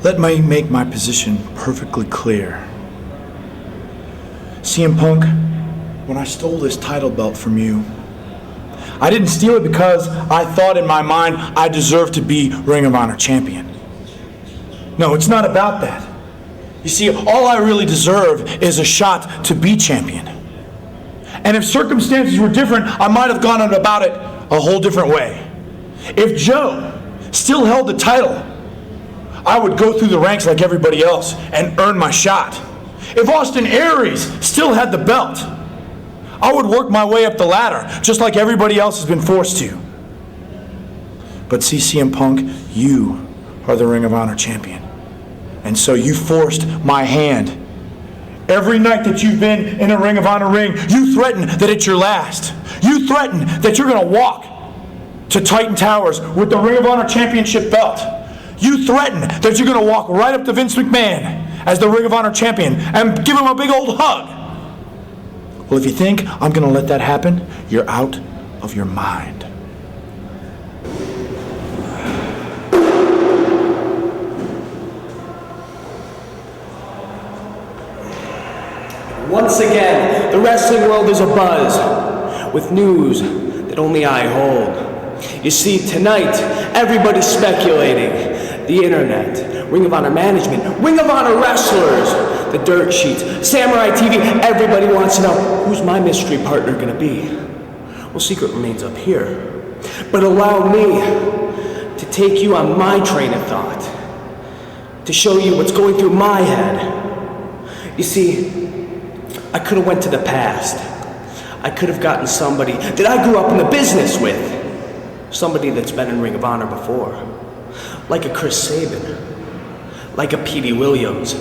Let me make my position perfectly clear. CM Punk, when I stole this title belt from you, I didn't steal it because I thought in my mind I deserved to be Ring of Honor champion. No, it's not about that. You see, all I really deserve is a shot to be champion. And if circumstances were different, I might have gone about it a whole different way. If Joe still held the title, I would go through the ranks like everybody else and earn my shot. If Austin Aries still had the belt, I would work my way up the ladder just like everybody else has been forced to. But see, CM Punk, you are the Ring of Honor champion. And so you forced my hand. Every night that you've been in a Ring of Honor ring, you threaten that it's your last. You threaten that you're going to walk to Titan Towers with the Ring of Honor Championship belt. You threaten that you're going to walk right up to Vince McMahon as the Ring of Honor champion and give him a big old hug. Well, if you think I'm going to let that happen, you're out of your mind. Once again, the wrestling world is abuzz with news that only I hold. You see, tonight, everybody's speculating. The internet, Ring of Honor management, Ring of Honor wrestlers, the dirt sheets, Samurai TV, everybody wants to know, who's my mystery partner gonna be? Well, secret remains up here. But allow me to take you on my train of thought, to show you what's going through my head. You see, I could have went to the past. I could have gotten somebody that I grew up in the business with. Somebody that's been in Ring of Honor before. Like a Chris Sabin. Like a Petey Williams.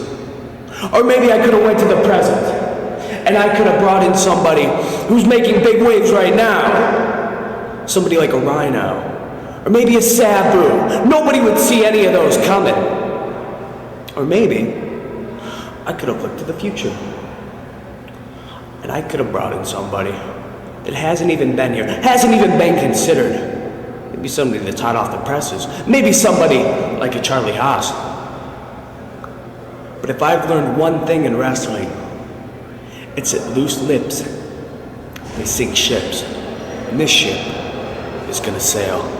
Or maybe I could have went to the present. And I could have brought in somebody who's making big waves right now. Somebody like a Rhino. Or maybe a Sabu. Nobody would see any of those coming. Or maybe I could have looked to the future. And I could have brought in somebody that hasn't even been here, hasn't even been considered. Maybe somebody that's hot off the presses. Maybe somebody like a Charlie Haas. But if I've learned one thing in wrestling, it's that loose lips, they sink ships. And this ship is gonna sail.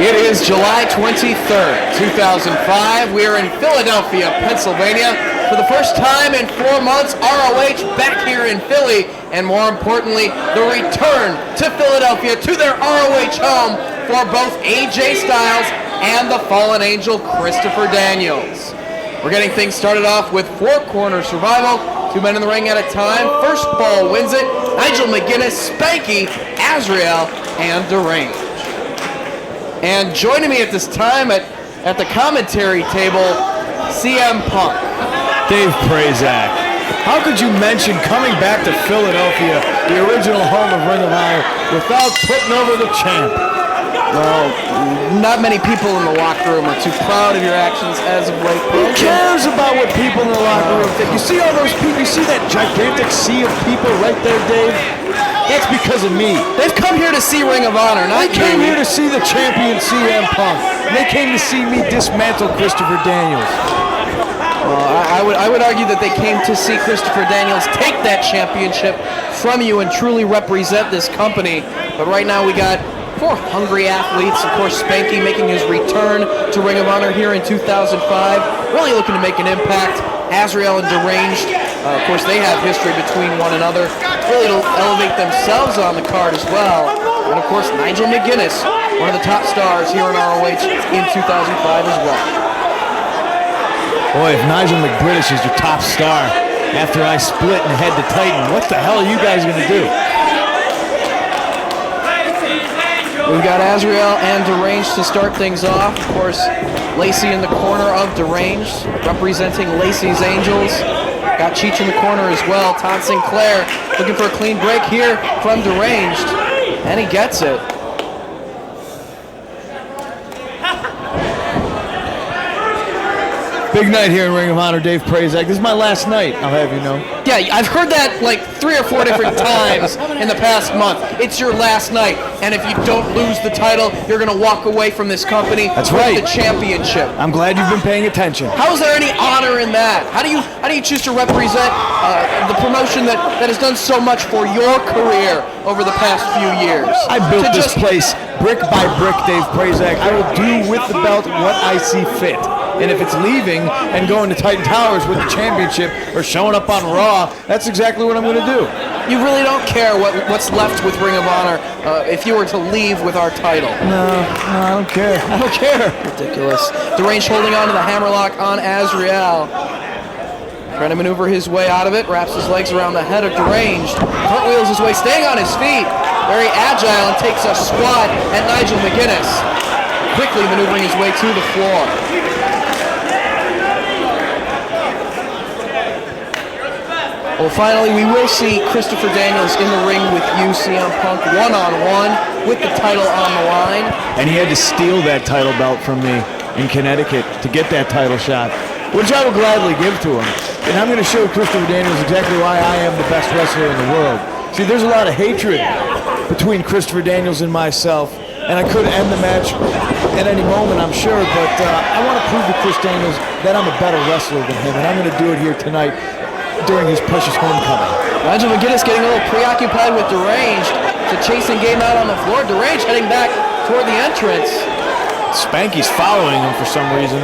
It is July 23rd, 2005. We are in Philadelphia, Pennsylvania. For the first time in 4 months, ROH back here in Philly, and more importantly, the return to Philadelphia to their ROH home for both AJ Styles and the fallen angel Christopher Daniels. We're getting things started off with four-corner survival, 2 men in the ring at a time. First ball wins it. Nigel McGuinness, Spanky, Azrael, and Deranged. And joining me at this time at the commentary table, CM Punk. Dave Prazak. How could you mention coming back to Philadelphia, the original home of Ring of Honor, without putting over the champ? Well, not many people in the locker room are too proud of your actions as of late. Who cares about what people in the locker room think? You see all those people, you see that gigantic sea of people right there, Dave? That's because of me. They've come here to see Ring of Honor, not They came you. here to see the champion CM Punk. And they came to see me dismantle Christopher Daniels. I would argue that they came to see Christopher Daniels take that championship from you and truly represent this company. But right now we got 4 hungry athletes. Of course, Spanky making his return to Ring of Honor here in 2005. Really looking to make an impact. Azrael and Deranged, of course, they have history between one another. Really to elevate themselves on the card as well. And of course, Nigel McGuinness, one of the top stars here in ROH in 2005 as well. Boy, if Nigel McBritish is your top star after I split and head to Titan, what the hell are you guys going to do? We've got Azrael and Deranged to start things off. Of course, Lacey in the corner of Deranged, representing Lacey's Angels. Got Cheech in the corner as well. Todd Sinclair looking for a clean break here from Deranged, and he gets it. Big night here in Ring of Honor, Dave Prazak. This is my last night, I'll have you know. Yeah, I've heard that like 3 or 4 different times in the past month. It's your last night, and if you don't lose the title, you're going to walk away from this company That's with right. the championship. I'm glad you've been paying attention. How is there any honor in that? How do you choose to represent the promotion that has done so much for your career over the past few years? I built To this just- place brick by brick, Dave Prazak. I will do with the belt what I see fit. And if it's leaving and going to Titan Towers with the championship or showing up on Raw, that's exactly what I'm going to do. You really don't care what's left with Ring of Honor if you were to leave with our title. No, I don't care. I don't care. Ridiculous. Deranged holding on to the hammerlock on Azrael. Trying to maneuver his way out of it. Wraps his legs around the head of Deranged. Cartwheels his way, staying on his feet. Very agile and takes a swat at Nigel McGuinness. Quickly maneuvering his way to the floor. Well, finally, we will see Christopher Daniels in the ring with you, CM Punk, one-on-one with the title on the line. And he had to steal that title belt from me in Connecticut to get that title shot, which I will gladly give to him. And I'm going to show Christopher Daniels exactly why I am the best wrestler in the world. See, there's a lot of hatred between Christopher Daniels and myself, and I could end the match at any moment, I'm sure, but I want to prove to Chris Daniels that I'm a better wrestler than him, and I'm going to do it here tonight during his precious homecoming. Nigel McGuinness getting a little preoccupied with Deranged. It's a chasing game out on the floor. Deranged heading back toward the entrance. Spanky's following him for some reason.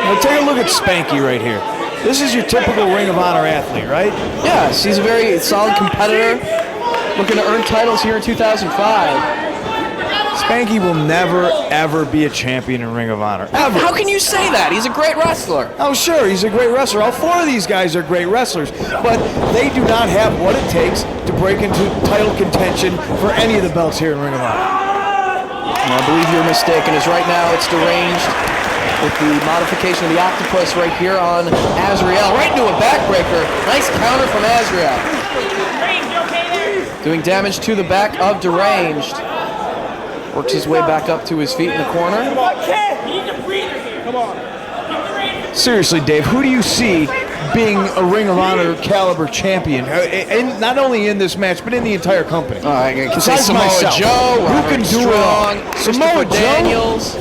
Now take a look at Spanky right here. This is your typical Ring of Honor athlete, right? Yes, he's a very solid competitor. Looking to earn titles here in 2005. Spanky will never, ever be a champion in Ring of Honor. Ever. How can you say that? He's a great wrestler. Oh, sure, he's a great wrestler. All 4 of these guys are great wrestlers, but they do not have what it takes to break into title contention for any of the belts here in Ring of Honor. I believe you're mistaken, as right now it's Deranged with the modification of the octopus right here on Azrael. Right into a backbreaker. Nice counter from Azrael. Doing damage to the back of Deranged. Works his way back up to his feet in the corner. Seriously, Dave, who do you see being a Ring of Honor caliber champion? And not only in this match, but in the entire company. I can say Besides Samoa myself, Joe, who Roderick can do Strong, it all? Christopher Samoa Joe? Daniels.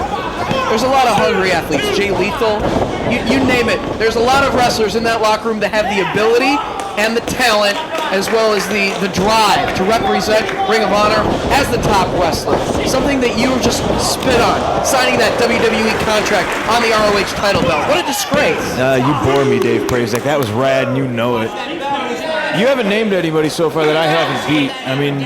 There's a lot of hungry athletes. Jay Lethal, you name it. There's a lot of wrestlers in that locker room that have the ability and the talent, as well as the drive to represent Ring of Honor as the top wrestler. Something that you just spit on, signing that WWE contract on the ROH title belt. What a disgrace. You bore me, Dave Prazak. That was rad, and you know it. You haven't named anybody so far that I haven't beat. I mean,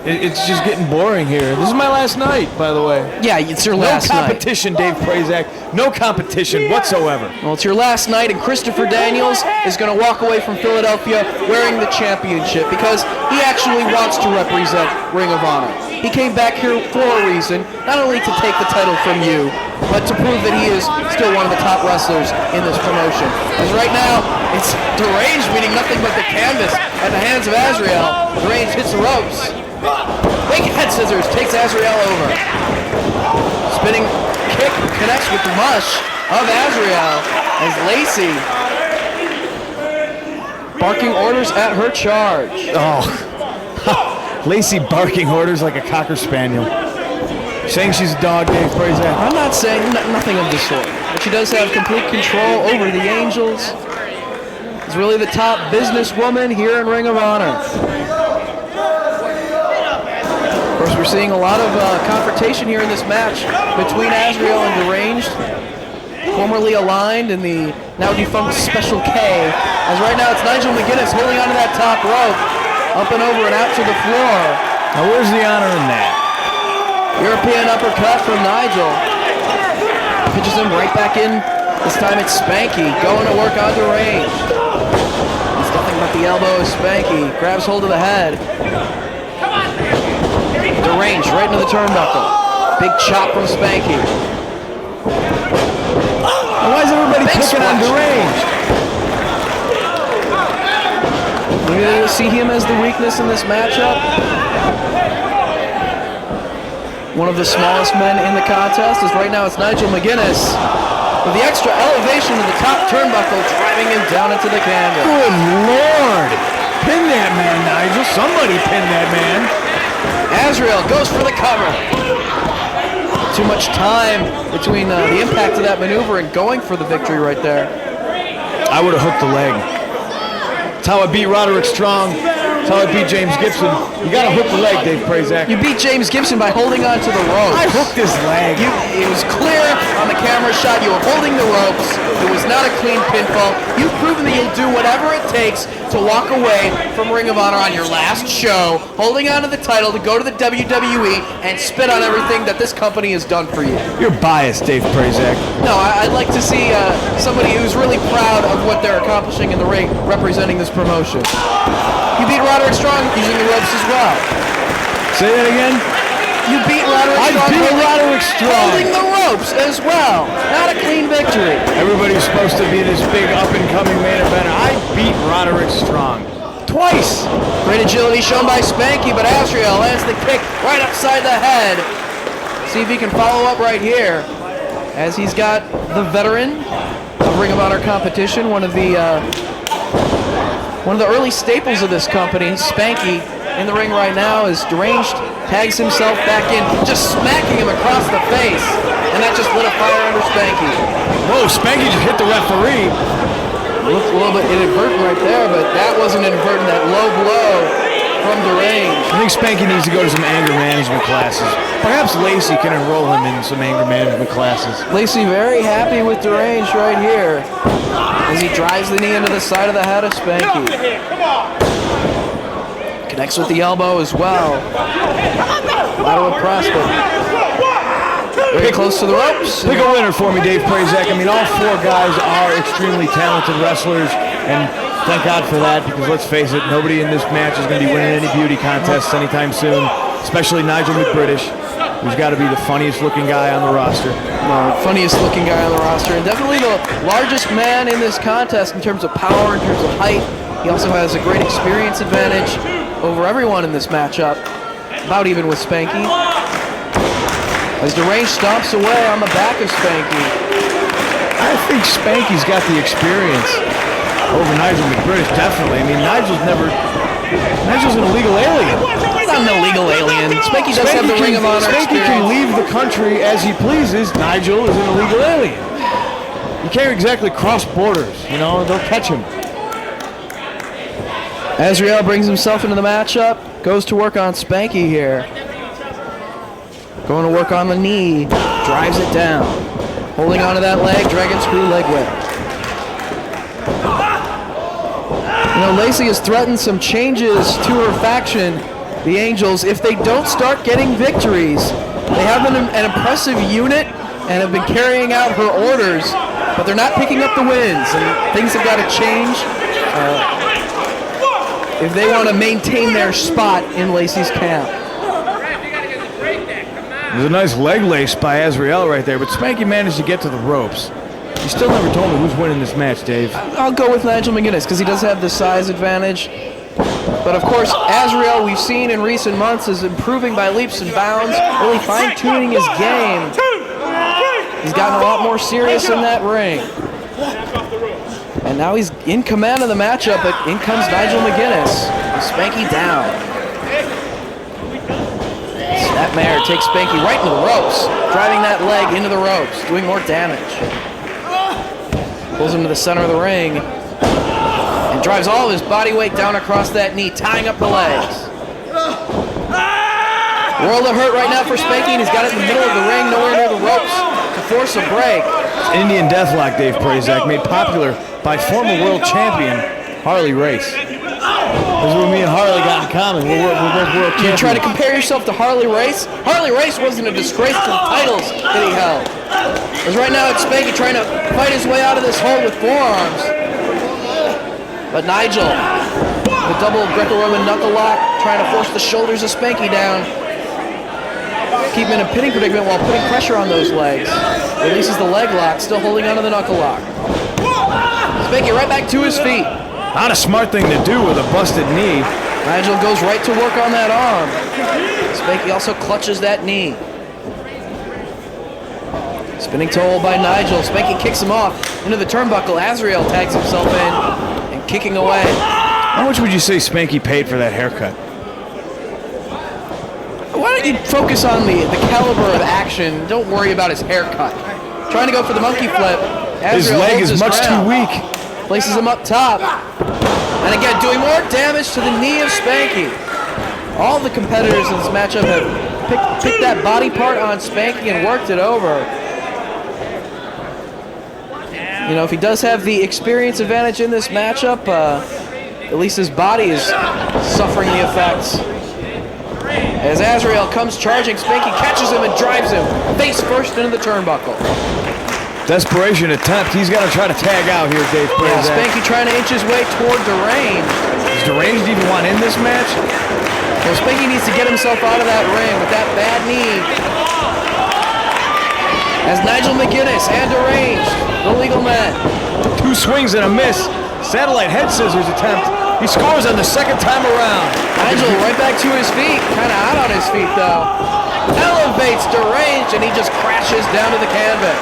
it's just getting boring here. This is my last night, by the way. Yeah, it's your No last night. competition, Dave Prazak. No competition whatsoever. Well, it's your last night, and Christopher Daniels is going to walk away from Philadelphia wearing the championship because he actually wants to represent Ring of Honor. He came back here for a reason, not only to take the title from you, but to prove that he is still one of the top wrestlers in this promotion. As right now, it's Deranged meeting nothing but the canvas at the hands of Azrael. Deranged hits the ropes. Big head scissors takes Azrael over. Spinning kick connects with the mush of Azrael as Lacey barking orders at her charge. Oh, Lacey barking orders like a Cocker Spaniel. Saying she's a dog, Dave Prazak. I'm not saying nothing of the sort, but she does have complete control over the Angels. She's really the top businesswoman here in Ring of Honor. Of course, we're seeing a lot of confrontation here in this match between Azrael and Deranged, formerly aligned in the now defunct Special K. As right now it's Nigel McGuinness holding onto that top rope, up and over and out to the floor. Now where's the honor in that? European uppercut from Nigel. Pitches him right back in. This time it's Spanky going to work on Deranged. It's nothing but the elbow of Spanky. Grabs hold of the head. Deranged right into the turnbuckle. Big chop from Spanky. Why is everybody picking on Deranged? Maybe they will see him as the weakness in this matchup. One of the smallest men in the contest, as right now it's Nigel McGuinness with the extra elevation to the top turnbuckle, driving him down into the canvas. Good Lord! Pin that man, Nigel. Somebody pin that man. Azrael goes for the cover. Too much time between the impact of that maneuver and going for the victory right there. I would have hooked the leg. That's how I beat Roderick Strong. That's how I beat James Gibson. You got to hook the leg, Dave Prazak. You beat James Gibson by holding on to the ropes. I hooked his leg. It was clear on the camera shot you were holding the ropes. It was not a clean pinfall. You've proven that you'll do whatever it takes to walk away from Ring of Honor on your last show, holding on to the title to go to the WWE and spit on everything that this company has done for you. You're biased, Dave Prazak. No, I'd like to see somebody who's really proud of what they're accomplishing in the ring representing this promotion. You beat Roderick Strong using the ropes as well. Say that again? You beat Roderick Strong. I beat Roderick Strong. Holding the ropes as well. Not a clean victory. Everybody's supposed to be this big up-and-coming main eventer. I beat Roderick Strong. Twice. Great agility shown by Spanky, but Azrael lands the kick right upside the head. See if he can follow up right here, as he's got the veteran of Ring of Honor competition, one of the early staples of this company, Spanky, in the ring right now as Deranged tags himself back in, just smacking him across the face, and that just lit a fire under Spanky. Whoa, Spanky just hit the referee. Looked a little bit inadvertent right there, but that wasn't inadvertent, that low blow from Deranged. I think Spanky needs to go to some anger management classes. Perhaps Lacey can enroll him in some anger management classes. Lacey very happy with Deranged right here as he drives the knee into the side of the head of Spanky. Connects with the elbow as well. Lateral press, but very close to the ropes. Pick a winner for me, Dave Prazak. I mean, all four guys are extremely talented wrestlers, and thank God for that, because let's face it, nobody in this match is going to be winning any beauty contests anytime soon, especially Nigel McBritish, who's got to be the funniest looking guy on the roster. Funniest looking guy on the roster, and definitely the largest man in this contest in terms of power, in terms of height. He also has a great experience advantage over everyone in this matchup, about even with Spanky. As Deranged stomps away on the back of Spanky. I think Spanky's got the experience over Nigel McBritish, definitely. I mean, Nigel's an illegal alien. He's not an illegal alien. Spanky does have the Ring of Honor Spanky experience. can leave the country as he pleases. Nigel is an illegal alien. You can't exactly cross borders, you know, they'll catch him. Azrael brings himself into the matchup, goes to work on Spanky here. Going to work on the knee, drives it down. Holding onto that leg, dragon screw leg whip. You know, Lacey has threatened some changes to her faction, the Angels, if they don't start getting victories. They have been an impressive unit and have been carrying out her orders, but they're not picking up the wins, and things have got to change if they want to maintain their spot in Lacey's camp. There's a nice leg lace by Azrael right there, but Spanky managed to get to the ropes. You still never told me who's winning this match, Dave. I'll go with Nigel McGuinness because he does have the size advantage. But of course, Azrael, we've seen in recent months, is improving by leaps and bounds, really fine-tuning his game. He's gotten a lot more serious in that ring. And now he's in command of the matchup, but in comes Nigel McGuinness. Spanky down. Snapmare takes Spanky right into the ropes, driving that leg into the ropes, doing more damage. Pulls him to the center of the ring and drives all of his body weight down across that knee, tying up the legs. World of hurt right now for Spanky, and he's got it in the middle of the ring, nowhere near the ropes to force a break. Indian Deathlock, Dave Prazak, made popular by former world champion Harley Race. This is what me and Harley got in common. We're both world champions. You try to compare yourself to Harley Race? Harley Race wasn't a disgrace to the titles that he held. Because right now it's Spanky trying to fight his way out of this hole with forearms. But Nigel, the double Greco-Roman knuckle lock, trying to force the shoulders of Spanky down. Keep him in a pinning predicament while putting pressure on those legs. Releases the leg lock, still holding onto the knuckle lock. Spanky right back to his feet. Not a smart thing to do with a busted knee. Nigel goes right to work on that arm. Spanky also clutches that knee. Spinning toe hold by Nigel. Spanky kicks him off into the turnbuckle. Azrael tags himself in and kicking away. How much would you say Spanky paid for that haircut? Why don't you focus on the caliber of action? Don't worry about his haircut. Trying to go for the monkey flip. His Azrael leg holds is his much ground. too weak. Places him up top. And again, doing more damage to the knee of Spanky. All the competitors in this matchup have picked that body part on Spanky and worked it over. You know, if he does have the experience advantage in this matchup, at least his body is suffering the effects. As Azrael comes charging, Spanky catches him and drives him face first into the turnbuckle. Desperation attempt. He's got to try to tag out here, Dave Yeah, Prazak. Spanky trying to inch his way toward Deranged. Does Deranged even want in this match? Well, Spanky needs to get himself out of that ring with that bad knee. As Nigel McGuinness and Deranged, the legal man. 2 swings and a miss. Satellite head scissors attempt. He scores on the second time around. Nigel right back to his feet, kind of out on his feet though. Elevates Deranged and he just crashes down to the canvas.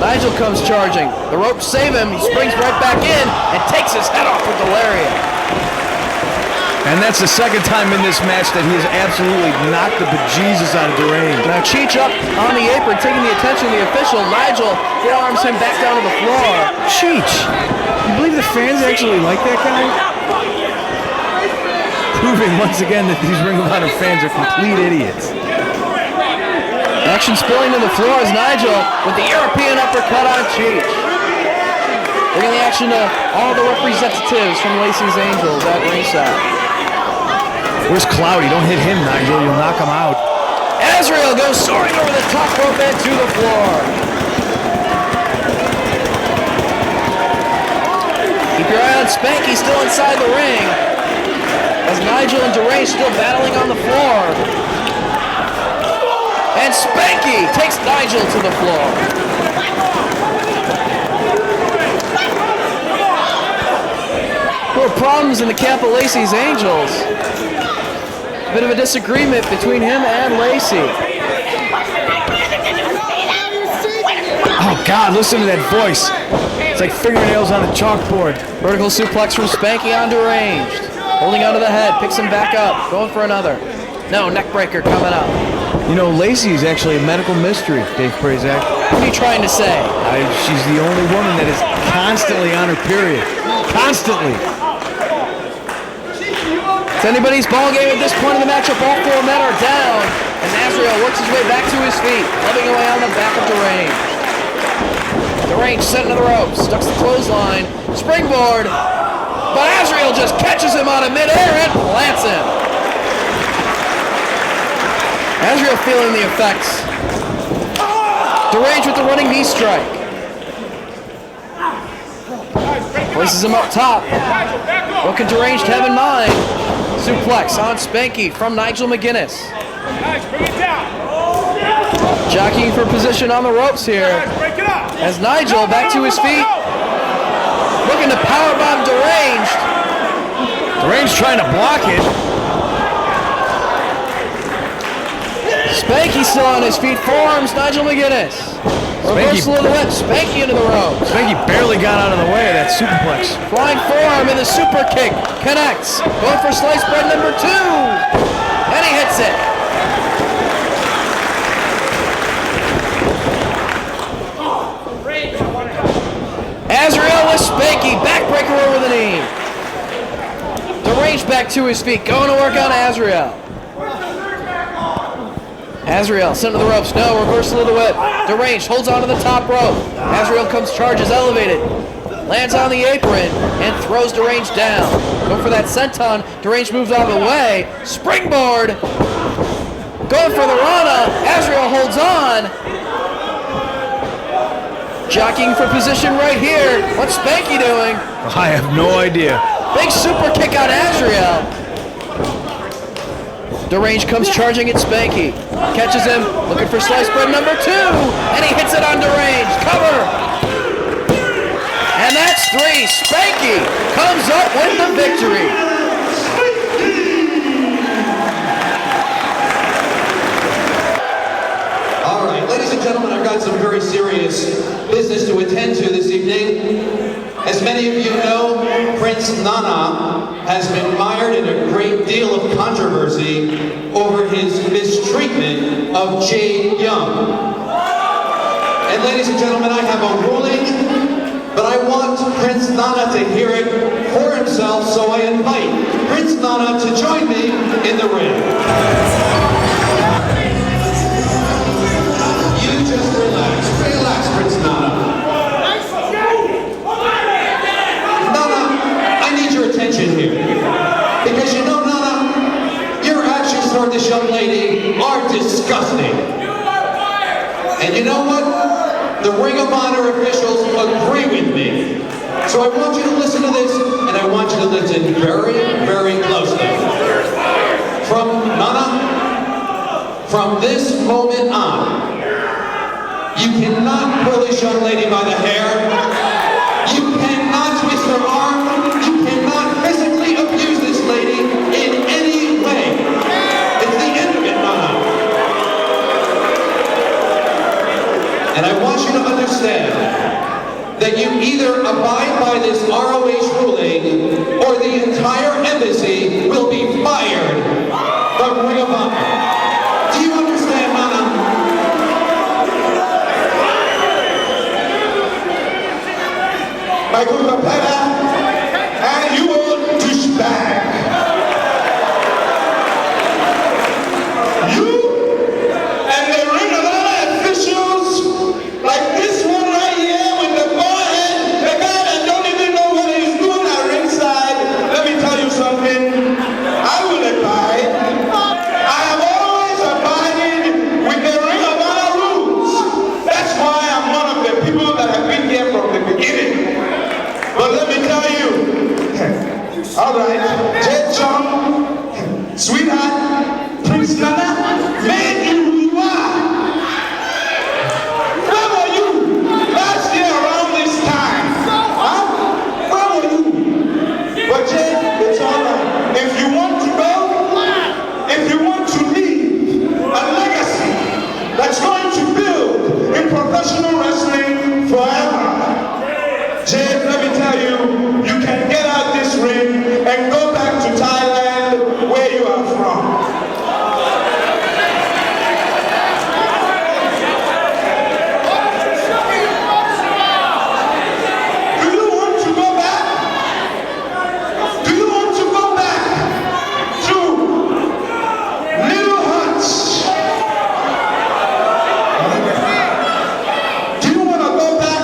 Nigel comes charging. The ropes save him. He springs right back in and takes his head off with the lariat. And that's the second time in this match that he has absolutely knocked the bejesus out of Deranged. Now Cheech up on the apron, taking the attention of the official. Nigel forearms him back down to the floor. Cheech, you believe the fans actually like that guy? Proving once again that these Ring of Honor fans are complete idiots. Action spilling to the floor as Nigel with the European uppercut on Cheech. Bringing the action to all the representatives from Lacey's Angels at ringside. Where's Cloudy? Don't hit him, Nigel. You'll knock him out. Azrael goes soaring over the top rope and to the floor. Keep your eye on Spanky still inside the ring. As Nigel and Deranged still battling on the floor. And Spanky takes Nigel to the floor. There were problems in the camp of Lacey's Angels. Bit of a disagreement between him and Lacey. Oh, God, listen to that voice. It's like fingernails on a chalkboard. Vertical suplex from Spanky on Deranged. Holding onto the head, picks him back up, going for another. No, neck breaker coming up. You know, Lacey is actually a medical mystery, Dave Prazak. What are you trying to say? She's the only woman that is constantly on her period. Constantly. It's anybody's ball game at this point in the matchup. All 4 men are down. As Azrael works his way back to his feet, clubbing away on the back of Deranged. Deranged set into the ropes, ducks the clothesline, springboard, but Azrael just catches him out of midair and plants him. Azrael feeling the effects. Deranged with the running knee strike. Places him up top. What can Deranged have in mind? Suplex on Spanky from Nigel McGuinness. Guys, bring it down. Jockeying for position on the ropes here. As Nigel back to his feet. Looking to powerbomb Deranged. Deranged trying to block it. Spanky still on his feet. Forearms, Nigel McGuinness. Reversal of the whip. Spanky into the ropes. Spanky barely got out of the way of that superplex. Flying forearm in the super kick. Connects. Going for slice bread number 2. And he hits it. Azrael with Spanky. Backbreaker over the knee. Deranged back to his feet. Going to work on Azrael. Azrael sent to the ropes. No, reversal of the whip. Deranged holds onto the top rope. Azrael comes, charges, elevated. Lands on the apron and throws Deranged down. Going for that senton. Deranged moves out of the way. Springboard. Going for the Rana. Azrael holds on. Jockeying for position right here. What's Spanky doing? I have no idea. Big super kick on Azrael. Deranged comes charging at Spanky. Catches him, looking for slice bread number 2. And he hits it on Deranged. Cover. And that's 3. Spanky comes up with the victory. All right, ladies and gentlemen, I've got some very serious business to attend to this evening. As many of you know, Prince Nana has been mired in a great deal of controversy over his mistreatment of Jade Young. And ladies and gentlemen, I have a ruling, but I want Prince Nana to hear it for himself, so I invite Prince Nana to join me in the ring. You just relax. Relax, Prince Nana. Attention here, because you know, Nana, your actions toward this young lady are disgusting. And you know what? The Ring of Honor officials agree with me. So I want you to listen to this, and I want you to listen very, very closely. Nana, from this moment on, you cannot pull this young lady by the hair. You cannot twist her arm. Physically abuse this lady in any way. It's the end of it, Nana. And I want you to understand that you either abide by this ROH ruling or the entire embassy will be fired from Ring of Honor. Do you understand, Nana? Michael Capella, and you will douchebag. You and the Ring of Honor officials, like this one right here with the forehead, the guy that don't even know what he's doing at ringside. Let me tell you something. I will abide. I have always abided with the Ring of Honor rules. That's why I'm one of the people that have been here from the beginning. But let me tell you. All right, Jade Young, sweetheart, Prince Nana, made you who you are. Where were you last year around this time? Huh? Where were you? But Jade, it's all right. If you want to go, if you want to leave a legacy that's going to build in professional wrestling forever, Jade, let me tell you, you can get out this ring and go back to Thailand, where you are from. Do you want to go back? Do you want to go back to little huts? Do you want to go back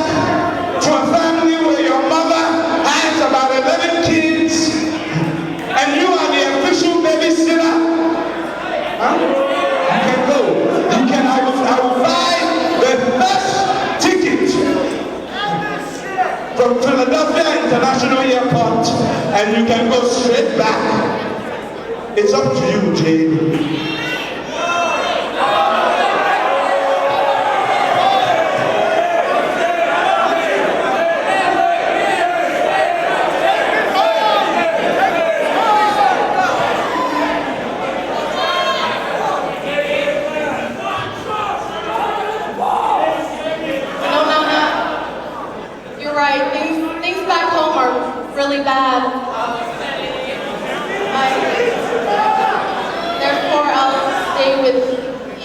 to a family where your mother has about 11 kids and you are the official babysitter? Huh? You can go. You can. I will buy the best ticket from Philadelphia International Airport and you can go straight back. It's up to you, Jade.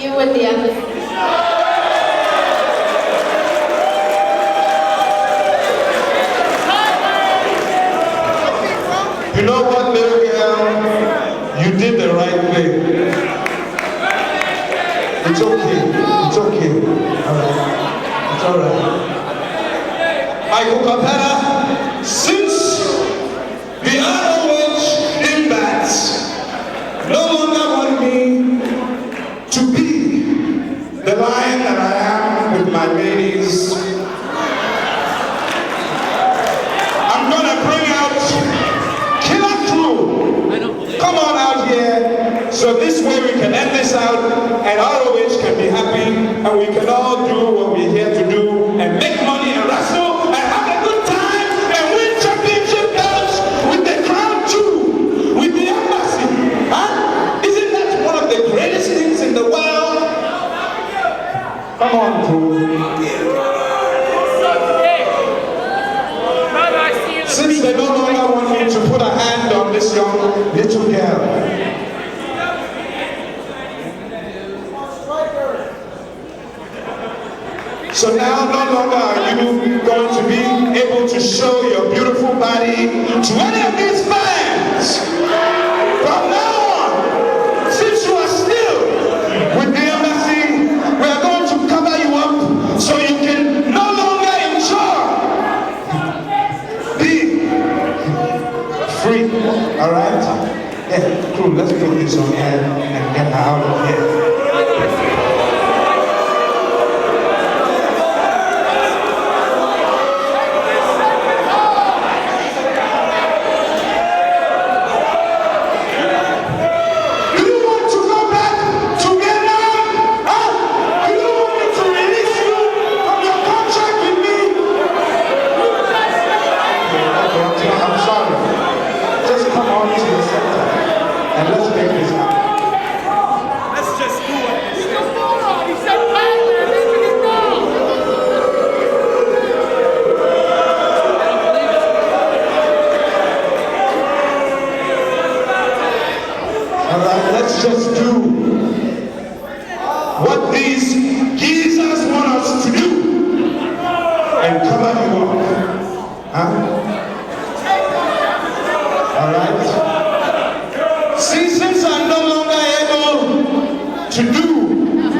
You with the embassy. You know what, little girl? You did the right thing. It's okay. It's okay. All right. It's all right. Michael Capella, since the ROH Imbats no longer want me to be the lion that I am with my ladies, I'm gonna bring out Killer Crew. Come on out here, so this way we can end this out, and ROH can be happy, and we can all do what we're here to do, and make money and wrestle, and have a good time, and win championship belts with the crown too, with the embassy. Huh? Isn't that one of the greatest things in the world? Come on, Crew. Since they no longer want me to put a hand on this young little girl, so now no longer are you going to be able to show your beautiful body to any of these fans. From now on, since you are still with the embassy, we are going to cover you up so you can no longer enjoy being free. All right? Yeah, Crew, let's put this on air and get her out of here. Let's just do what these geezers want us to do and cover you up. Huh? Alright? See, since I'm no longer able to do,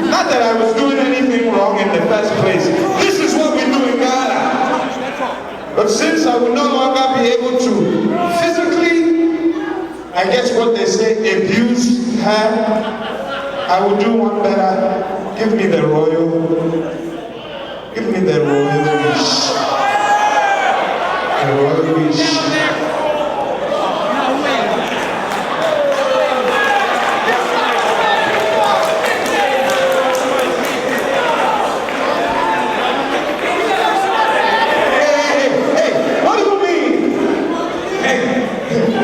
not that I was doing anything wrong in the first place, this is what we do in Ghana. But since I will no longer be able to physically, I guess what they say, abuse her, I will do one better. Give me the royal wish. The royal wish. Hey, what do you mean? Hey,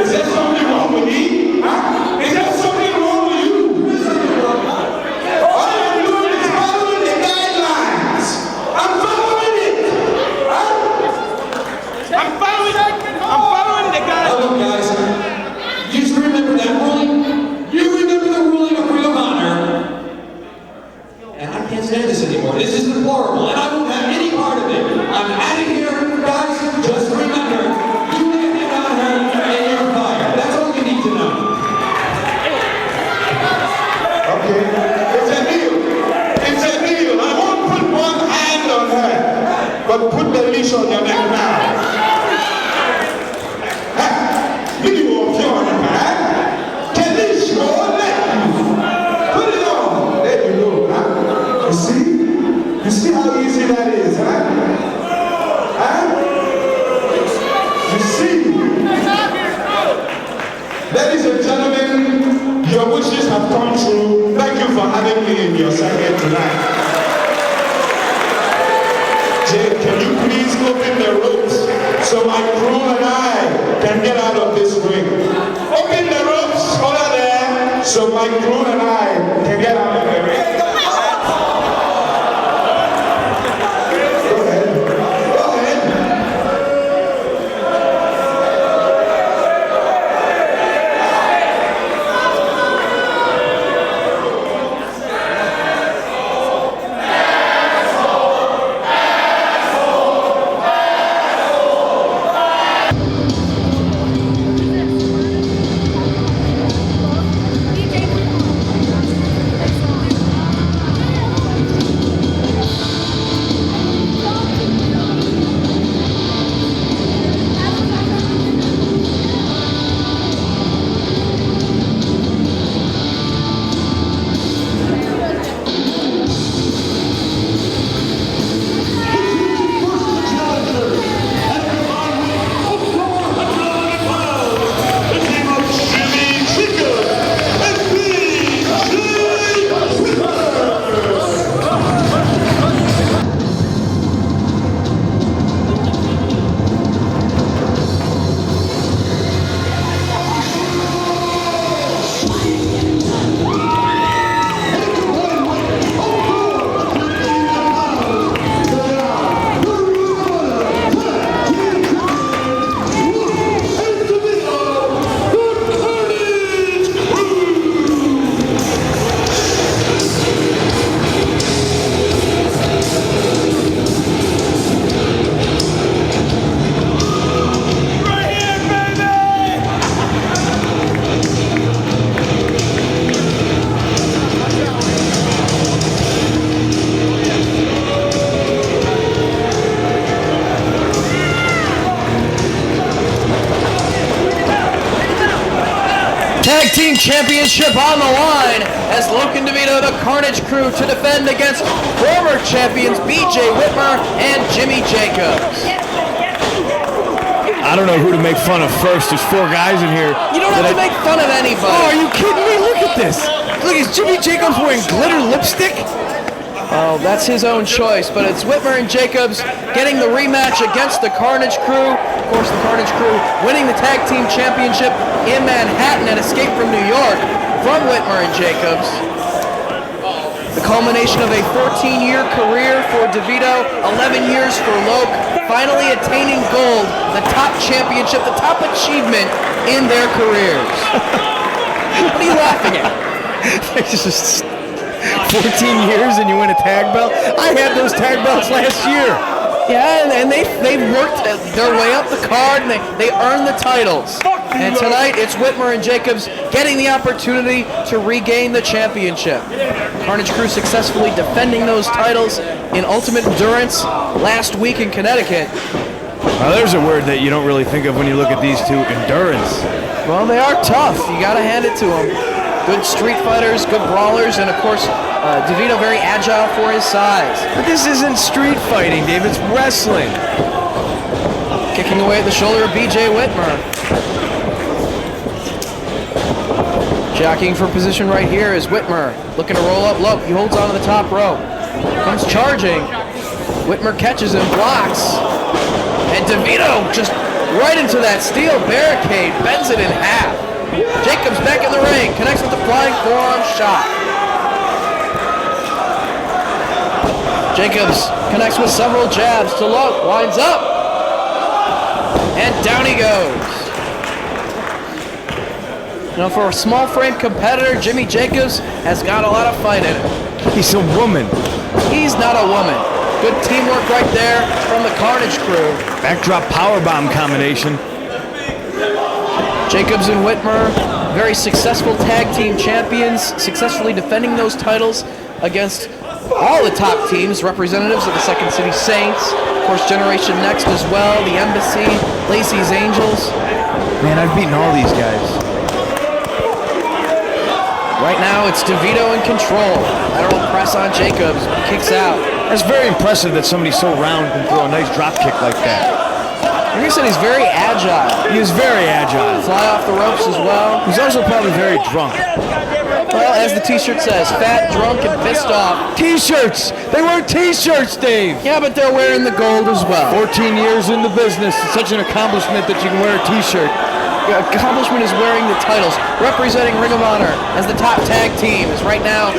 is there something wrong with me? Huh? Is there something wrong with you? All I'm doing is following the guidelines. I'm following it. Huh? I'm following the guidelines. Hello, guys. You just remember that ruling? You remember the ruling of Ring of Honor? And I can't stand this anymore. This is deplorable, and I won't have any part of it. I'm out of here, guys. Just remember, you can't hit on her, and you're fired. That's all you need to know. Okay, it's a deal. It's a deal. I won't put one hand on her, but put the leash on your neck now. You walk your hand. Can this go let you? Put it on. There you go. Huh? You see? You see how easy that is, huh? Huh? You see? Ladies and gentlemen, your wishes have come true. Thank you for having me in your circuit tonight. Jay, can you please open the ropes so my crew and I can get out of this ring? Open the ropes over there so my crew and I can get out of the ring. Go ahead. Go ahead. Tag Team Championship on the line as Loc and DeVito, the Carnage Crew, to defend against former champions BJ Whitmer and Jimmy Jacobs. I don't know who to make fun of first. There's 4 guys in here. You don't have to make fun of anybody. Oh, are you kidding me? Look at this. Look, is Jimmy Jacobs wearing glitter lipstick? Oh, that's his own choice, but it's Whitmer and Jacobs getting the rematch against the Carnage Crew. Of course, the Carnage Crew winning the Tag Team Championship in Manhattan at Escape from New York from Whitmer and Jacobs. The culmination of a 14-year career for DeVito, 11 years for Loc, finally attaining gold, the top championship, the top achievement in their careers. What are you laughing at? It's just 14 years and you win a tag belt? I had those tag belts last year. Yeah, and they've worked their way up the card, and they earned the titles. And tonight, it's Whitmer and Jacobs getting the opportunity to regain the championship. Carnage Crew successfully defending those titles in Ultimate Endurance last week in Connecticut. Well, there's a word that you don't really think of when you look at these two, endurance. Well, they are tough. You got to hand it to them. Good street fighters, good brawlers, and of course, DeVito very agile for his size. But this isn't street fighting, Dave. It's wrestling. Kicking away at the shoulder of BJ Whitmer. Jockeying for position right here is Whitmer. Looking to roll up Loc. He holds onto the top rope. Comes charging. Whitmer catches him, blocks. And DeVito just right into that steel barricade, bends it in half. Jacobs back in the ring, connects with the flying forearm shot. Jacobs connects with several jabs to Loc, winds up. And down he goes. You know, for a small frame competitor, Jimmy Jacobs has got a lot of fight in him. He's a woman. He's not a woman. Good teamwork right there from the Carnage Crew. Backdrop powerbomb combination. Jacobs and Whitmer, very successful tag team champions, successfully defending those titles against all the top teams, representatives of the Second City Saints, of course Generation Next as well, the Embassy, Lacey's Angels. Man, I've beaten all these guys. Right now it's DeVito in control. Lateral press on Jacobs, kicks out. That's very impressive that somebody so round can throw a nice drop kick like that. Like I said, he's very agile. He is very agile. Fly off the ropes as well. He's also probably very drunk. Well, as the t-shirt says, fat, drunk, and pissed off. T-shirts! They wear T-shirts, Dave! Yeah, but they're wearing the gold as well. 14 years in the business. It's such an accomplishment that you can wear a T-shirt. The accomplishment is wearing the titles, representing Ring of Honor as the top tag team. As right now,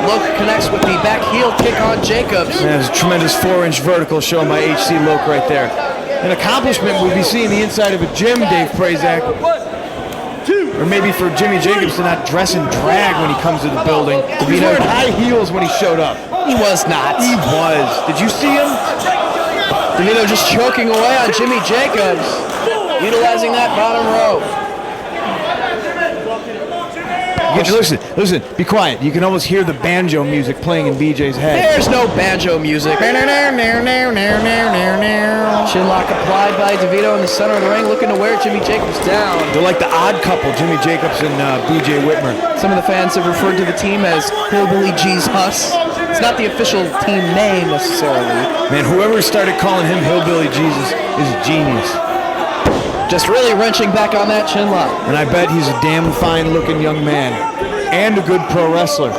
Loc connects with the back heel kick on Jacobs. Man, there's a tremendous 4-inch vertical shown by HC Loc right there. An accomplishment would be seeing the inside of a gym, Dave Prazak. Or maybe for Jimmy Jacobs to not dress in drag when he comes to the building. He was wearing high heels when he showed up. He was not. He was. Did you see him? DeVito just choking away on Jimmy Jacobs, utilizing that bottom rope. Listen, be quiet. You can almost hear the banjo music playing in BJ's head. There's no banjo music. Chinlock applied by DeVito in the center of the ring, looking to wear Jimmy Jacobs down. They're like the odd couple, Jimmy Jacobs and BJ Whitmer. Some of the fans have referred to the team as Hillbilly G's Huss. It's not the official team name necessarily. Man, whoever started calling him Hillbilly Jesus is a genius. Just really wrenching back on that chin lock. And I bet he's a damn fine-looking young man. And a good pro wrestler.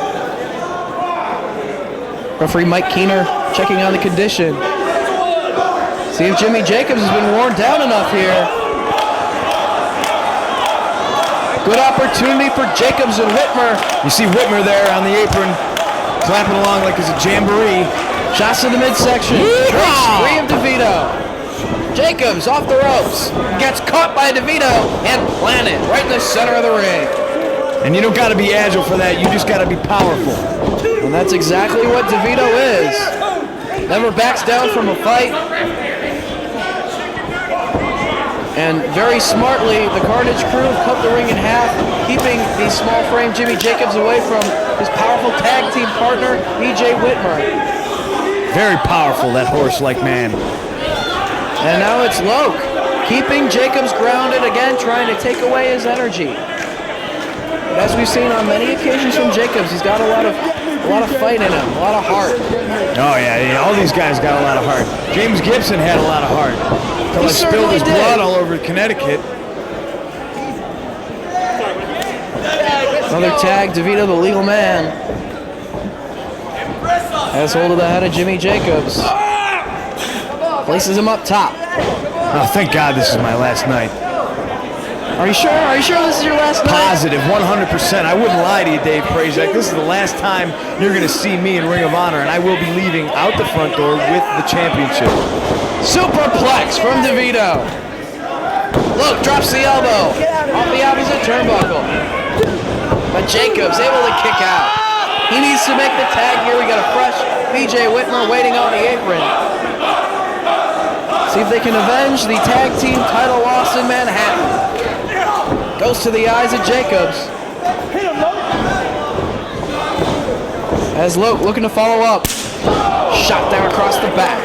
Referee Mike Keener checking on the condition. See if Jimmy Jacobs has been worn down enough here. Good opportunity for Jacobs and Whitmer. You see Whitmer there on the apron, clapping along like it's a jamboree. Shots to the midsection. Drapes free of DeVito. Jacobs off the ropes. Gets caught by DeVito and planted right in the center of the ring. And you don't got to be agile for that. You just got to be powerful. And that's exactly what DeVito is. Never backs down from a fight. And very smartly, the Carnage Crew cut the ring in half, keeping the small frame Jimmy Jacobs away from his powerful tag team partner, BJ Whitmer. Very powerful, that horse-like man. And now it's Loc, keeping Jacobs grounded again, trying to take away his energy. But as we've seen on many occasions from Jacobs, he's got a lot of fight in him, a lot of heart. Oh, yeah, all these guys got a lot of heart. James Gibson had a lot of heart. Until He he spilled certainly his did. blood all over Connecticut. Another tag, DeVito, the legal man, has hold of the head of Jimmy Jacobs. Places him up top. Oh, thank God this is my last night. Are you sure? Are you sure this is your last night? Positive, 100%. I wouldn't lie to you, Dave Prazak. This is the last time you're going to see me in Ring of Honor, and I will be leaving out the front door with the championship. Superplex from DeVito. Look, drops the elbow off the opposite turnbuckle. But Jacobs able to kick out. He needs to make the tag here. We got a fresh BJ Whitmer waiting on the apron. See if they can avenge the tag team title loss in Manhattan. Goes to the eyes of Jacobs. As Loke looking to follow up. Shot down across the back.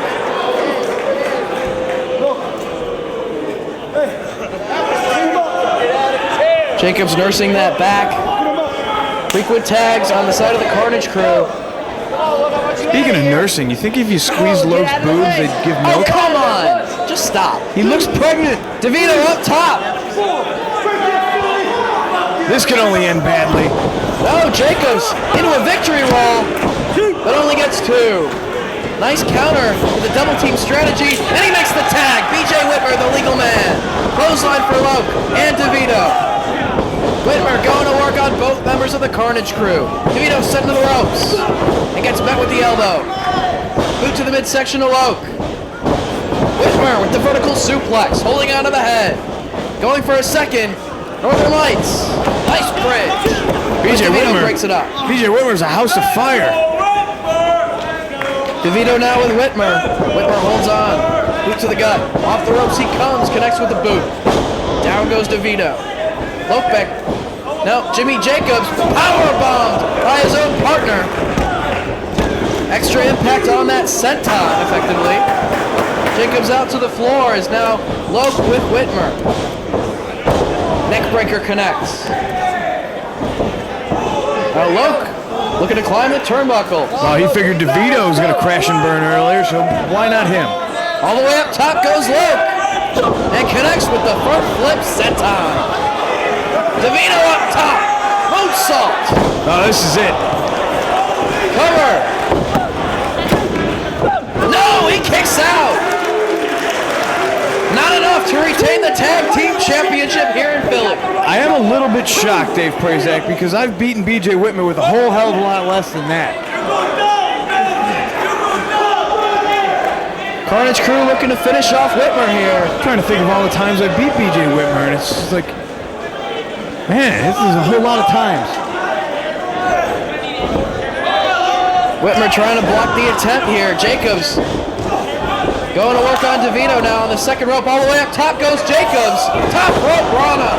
Jacobs nursing that back. Frequent tags on the side of the Carnage crew. Speaking of nursing, you think if you squeeze Loke's boobs, they'd give Oh, milk? come on! Just stop. He looks pregnant. DeVito up top. This could only end badly. No, Jacobs into a victory roll, but only gets two. Nice counter with a double team strategy, and he makes the tag. BJ Whitmer, the legal man. Clothesline for Loke and DeVito. Whitmer going to work on both members of the Carnage crew. DeVito sent to the ropes and gets met with the elbow. Boot to the midsection of Loke. Whitmer with the vertical suplex, holding onto the head. Going for a second. Northern Lights. Nice bridge. BJ DeVito Whitmer breaks it up. BJ Whitmer's a house of fire. DeVito now with Whitmer. Whitmer holds on. Boot to the gut. Off the ropes he comes. Connects with the boot. Down goes DeVito. Lopebeck. No, Jimmy Jacobs powerbombed by his own partner. Extra impact on that senton, effectively. Jacobs out to the floor is now Loke with Whitmer. Neckbreaker connects. Now Loke looking to climb the turnbuckle. Well, he figured DeVito was going to crash and burn earlier, so why not him? All the way up top goes Loke. And connects with the front flip senton. DeVito up top. Moonsault. Oh, this is it. Cover. No, he kicks out. Not enough to retain the tag team championship here in Philly. I am a little bit shocked, Dave Prazak, because I've beaten BJ Whitmer with a whole hell of a lot less than that. Carnage crew looking to finish off Whitmer here. I'm trying to think of all the times I beat BJ Whitmer, and it's just like, man, this is a whole lot of times. Whitmer trying to block the attempt here. Jacobs going to work on DeVito now on the second rope. All the way up top goes Jacobs. Top rope Rana.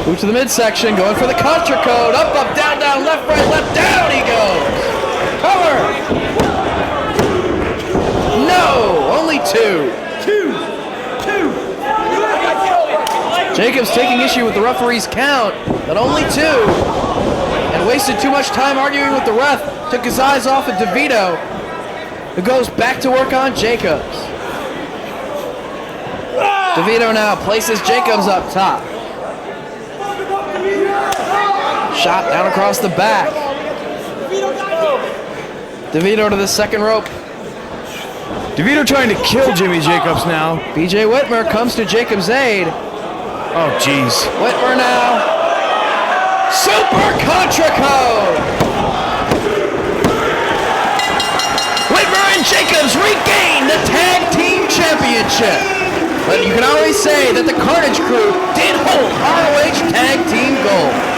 Move to the midsection, going for the contra code. Up, up, down, down, left, right, left, down he goes. Cover. No, only two. Jacobs taking issue with the referee's count, but only two. And wasted too much time arguing with the ref. Took his eyes off of DeVito, who goes back to work on Jacobs. DeVito now places Jacobs up top. Shot down across the back. DeVito to the second rope. DeVito trying to kill Jimmy Jacobs now. BJ Whitmer comes to Jacobs' aid. Oh, jeez. Whitmer now. Super Contra Code. Whitmer and Jacobs regain the tag team championship. But you can always say that the Carnage crew did hold ROH tag team gold.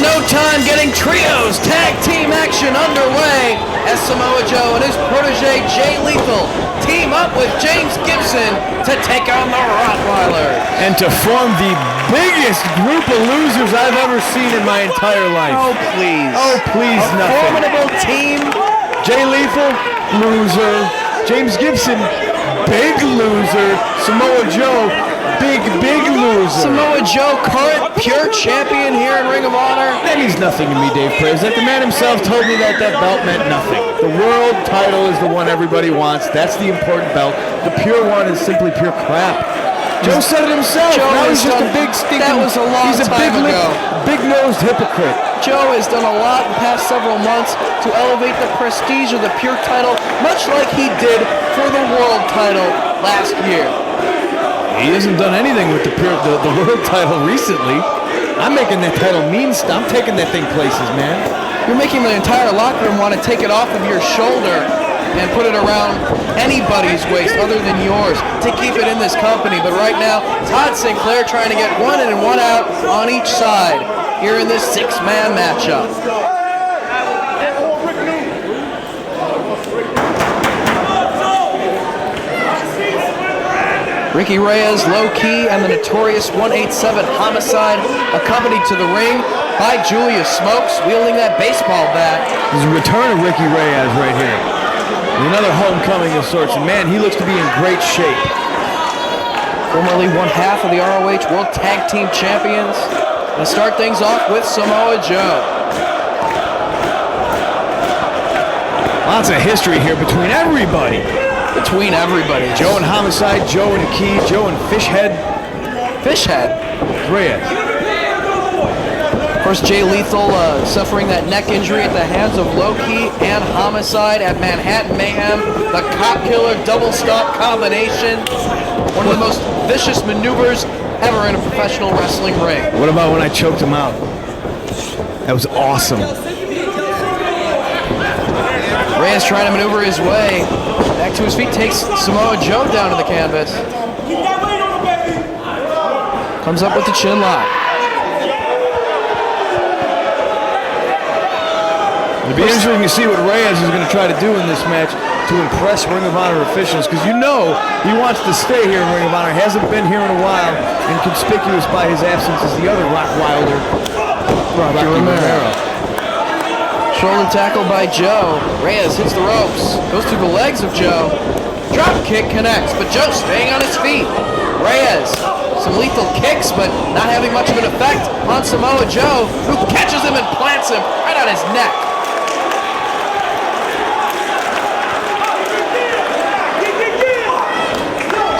in no time getting trios tag team action underway as Samoa Joe and his protege Jay Lethal team up with James Gibson to take on the Rottweiler. And to form the biggest group of losers I've ever seen in my entire life. Oh, please. Oh, please, A nothing. formidable team. Jay Lethal, loser. James Gibson, big loser. Samoa Joe, big loser. Samoa Joe, current pure champion here in Ring of Honor. That means nothing to me, Dave Perez. That the man himself told me that belt meant nothing. The world title is the one everybody wants. That's the important belt. The pure one is simply pure crap. Joe said it himself. Joe now has he's just done- a big stinking. that was a long He's a time ago. big-nosed hypocrite. Joe has done a lot in the past several months to elevate the prestige of the pure title, much like he did for the world title last year. He hasn't done anything with the world title recently. I'm making that title mean stuff. I'm taking that thing places, man. You're making the entire locker room want to take it off of your shoulder and put it around anybody's waist other than yours to keep it in this company. But right now, Todd Sinclair trying to get one in and one out on each side here in this six-man matchup. Ricky Reyes, Low Key, and the notorious 187 Homicide accompanied to the ring by Julius Smokes wielding that baseball bat. There's a return of Ricky Reyes right here. Another homecoming of sorts, and man, he looks to be in great shape. Formerly one half of the ROH World Tag Team Champions. Let's start things off with Samoa Joe. Lots of history here between everybody. Between everybody. Joe and Homicide, Joe and Key, Joe and Fishhead, Fishhead. Reyes. Of course, Jay Lethal suffering that neck injury at the hands of Low Key and Homicide at Manhattan Mayhem. The Cop Killer double stomp combination. One of the most vicious maneuvers ever in a professional wrestling ring. What about when I choked him out? That was awesome. Reyes trying to maneuver his way back to his feet, takes Samoa Joe down to the canvas. Comes up with the chin lock. It'll be interesting to see what Reyes is going to try to do in this match to impress Ring of Honor officials, because you know he wants to stay here in Ring of Honor. Hasn't been here in a while, and conspicuous by his absence is the other Rottweiler, Rocky Romero. Shoulder tackle by Joe. Reyes hits the ropes, goes through the legs of Joe. Drop kick connects, but Joe staying on his feet. Reyes, some lethal kicks, but not having much of an effect on Samoa Joe, who catches him and plants him right on his neck.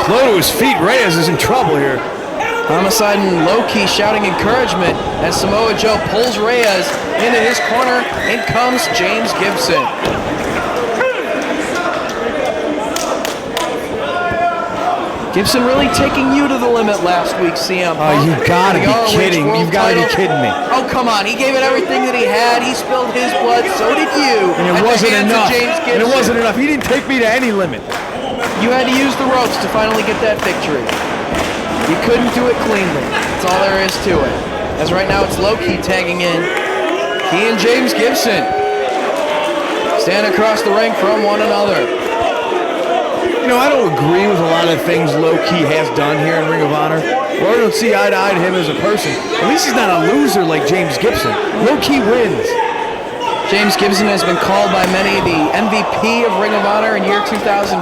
Slow to his feet, Reyes is in trouble here. Homicide and Low Key shouting encouragement as Samoa Joe pulls Reyes into his corner. In comes James Gibson. Gibson really taking you to the limit last week, CM Punk. Oh, you gotta The be ROH kidding. World You've gotta be title. kidding me. Oh, come on. He gave it everything that he had. He spilled his blood. So did you. And at it the wasn't hands of enough. James And Gibson. it wasn't enough. He didn't take me to any limit. You had to use the ropes to finally get that victory. You couldn't do it cleanly. That's all there is to it. As right now it's Low Key tagging in. He and James Gibson stand across the ring from one another. You know, I don't agree with a lot of things Low Key has done here in Ring of Honor, or I don't see eye to eye to him as a person. At least he's not a loser like James Gibson. Low Key wins. James Gibson has been called by many the MVP of Ring of Honor in year 2005.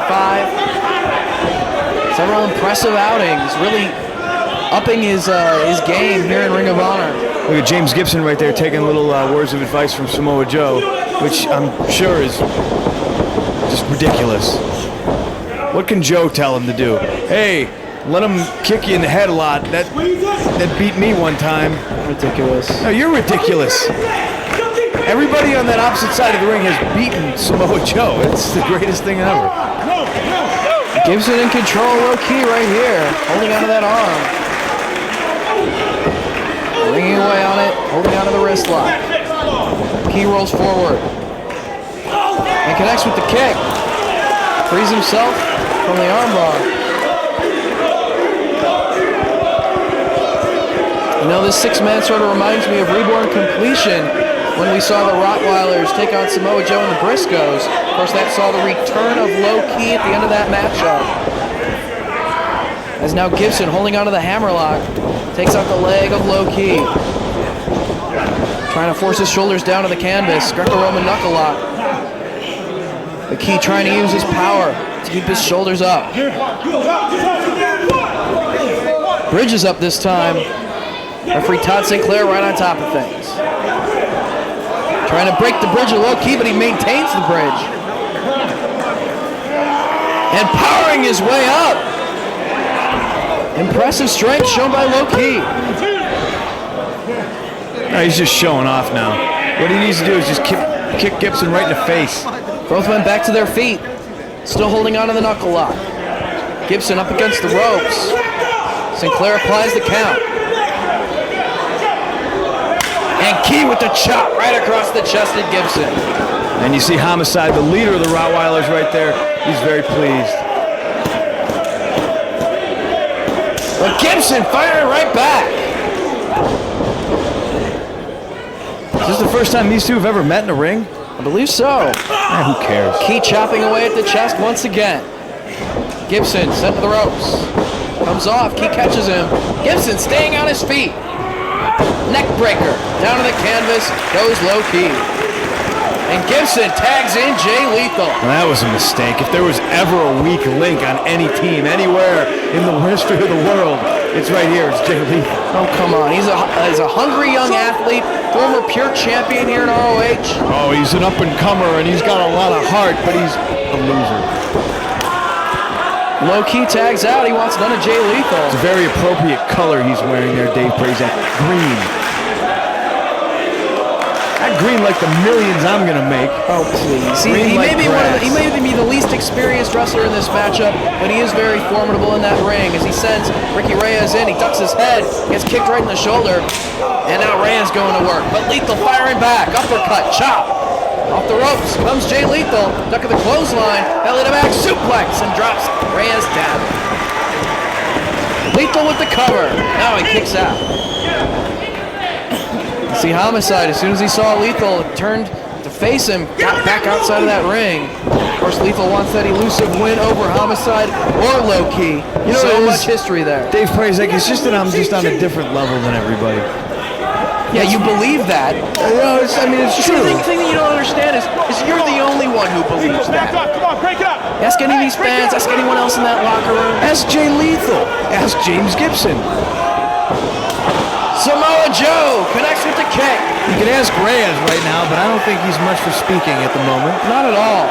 Several impressive outings, really upping his game here in Ring of Honor. Look at James Gibson right there taking little words of advice from Samoa Joe, which I'm sure is just ridiculous. What can Joe tell him to do? Hey, let him kick you in the head a lot. That beat me one time. Ridiculous. No, you're ridiculous. Everybody on that opposite side of the ring has beaten Samoa Joe. It's the greatest thing ever. Gibson in control, Low Key right here, holding onto that arm. Ringing away on it, holding onto the wrist lock. Key rolls forward and connects with the kick. Frees himself from the armbar. You know, this six-man sort of reminds me of Reborn Completion when we saw the Rottweilers take on Samoa Joe and the Briscoes. Of course, that saw the return of Low Ki at the end of that matchup. As now Gibson, holding onto the hammerlock, takes out the leg of Low Ki. Trying to force his shoulders down to the canvas. Greco-Roman knuckle lock. The Ki trying to use his power to keep his shoulders up. Bridge is up this time. Referee Todd Sinclair right on top of things. Trying to break the bridge of Low Ki, but he maintains the bridge. And powering his way up. Impressive strength shown by Low Ki. No, he's just showing off now. What he needs to do is just kick Gibson right in the face. Both men back to their feet. Still holding on to the knuckle lock. Gibson up against the ropes. Sinclair applies the count. And Ki with the chop right across the chest of Gibson. And you see Homicide, the leader of the Rottweilers right there. He's very pleased. But Gibson firing right back. Is this the first time these two have ever met in a ring? I believe so. Who cares? Ki chopping away at the chest once again. Gibson sent to the ropes. Comes off, Ki catches him. Gibson staying on his feet. Neck breaker. Down to the canvas goes Low Ki. And Gibson tags in Jay Lethal. Well, that was a mistake. If there was ever a weak link on any team, anywhere in the history of the world, it's right here. It's Jay Lethal. Oh, come on. He's a hungry young athlete, former pure champion here in ROH. Oh, he's an up-and-comer, and he's got a lot of heart, but he's a loser. Low Ki tags out. He wants none of Jay Lethal. It's a very appropriate color he's wearing there, Dave Prazak. Green. Not green like the millions I'm going to make. Oh, please. He may be the least experienced wrestler in this matchup, but he is very formidable in that ring as he sends Ricky Reyes in. He ducks his head, gets kicked right in the shoulder, and now Reyes going to work. But Lethal firing back. Uppercut, chop. Off the ropes comes Jay Lethal. Duck of the clothesline, belly to back suplex, and drops Reyes down. Lethal with the cover. Now he kicks out. See Homicide, as soon as he saw Lethal, turned to face him, got back outside of that ring. Of course, Lethal wants that elusive win over Homicide or Low Ki. You know, so much history there. Dave Prazak, it's just that I'm just on a different level than everybody. Yeah, you believe that. No, it's true. The thing that you don't understand is you're the only one who believes that. Come on, break it up. Ask any of these fans, ask anyone else in that locker room. Ask Jay Lethal. Ask James Gibson. Samoa Joe connects with the kick. You can ask Reyes right now, but I don't think he's much for speaking at the moment. Not at all.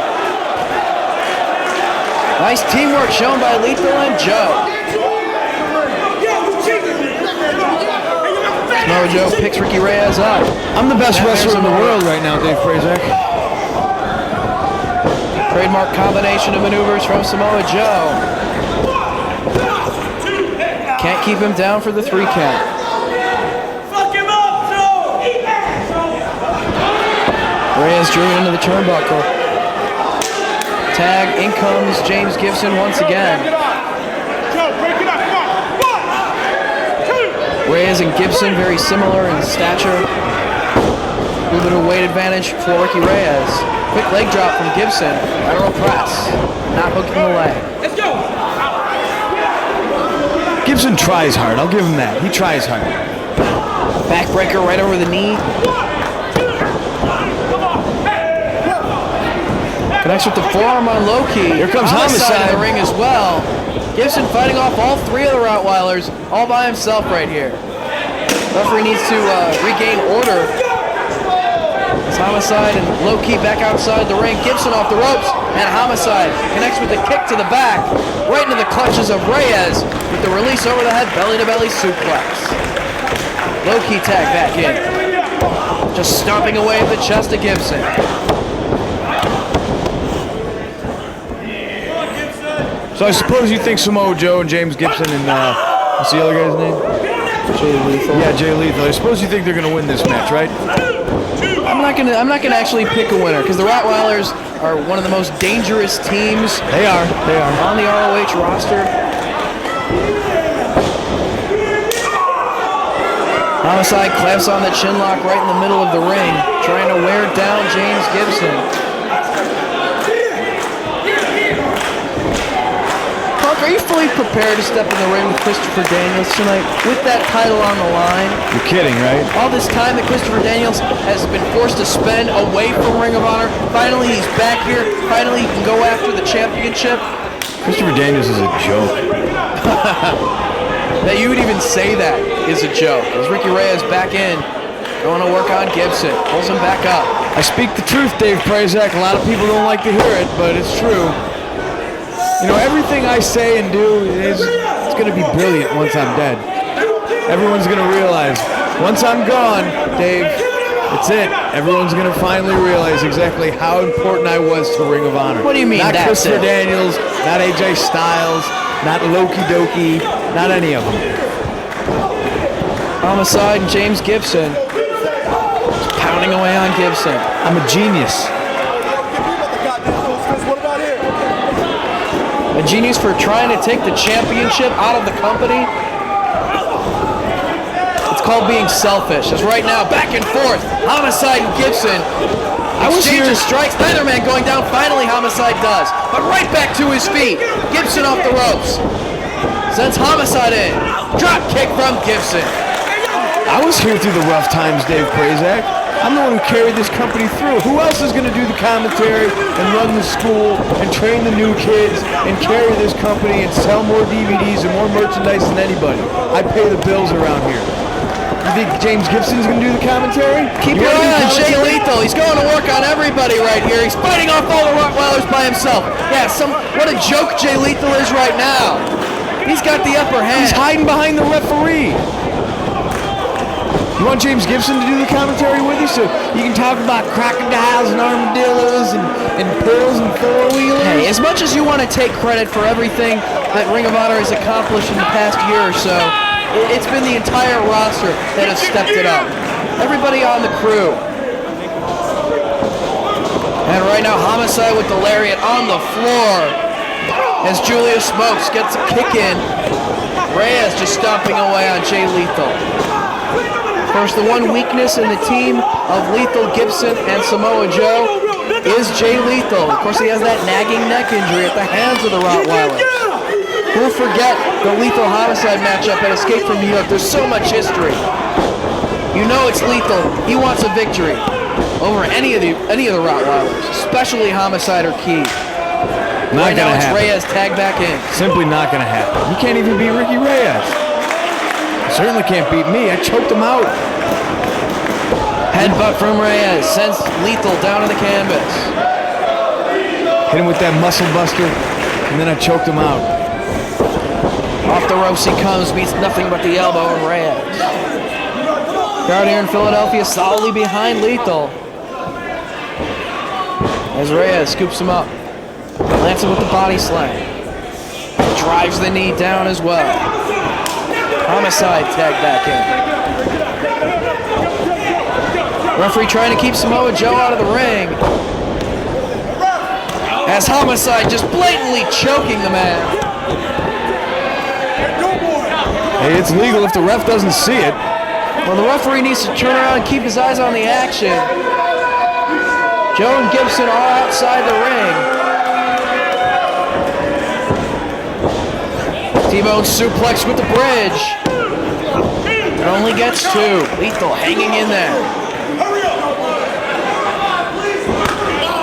Nice teamwork shown by Lethal and Joe. Samoa Joe picks Ricky Reyes up. I'm the best wrestler in the world right now, Dave Prazak. Trademark combination of maneuvers from Samoa Joe. Can't keep him down for the 3 count. Reyes driven into the turnbuckle. Tag, in comes James Gibson once again. Reyes and Gibson very similar in stature. A little bit of weight advantage for Ricky Reyes. Quick leg drop from Gibson. Lateral press. Not hooking the leg. Let's go. Gibson tries hard. I'll give him that. He tries hard. Backbreaker right over the knee. Connects with the forearm on Low Ki. Here comes Homicide in Homicide. the ring as well. Gibson fighting off all 3 of the Rottweilers all by himself right here. Referee needs to regain order. It's Homicide and Low Ki back outside the ring. Gibson off the ropes, and Homicide connects with the kick to the back, right into the clutches of Reyes with the release over the head, belly-to-belly suplex. Low Ki tag back in. Just stomping away at the chest of Gibson. So I suppose you think Samoa Joe and James Gibson and what's the other guy's name? Jay Lethal. Yeah, Jay Lethal. I suppose you think they're going to win this match, right? I'm not gonna actually pick a winner because the Rottweilers are one of the most dangerous teams They are. on the ROH roster. Homicide clamps on the chin lock right in the middle of the ring, trying to wear down James Gibson. Punk, are you fully prepared to step in the ring with Christopher Daniels tonight with that title on the line? You're kidding, right? All this time that Christopher Daniels has been forced to spend away from Ring of Honor, finally he's back here, finally he can go after the championship. Christopher Daniels is a joke. That you would even say that is a joke. As Ricky Reyes back in, going to work on Gibson, pulls him back up. I speak the truth, Dave Prazak. A lot of people don't like to hear it, but it's true. You know, everything I say and do it's going to be brilliant once I'm dead. Everyone's going to realize, once I'm gone, Dave, it's it. Everyone's going to finally realize exactly how important I was to Ring of Honor. What do you mean not that's Christopher it? Daniels, not AJ Styles, not Loki Doki, not any of them. Homicide and James Gibson just pounding away on Gibson. I'm a genius. A genius for trying to take the championship out of the company. It's called being selfish. As right now, back and forth, Homicide and Gibson. Exchanges strikes, neither man going down. Finally, Homicide does. But right back to his feet. Gibson off the ropes. Sends Homicide in. Drop kick from Gibson. I was here through the rough times, Dave Prazak. I'm the one who carried this company through. Who else is going to do the commentary and run the school and train the new kids and carry this company and sell more DVDs and more merchandise than anybody? I pay the bills around here. You think James Gibson's going to do the commentary? Keep your eye on Jay Lethal. He's going to work on everybody right here. He's fighting off all the Rottweilers by himself. Yeah, what a joke Jay Lethal is right now. He's got the upper hand. He's hiding behind the referee. You want James Gibson to do the commentary with you so you can talk about crocodiles and armadillos and pills and four-wheelers? Hey, as much as you want to take credit for everything that Ring of Honor has accomplished in the past year or so, it's been the entire roster that has stepped it up. Everybody on the crew. And right now, Homicide with the lariat on the floor as Julius Smokes gets a kick in. Reyes just stomping away on Jay Lethal. Of course, the one weakness in the team of Lethal, Gibson, and Samoa Joe is Jay Lethal. Of course, he has that nagging neck injury at the hands of the Rottweilers. Who'll forget the Lethal Homicide matchup at Escape from New York? There's so much history. You know it's Lethal. He wants a victory over any of the Rottweilers, especially Homicide or Key. Not right now, gonna it's happen. Reyes tag back in. Simply not going to happen. You can't even beat Ricky Reyes. You certainly can't beat me. I choked him out. Headbutt from Reyes sends Lethal down to the canvas. Hit him with that muscle buster, and then I choked him out. Off the ropes he comes, beats nothing but the elbow of Reyes. Crowd here in Philadelphia solidly behind Lethal. As Reyes scoops him up. Lances him with the body slam. Drives the knee down as well. Homicide tagged back in. Referee trying to keep Samoa Joe out of the ring. As Homicide just blatantly choking the man. Hey, it's legal if the ref doesn't see it. Well, the referee needs to turn around and keep his eyes on the action. Joe and Gibson are outside the ring. T-Bone suplex with the bridge. It only gets two. Lethal hanging in there.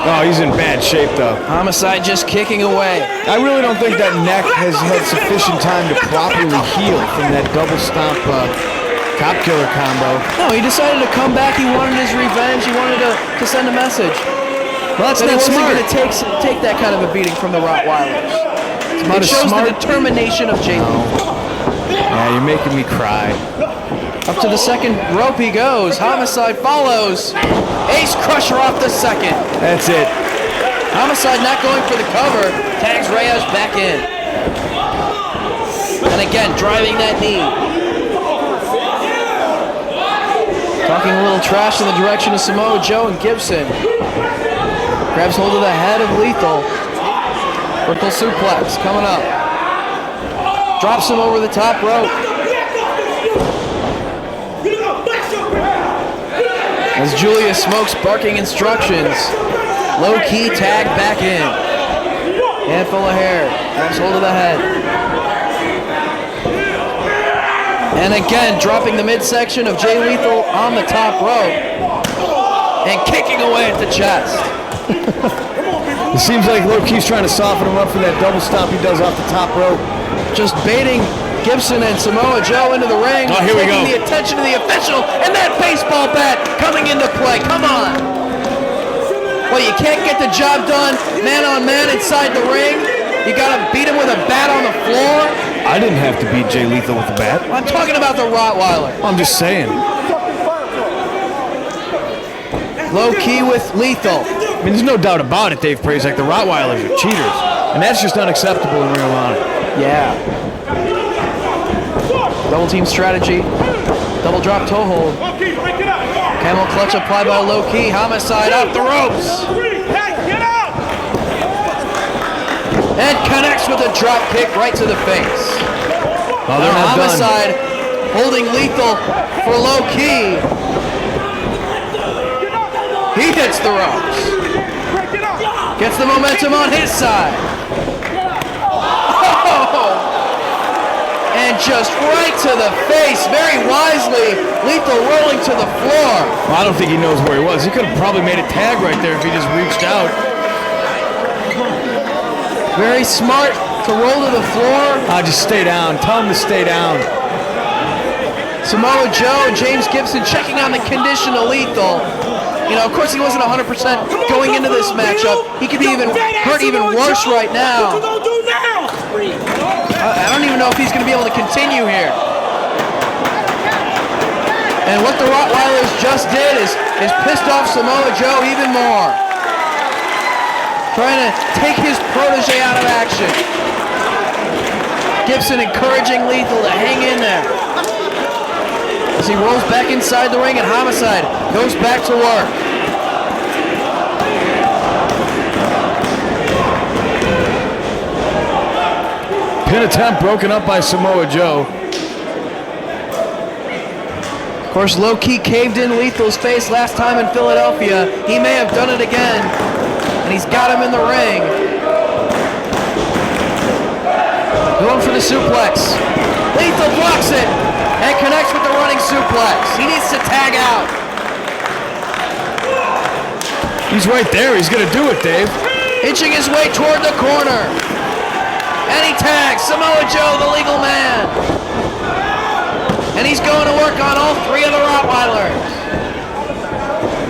Oh, he's in bad shape, though. Homicide just kicking away. I really don't think that neck has had sufficient time to properly heal from that double stomp cop killer combo. No, he decided to come back. He wanted his revenge. He wanted to send a message. Well, that's But he not wasn't smart. going to take that kind of a beating from the Rottweilers. Not It as shows smart. the determination of Jay Lethal. Yeah, you're making me cry. Up to the second rope he goes. Homicide follows. Ace Crusher off the second. That's it. Homicide not going for the cover. Tags Reyes back in. And again, driving that knee. Talking a little trash in the direction of Samoa Joe and Gibson. Grabs hold of the head of Lethal. Vertical suplex coming up. Drops him over the top rope. As Julius Smokes barking instructions. Low key tag back in. Handful of hair. Grabs hold of the head. And again, dropping the midsection of Jay Lethal on the top rope. And kicking away at the chest. It seems like Low-Key's trying to soften him up for that double stomp he does off the top rope. Just baiting Gibson and Samoa Joe into the ring. Oh, here we go. Taking the attention of the official, and that baseball bat coming into play. Come on. Well, you can't get the job done man on man inside the ring. You gotta beat him with a bat on the floor. I didn't have to beat Jay Lethal with the bat. I'm talking about the Rottweiler. I'm just saying. Low key with Lethal. I mean, there's no doubt about it, Dave Prazak. The Rottweilers are cheaters. And that's just unacceptable in Ring of Honor. Yeah. Double team strategy. Double drop toe hold. Camel clutch applied by Low Key. Homicide off the ropes. And connects with a drop kick right to the face. Oh, they're not done. Homicide holding Lethal for Low Key. He hits the ropes. Gets the momentum on his side. Oh! And just right to the face, very wisely, Lethal rolling to the floor. Well, I don't think he knows where he was. He could have probably made a tag right there if he just reached out. Very smart to roll to the floor. Just stay down. Tell him to stay down. Samoa Joe and James Gibson checking on the condition of Lethal. You know, of course he wasn't 100% going into this matchup. He could be even hurt even worse right now. I don't even know if he's going to be able to continue here. And what the Rottweilers just did is pissed off Samoa Joe even more. Trying to take his protege out of action. Gibson encouraging Lethal to hang in there. As he rolls back inside the ring and Homicide goes back to work. Pin attempt broken up by Samoa Joe. Of course, Low Key caved in Lethal's face last time in Philadelphia. He may have done it again. And he's got him in the ring. Going for the suplex. Lethal blocks it. And connects with the running suplex. He needs to tag out. He's right there. He's going to do it, Dave. Inching his way toward the corner. And he tags Samoa Joe, the legal man. And he's going to work on all three of the Rottweilers.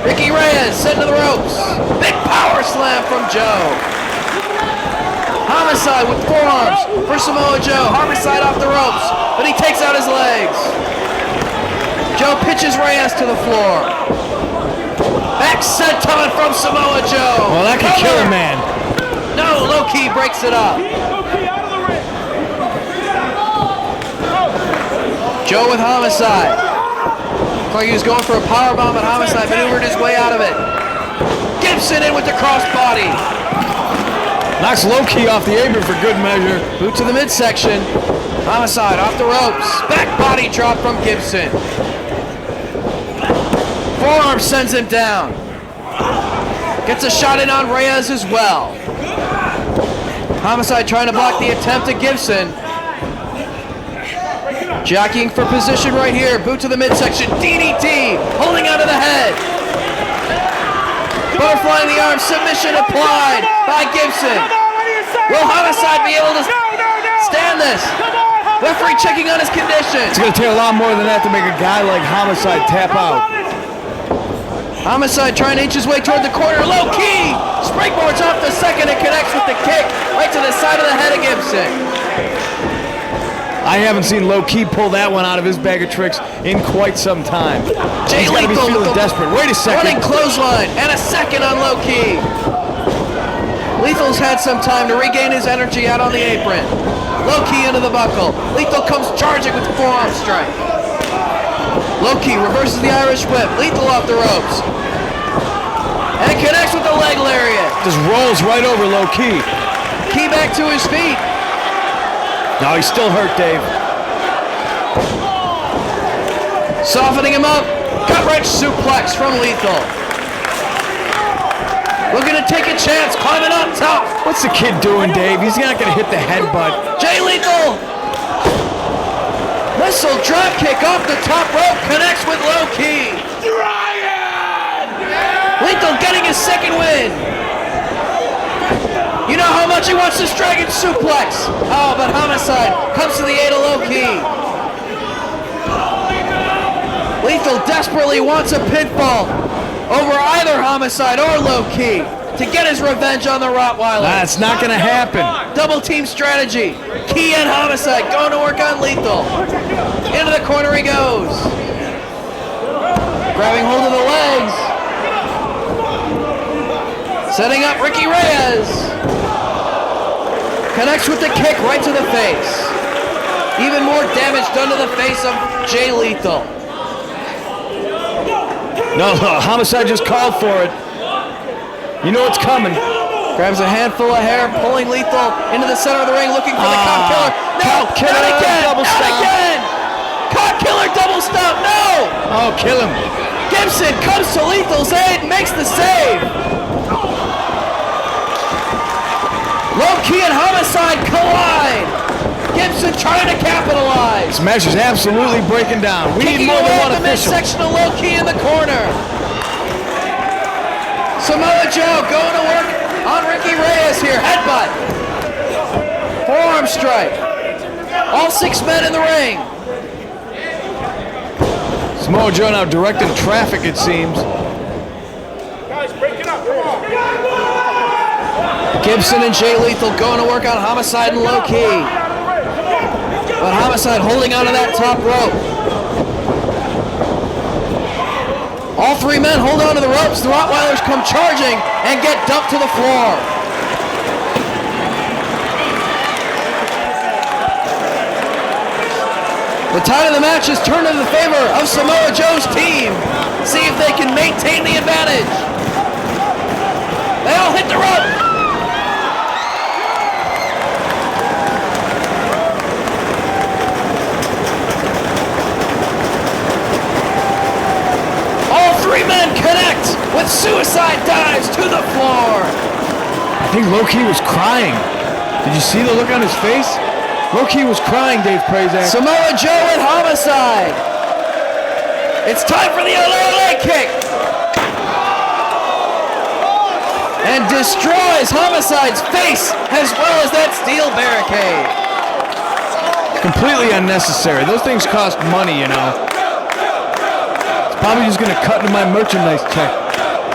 Ricky Reyes sent to the ropes. Big power slam from Joe. Homicide with forearms for Samoa Joe. Homicide off the ropes, but he takes out his legs. Joe pitches Reyes to the floor. Back senton from Samoa Joe. Well, that could kill a man. No, Low Key breaks it up. Joe with Homicide. Looks like he was going for a powerbomb, but Homicide maneuvered his way out of it. Gibson in with the crossbody. Knocks Low Key off the apron for good measure. Boot to the midsection. Homicide off the ropes. Back body drop from Gibson. Forearm sends him down. Gets a shot in on Reyes as well. Homicide trying to block the attempt at Gibson. Jockeying for position right here. Boot to the midsection. DDT. Holding onto the head. Butterfly in the arm. Submission applied by Gibson. Will Homicide be able to stand this? Referee checking on his condition. It's going to take a lot more than that to make a guy like Homicide tap out. Homicide trying to inch his way toward the corner. Low Key. Springboards off the second and connects with the kick right to the side of the head of Gibson. I haven't seen Low Key pull that one out of his bag of tricks in quite some time. Jay He's got to be Lethal feeling with the desperate. Wait a second. running clothesline and a second on Low Key. Lethal's had some time to regain his energy out on the apron. Low Key into the buckle. Lethal comes charging with the forearm strike. Low Key reverses the Irish whip. Lethal off the ropes. And connects with the leg lariat. Just rolls right over Low Key. Key back to his feet. No, he's still hurt, Dave. Softening him up. Gut wrench suplex from Lethal. Looking to take a chance, climbing on top. What's the kid doing, Dave? He's not going to hit the headbutt. Jay Lethal. Missile drop kick off the top rope, connects with Low Ki. Lethal getting his second win. You know how much he wants this dragon suplex. Oh, but Homicide comes to the aid of Low Ki. Lethal desperately wants a pinfall over either Homicide or Low Ki to get his revenge on the Rottweiler. That's not going to happen. Double team strategy. Ki and Homicide going to work on Lethal. Into the corner he goes. Grabbing hold of the legs. Setting up Ricky Reyes. Connects with the kick right to the face. Even more damage done to the face of Jay Lethal. No, Homicide just called for it. You know it's coming. Grabs a handful of hair, pulling Lethal into the center of the ring, looking for the Cop Killer. No, Cop Killer, not again, double not stomp. again. Cop Killer double stomp, no! Oh, kill him. Gibson comes to Lethal's aid, makes the save. Low Ki and Homicide collide. Gibson trying to capitalize. This match is absolutely breaking down. We Kicking need more away than one at the official. midsection of Low Ki in the corner. Samoa Joe going to work on Ricky Reyes here. Headbutt. Forearm strike. All 6 men in the ring. Samoa Joe now directing traffic, it seems. Gibson and Jay Lethal going to work on Homicide and Low Ki. But Homicide holding onto that top rope. All 3 men hold on to the ropes. The Rottweilers come charging and get dumped to the floor. The tide of the match is turned in the favor of Samoa Joe's team. See if they can maintain the advantage. They all hit the rope. All 3 men connect with suicide dives to the floor. I think Low Ki was crying. Did you see the look on his face? Low Ki was crying, Dave Prazak. Samoa Joe with Homicide. It's time for the leg kick. And destroys Homicide's face as well as that steel barricade. Completely unnecessary. Those things cost money, you know. It's probably just going to cut into my merchandise check.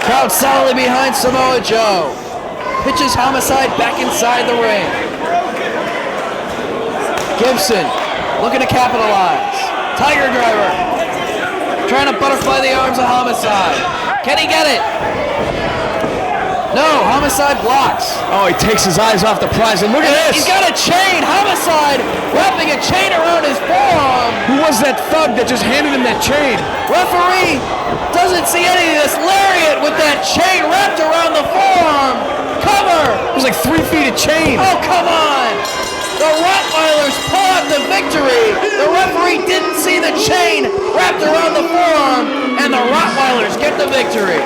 Crowd solidly behind Samoa Joe. Pitches Homicide back inside the ring. Gibson looking to capitalize. Tiger Driver trying to butterfly the arms of Homicide. Can he get it? No, Homicide blocks. Oh, he takes his eyes off the prize, and look at this. He's got a chain. Homicide wrapping a chain around his forearm. Who was that thug that just handed him that chain? Referee doesn't see any of this. Lariat with that chain wrapped around the forearm. Cover. It was like 3 feet of chain. Oh, come on. The Rottweilers pull out the victory. The referee didn't see the chain wrapped around the forearm, and the Rottweilers get the victory.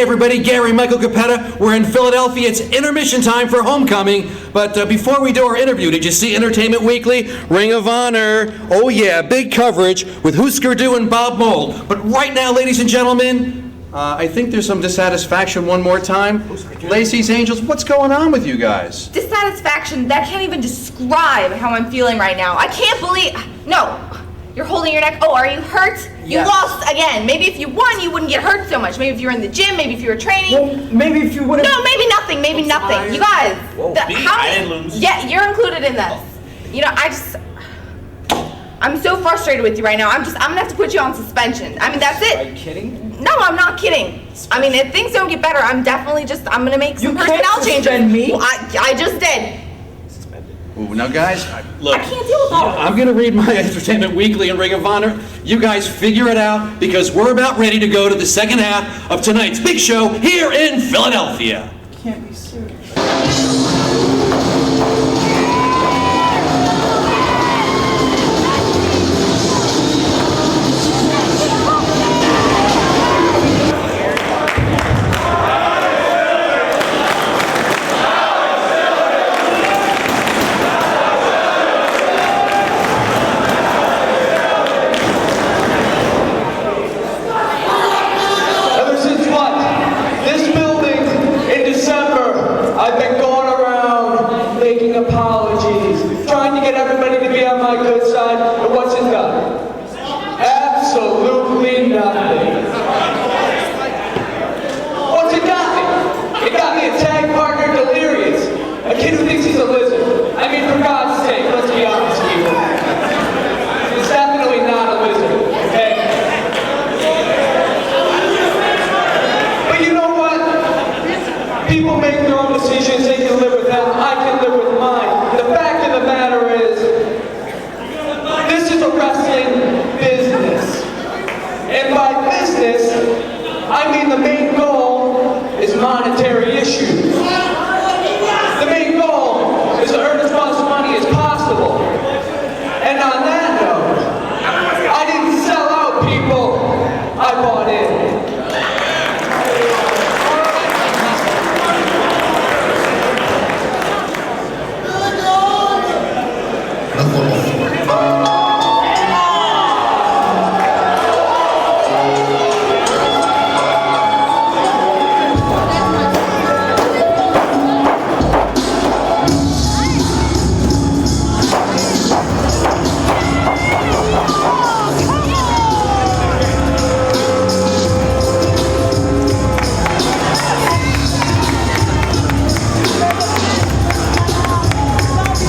everybody, Gary Michael Capetta. We're in Philadelphia. It's intermission time for Homecoming. But before we do our interview, did you see Entertainment Weekly? Ring of Honor. Oh yeah, big coverage with Husker Du and Bob Mould. But right now, ladies and gentlemen, I think there's some dissatisfaction one more time. Lacey's Angels, what's going on with you guys? Dissatisfaction, that can't even describe how I'm feeling right now. I can't believe... No. You're holding your neck. Oh, are you hurt? You Yes. lost again. Maybe if you won, you wouldn't get hurt so much. Maybe if you were in the gym, maybe if you were training. Well, maybe if you would have... No, maybe nothing. Maybe nothing. You guys. I didn't lose. Yeah, you're included in this. You know, I'm so frustrated with you right now. I'm gonna have to put you on suspension. I mean, that's it. Are you kidding? No, I'm not kidding. I mean, if things don't get better, I'm gonna make some You can't personnel changes. suspend me. Well, I just did. Ooh, now guys, Look, I can't deal with all of I'm gonna read my Entertainment Weekly and Ring of Honor. You guys figure it out because we're about ready to go to the second half of tonight's big show here in Philadelphia. Can't be serious. Ever since what? This building in December, I've been going around making apologies, trying to get everybody to be on my good side, and what's it done? Absolutely nothing. What's it got me? It got me a tag partner delirious, a kid who thinks he's a lizard. I mean, for God's sake, let's be honest, people. He's definitely not a lizard, okay? But you know what? People make their own decisions. They can live with them. I can live with mine. The fact of the matter is, this is a wrestling business. And by business, I mean the main goal is monetary issues. The main goal is to earn as much money as possible. And on that note, I didn't sell out, people. I bought in.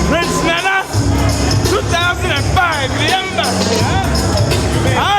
Prince Nana, 2005, remember? Huh?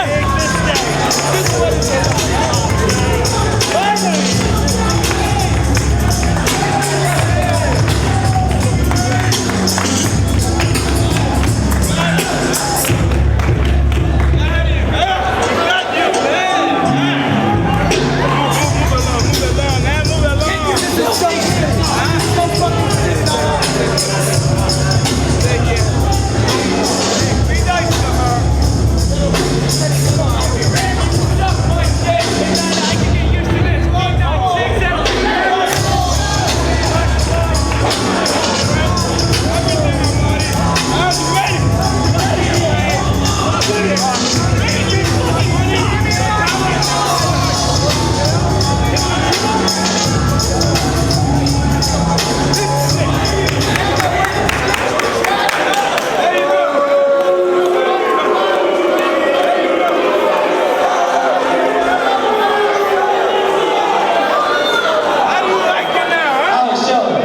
Alex Shelley.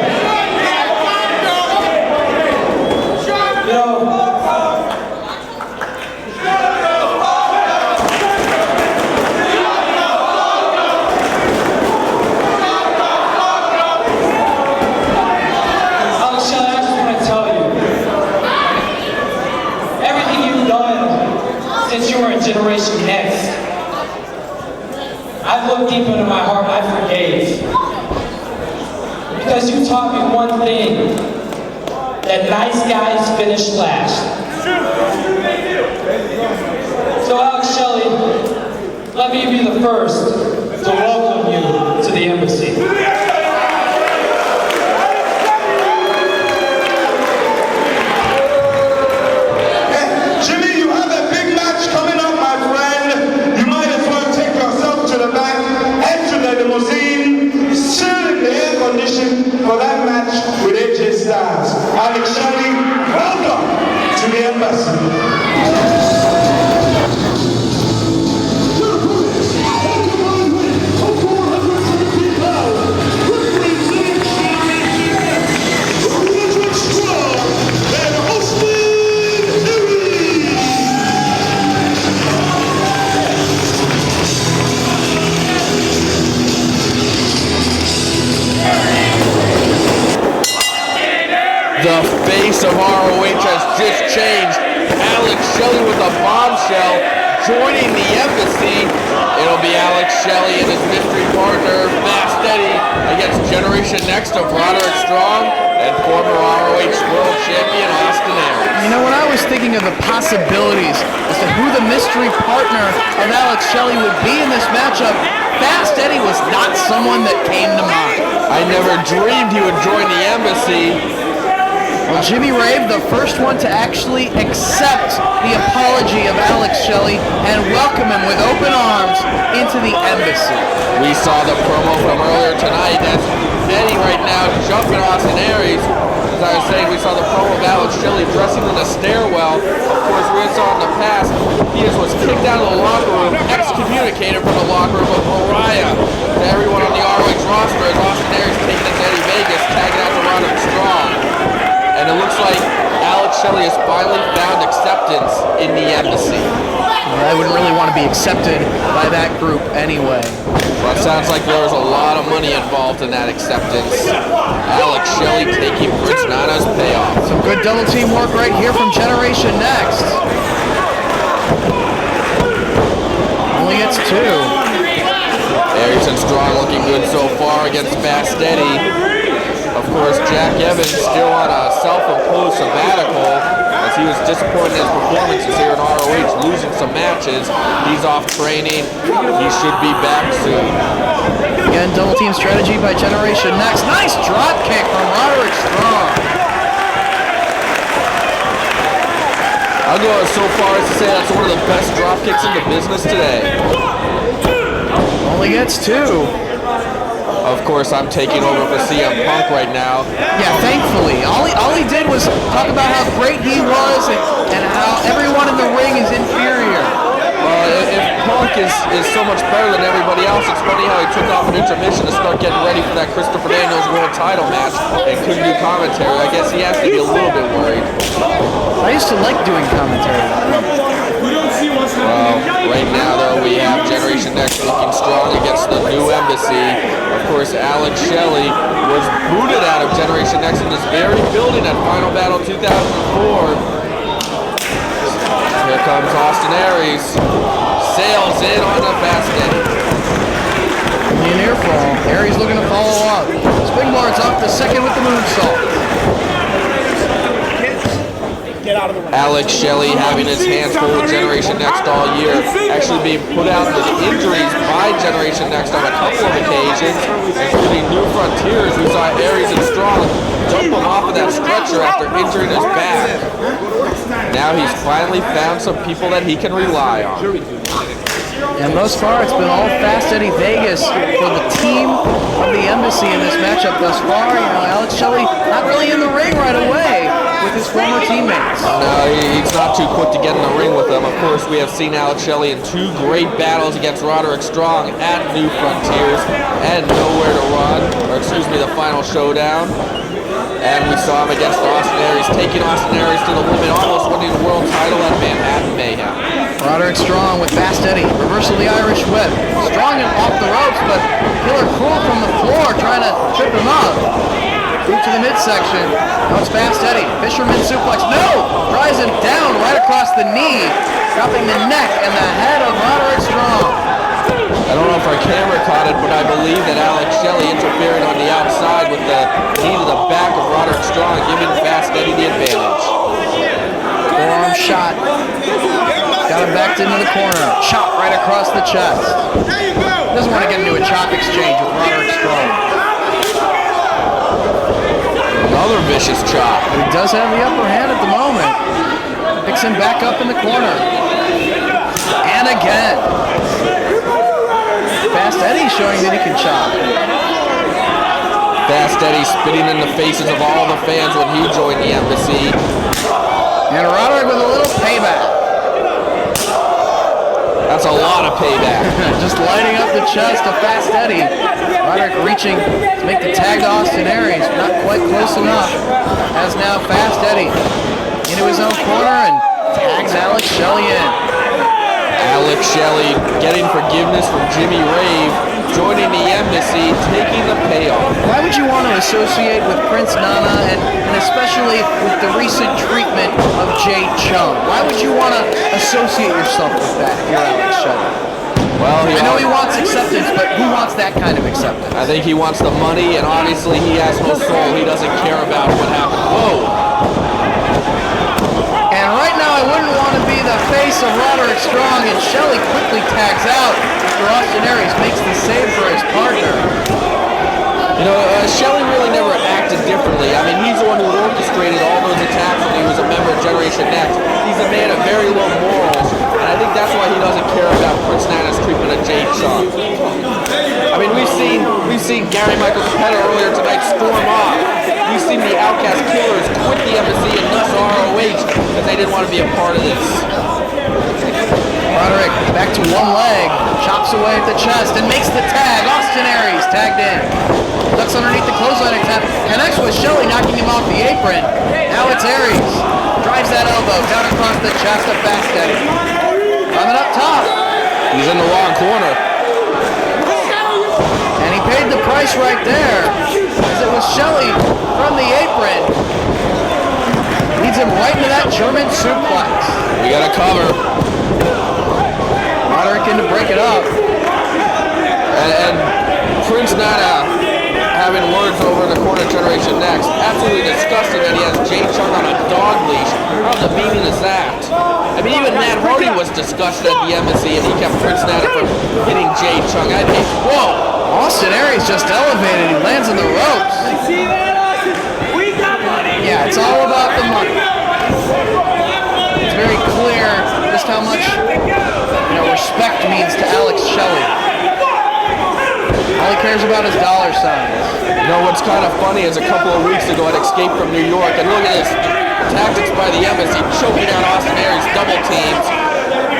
You know, Alex Shelley, I just want to tell you, everything you've done since you were in Generation X, I've looked deep into my heart, I forgave. Because you taught me one thing, that nice guys finish last. So Alex Shelley, let me be the first to welcome you to embassy. Jimmy, you have a big match coming up, my friend. You might as well take yourself to the back, head to the limousine, chill in the air condition for that match with AJ Styles. Alex Shelley, welcome to the embassy. The face of ROH has just changed. Alex Shelley with a bombshell joining the embassy. It'll be Alex Shelley and his mystery partner, Fast Eddie, against Generation Next of Roderick Strong and former ROH World Champion Austin Aries. You know, when I was thinking of the possibilities as to who the mystery partner of Alex Shelley would be in this matchup, Fast Eddie was not someone that came to mind. I never dreamed he would join the embassy. Well, Jimmy Rave, the first one to actually accept the apology of Alex Shelley and welcome him with open arms into the embassy. We saw the promo from earlier tonight as Eddie right now jumping Austin Aries. As I was saying, we saw the promo of Alex Shelley dressing in the stairwell. Of course, we saw in the past, he was kicked out of the locker room, excommunicated from the locker room of Mariah to everyone on the ROH roster as Austin Aries taking it to Eddie Vegas, tagging out to Roderick Strong. And it looks like Alex Shelley has finally found acceptance in the embassy. I wouldn't really want to be accepted by that group anyway. Well, it sounds like there was a lot of money involved in that acceptance. Alex Shelley taking Prince Nana's payoff. Some good double team work right here from Generation Next. Only gets two. Aries and Strong looking good so far against Fast Eddie. Of course, Jack Evans still on a self-imposed sabbatical as he was disappointed in his performances here in ROH, losing some matches. He's off training. He should be back soon. Again, double team strategy by Generation Next. Nice drop kick from Roderick Strong. I'll go so far as to say that's one of the best drop kicks in the business today. Only gets two. Of course, I'm taking over for CM Punk right now. Yeah, thankfully. All he did was talk about how great he was and how everyone in the ring is inferior. If Punk is so much better than everybody else, it's funny how he took off an intermission to start getting ready for that Christopher Daniels World Title match and couldn't do commentary. I guess he has to be a little bit worried. I used to like doing commentary. Well, right now, though, we have Generation Next looking strong against the new embassy. Of course, Alex Shelley was booted out of Generation Next in this very building at Final Battle 2004. Here comes Austin Aries. Sails in on the Fast Eddie. The near fall. Aries looking to follow up. Springboard's up the second with the moonsault. Alex Shelley having his hands full with Generation Next all year, actually being put out with injuries by Generation Next on a couple of occasions, including New Frontiers, who saw Aries and Strong jump him off of that stretcher after injuring his back. Now he's finally found some people that he can rely on. And thus far, it's been all Fast Eddie Vegas for the team of the embassy in this matchup thus far. You know, Alex Shelley not really in the ring right away with his former teammates. No, he's not too quick to get in the ring with them. Of course, we have seen Alex Shelley in two great battles against Roderick Strong at New Frontiers and Nowhere to Run, or excuse me, the Final Showdown. And we saw him against Austin Aries, taking Austin Aries to the limit, almost winning the world title at Manhattan Mayhem. Roderick Strong with Fast Eddie, reversal of the Irish whip. Strong and off the ropes, but Killer Cool from the floor trying to trip him up. Move to the midsection. Now it's Fast Eddie. Fisherman suplex. No! Drives him down right across the knee, dropping the neck and the head of Roderick Strong. I don't know if our camera caught it, but I believe that Alex Shelley interfering on the outside with the knee to the back of Roderick Strong, giving Fast Eddie the advantage. Forearm shot. Got him backed into the corner. Chop right across the chest. There you go. Doesn't want to get into a chop exchange with Roderick Strong. Another vicious chop. But he does have the upper hand at the moment. Picks him back up in the corner. And again. Fast Eddie showing that he can chop. Fast Eddie spitting in the faces of all the fans when he joined the Embassy. And Roderick with a little payback. That's a lot of payback. Just lighting up the chest of Fast Eddie. Roderick reaching to make the tag to Austin Aries. Not quite close enough. As now Fast Eddie into his own corner and tags Alex Shelley in. Alex Shelley getting forgiveness from Jimmy Rave, joining the Embassy, taking the payoff. Why would you want to associate with Prince Nana and especially with the recent treatment of Jay Chung? Why would you want to associate yourself with that if you're Alex Shelley? Well, I know he wants acceptance, but who wants that kind of acceptance? I think he wants the money, and obviously he has no soul. He doesn't care about what happened. Whoa! And right now I wouldn't want to be the face of Roderick Strong, and Shelley quickly tags out after Austin Aries makes the save for his partner. You know, Shelley really never acted differently. I mean, he's the one who orchestrated all those attacks when he was a member of Generation Next. He's a man of very low morals, and I think that's why he doesn't care about Prince Nana's treatment of Jay Chung. I mean, we've seen Gary Michael Capetta earlier tonight storm off. We've seen the Outcast Killers quit the Embassy and thus ROH because they didn't want to be a part of this. Roderick back to one leg, chops away at the chest and makes the tag. Austin Aries tagged in. Ducks underneath the clothesline attempt. Connects with Shelley, knocking him off the apron. Now it's Aries. Drives that elbow down across the chest of Fast Eddie. Climbing up top. He's in the wrong corner. And he paid the price right there. As it was Shelley from the apron. Leads him right into that German suplex. We got a cover. Roderick in to break it up. And Prince Nana having words over in the corner of Generation Next. Absolutely disgusting that he has Jay Chung on a dog leash. How demeaning is that? I mean, even Matt Hardy was disgusted at the Embassy and he kept Prince Nana from hitting Jay Chung. I'd hate, whoa! Austin Aries just elevated. He lands in the ropes. Yeah, it's all about the money. It's very clear just how much respect means to Alex Shelley. All he cares about is dollar signs. You know what's kind of funny is a couple of weeks ago at Escape from New York, and look at this tactics by the Embassy, choking out Austin Aries, double teams.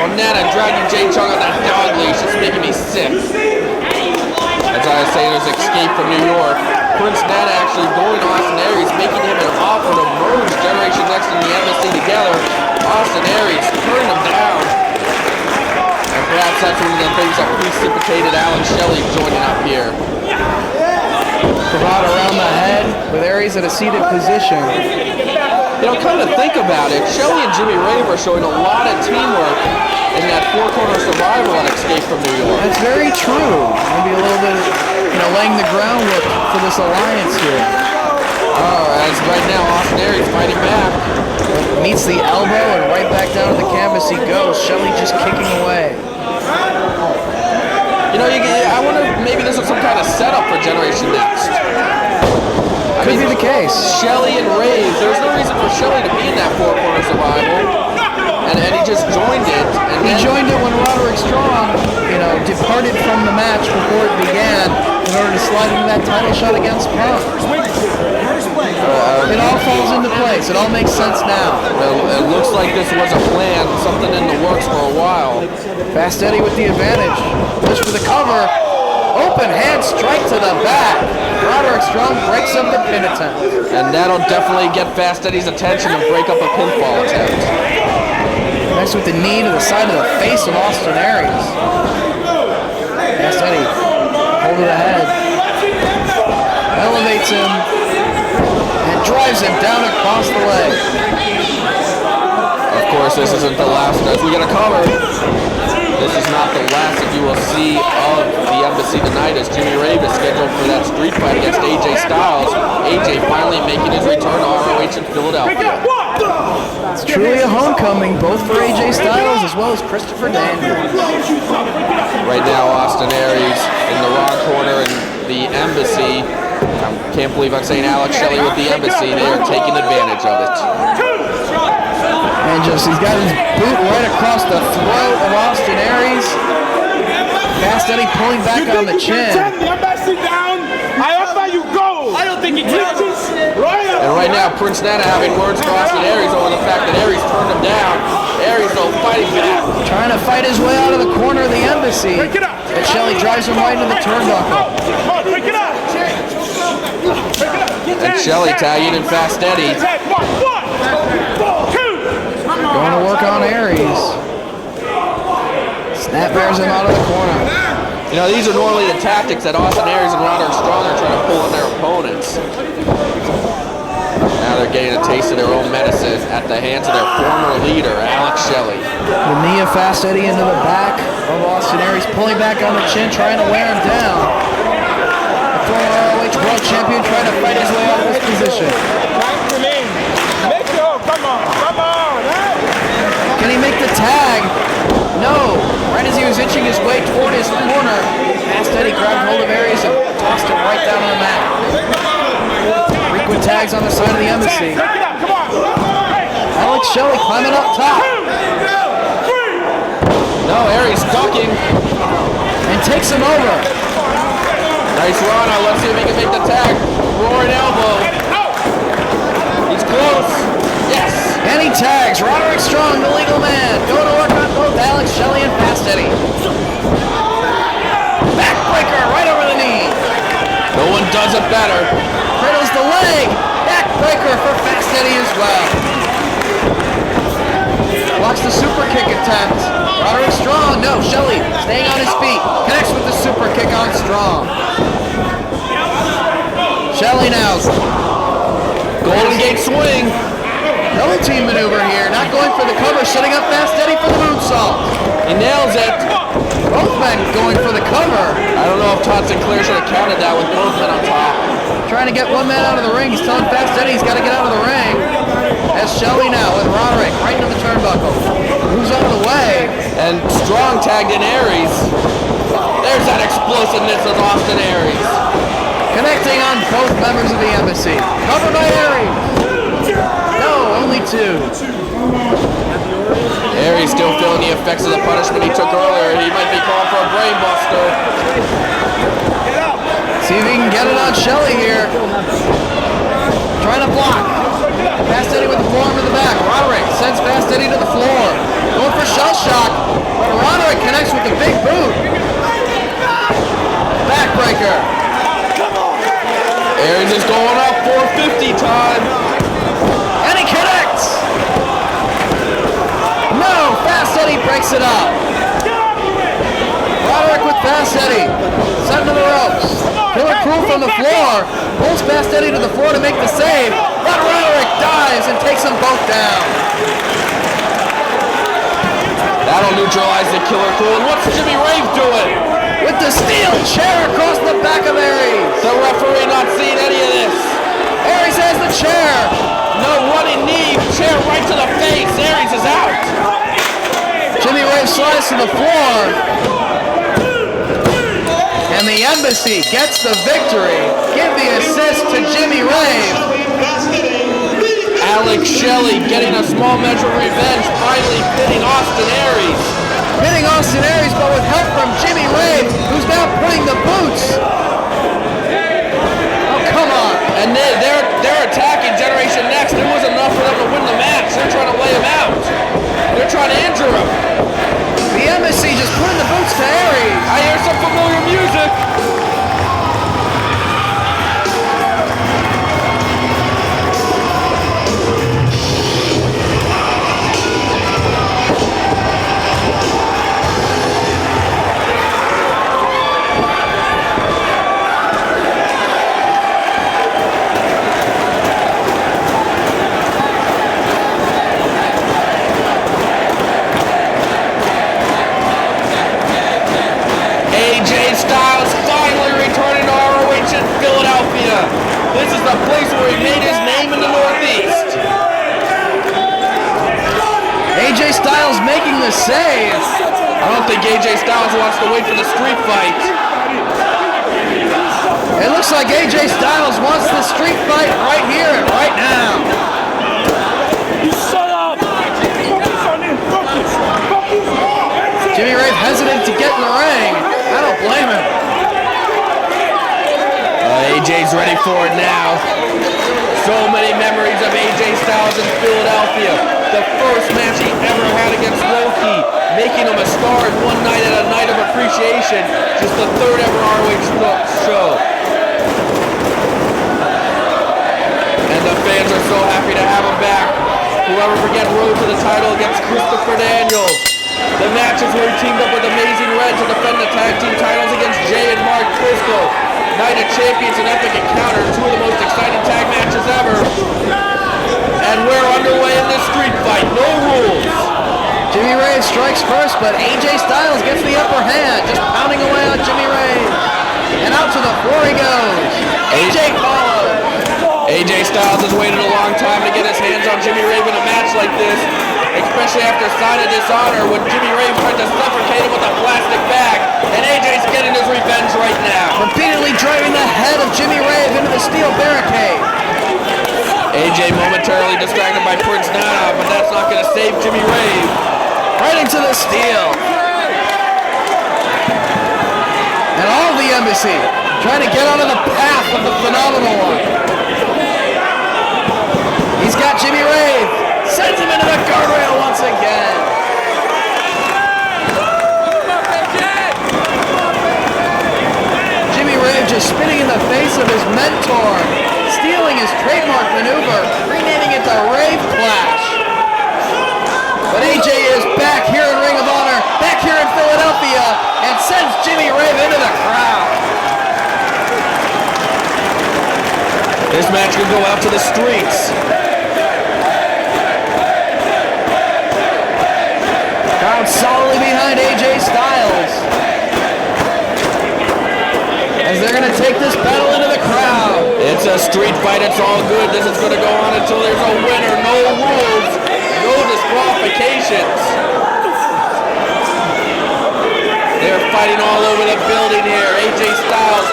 Well, Nana dragging Jay Chung on that dog leash, it's making me sick. As I was saying, there's Escape from New York. Prince Nana actually going to Austin Aries, making him an offer to merge Generation Next and the Embassy together. Austin Aries turning him down. And perhaps that's one of the things that precipitated Alex Shelley joining up here. Cravat around the head with Aries at a seated position. You know, come to think about it, Shelley and Jimmy Rave are showing a lot of teamwork in that four-corner survival on Escape from New York. That's very true. Maybe a little bit, laying the groundwork for this alliance here. As right now, Austin Aries fighting back. Meets the elbow and right back down to the canvas he goes. Shelley just kicking away. You know, I wonder if maybe this is some kind of setup for Generation Next. Could be the case. Shelley and Rave, there's no reason for Shelley to be in that four-corner survival. And he just joined it. And he joined it when Roderick Strong, departed from the match before it began in order to slide into that title shot against Punk. It all falls into place. It all makes sense now. It looks like this was a plan, something in the works for a while. Fast Eddie with the advantage. Push for the cover. Open hand strike to the back. Roderick Strong breaks up the pin attempt. And that'll definitely get Fast Eddie's attention and break up a pinfall attempt. Next with the knee to the side of the face of Austin Aries. Fast Eddie, hold of the head. Elevates him and drives him down across the leg. Of course, this isn't the last as we get a cover. This is not the last that you will see of the Embassy tonight as Jimmy Rave is scheduled for that street fight against AJ Styles. AJ finally making his return to ROH in Philadelphia. It's truly a homecoming, both for AJ Styles as well as Christopher Daniels. Right now, Austin Aries in the Raw corner and the Embassy. I can't believe I'm saying Alex Shelley with the Embassy. They are taking advantage of it. And just, he's got his boot right across the throat of Austin Aries. Fast Eddie pulling back on the chin. The Embassy down. I offer you gold. I don't think he did. And right now, Prince Nana having words for Austin Aries over the fact that Aries turned him down. Aries, though, fighting back. Trying to fight his way out of the corner of the Embassy. But Shelley drives him right into the turnbuckle. Break it up. And Shelley tagging in Fast Eddie. Going to work on Aries. Snap bears him out of the corner. You know, these are normally the tactics that Austin Aries and Roderick Strong are trying to pull on their opponents. Now they're getting a taste of their own medicine at the hands of their former leader, Alex Shelley. The knee of Fast Eddie into the back of Austin Aries, pulling back on the chin, trying to wear him down. The former ROH World Champion trying to fight his way out of this position. Can he make the tag? No. Right as he was inching his way toward his corner, Fast Eddie grabbed hold of Aries and tossed him right down on the mat. Frequent tags on the side of the Embassy. Alex Shelley climbing up top. No, Aries ducking. And takes him over. Nice run. Let's see if he can make the tag. Roaring elbow. He's close. Yes. And he tags Roderick Strong, the legal man. Going to work on both Alex Shelley and Fast Eddie. Backbreaker right over the knee. No one does it better. Cradles the leg. Backbreaker for Fast Eddie as well. Blocks the super kick attempt. Roderick Strong, no, Shelley staying on his feet. Connects with the super kick on Strong. Shelley now. Golden Gate swing. Double team maneuver here. Not going for the cover, setting up Fast Eddie for the moonsault. He nails it. Both men going for the cover. I don't know if Todd Sinclair should have counted that with both men on top. Trying to get one man out of the ring. He's telling Fast Eddie he's got to get out of the ring. As Shelley now with Roderick right into the turnbuckle. Moves out of the way. And Strong tagged in Aries. There's that explosiveness of Austin Aries. Connecting on both members of the Embassy. Covered by Aries. No, only two. Aries still feeling the effects of the punishment he took earlier. He might be calling for a brain buster. See if he can get it on Shelley here. Trying to block. Fast Eddie with the forearm to the back. Roderick sends Fast Eddie to the floor. Going for shell shock. But Roderick connects with the big boot. Backbreaker. Aries is going up 450 time. And he connects. No, Fast Eddie breaks it up. Roderick with Fast Eddie. Sent to the ropes. Killer Cruel from the floor. Pulls Fast Eddie to the floor to make the save. But Roderick dives and takes them both down. That'll neutralize the Killer Cruel. And what's Jimmy Rave doing? With the steel chair across the back of Aries. The referee not seeing any of this. Aries has the chair. No running knee. Chair right to the face. Aries is out. Jimmy Rave slides to the floor. And the Embassy gets the victory. Give the assist to Jimmy Rave. Alex Shelley getting a small measure of revenge, finally pinning Austin Aries. Pinning Austin Aries, but with help from Jimmy Rave, who's now putting the boots. Oh, come on. And they're attacking Generation Next. It was enough for them to win the match. They're trying to lay him out. They're trying to injure him. The Embassy just putting the boots to Aries. I hear some familiar music. making the save. I don't think AJ Styles wants to wait for the street fight. It looks like AJ Styles wants the street fight right here and right now. Shut up! Focus on him! Focus! Jimmy Rave hesitant to get in the ring. I don't blame him. AJ's ready for it now. So many memories of AJ Styles in Philadelphia. The first match he ever had against Loki, making him a star in one night at a night of appreciation. Just the third ever ROH show. And the fans are so happy to have him back. Whoever forget Road to the title against Christopher Daniels. The matches where he teamed up with Amazing Red to defend the tag team titles against Jay and Mark Briscoe. Night of Champions and Epic Encounter, two of the most exciting tag matches ever. And we're underway in this street fight, no rules. Jimmy Rave strikes first, but AJ Styles gets the upper hand, just pounding away on Jimmy Rave. And out to the floor he goes. AJ follows. AJ Styles has waited a long time to get his hands on Jimmy Rave in a match like this, especially after Sign of Dishonor when Jimmy Rave tried to suffocate him with a plastic bag, and AJ's getting his revenge right now. Repeatedly driving the head of Jimmy Rave into the steel barricade. AJ momentarily distracted by Prince Nana, but that's not going to save Jimmy Rave. Right into the steel. And all of the embassy trying to get onto the path of the Phenomenal One. He's got Jimmy Rave. Sends him into the guardrail once again. Jimmy Rave just spitting in the face of his mentor, stealing his trademark maneuver, renaming it the Rave Clash. But AJ is back here in Ring of Honor, back here in Philadelphia, and sends Jimmy Rave into the crowd. This match could go out to the streets. Crowd solidly behind AJ Styles. As they're going to take this battle into the crowd. It's a street fight, it's all good. This is going to go on until there's a winner. No rules, no disqualifications. They're fighting all over the building here. AJ Styles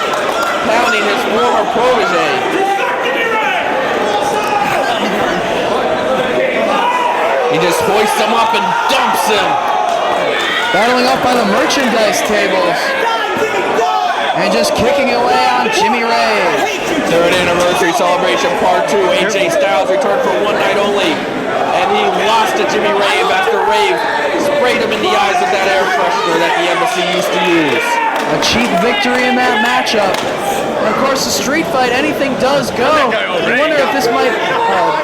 pounding his former protege. He just hoists him up and dumps him. Battling up by the merchandise tables. And just kicking away on Jimmy Rave. Third anniversary celebration part 2. AJ Styles returned for one night only. And he lost to Jimmy Rave after Rave sprayed him in the eyes with that air freshener that the embassy used to use. A cheap victory in that matchup. And of course, the street fight, anything does go. I wonder if this might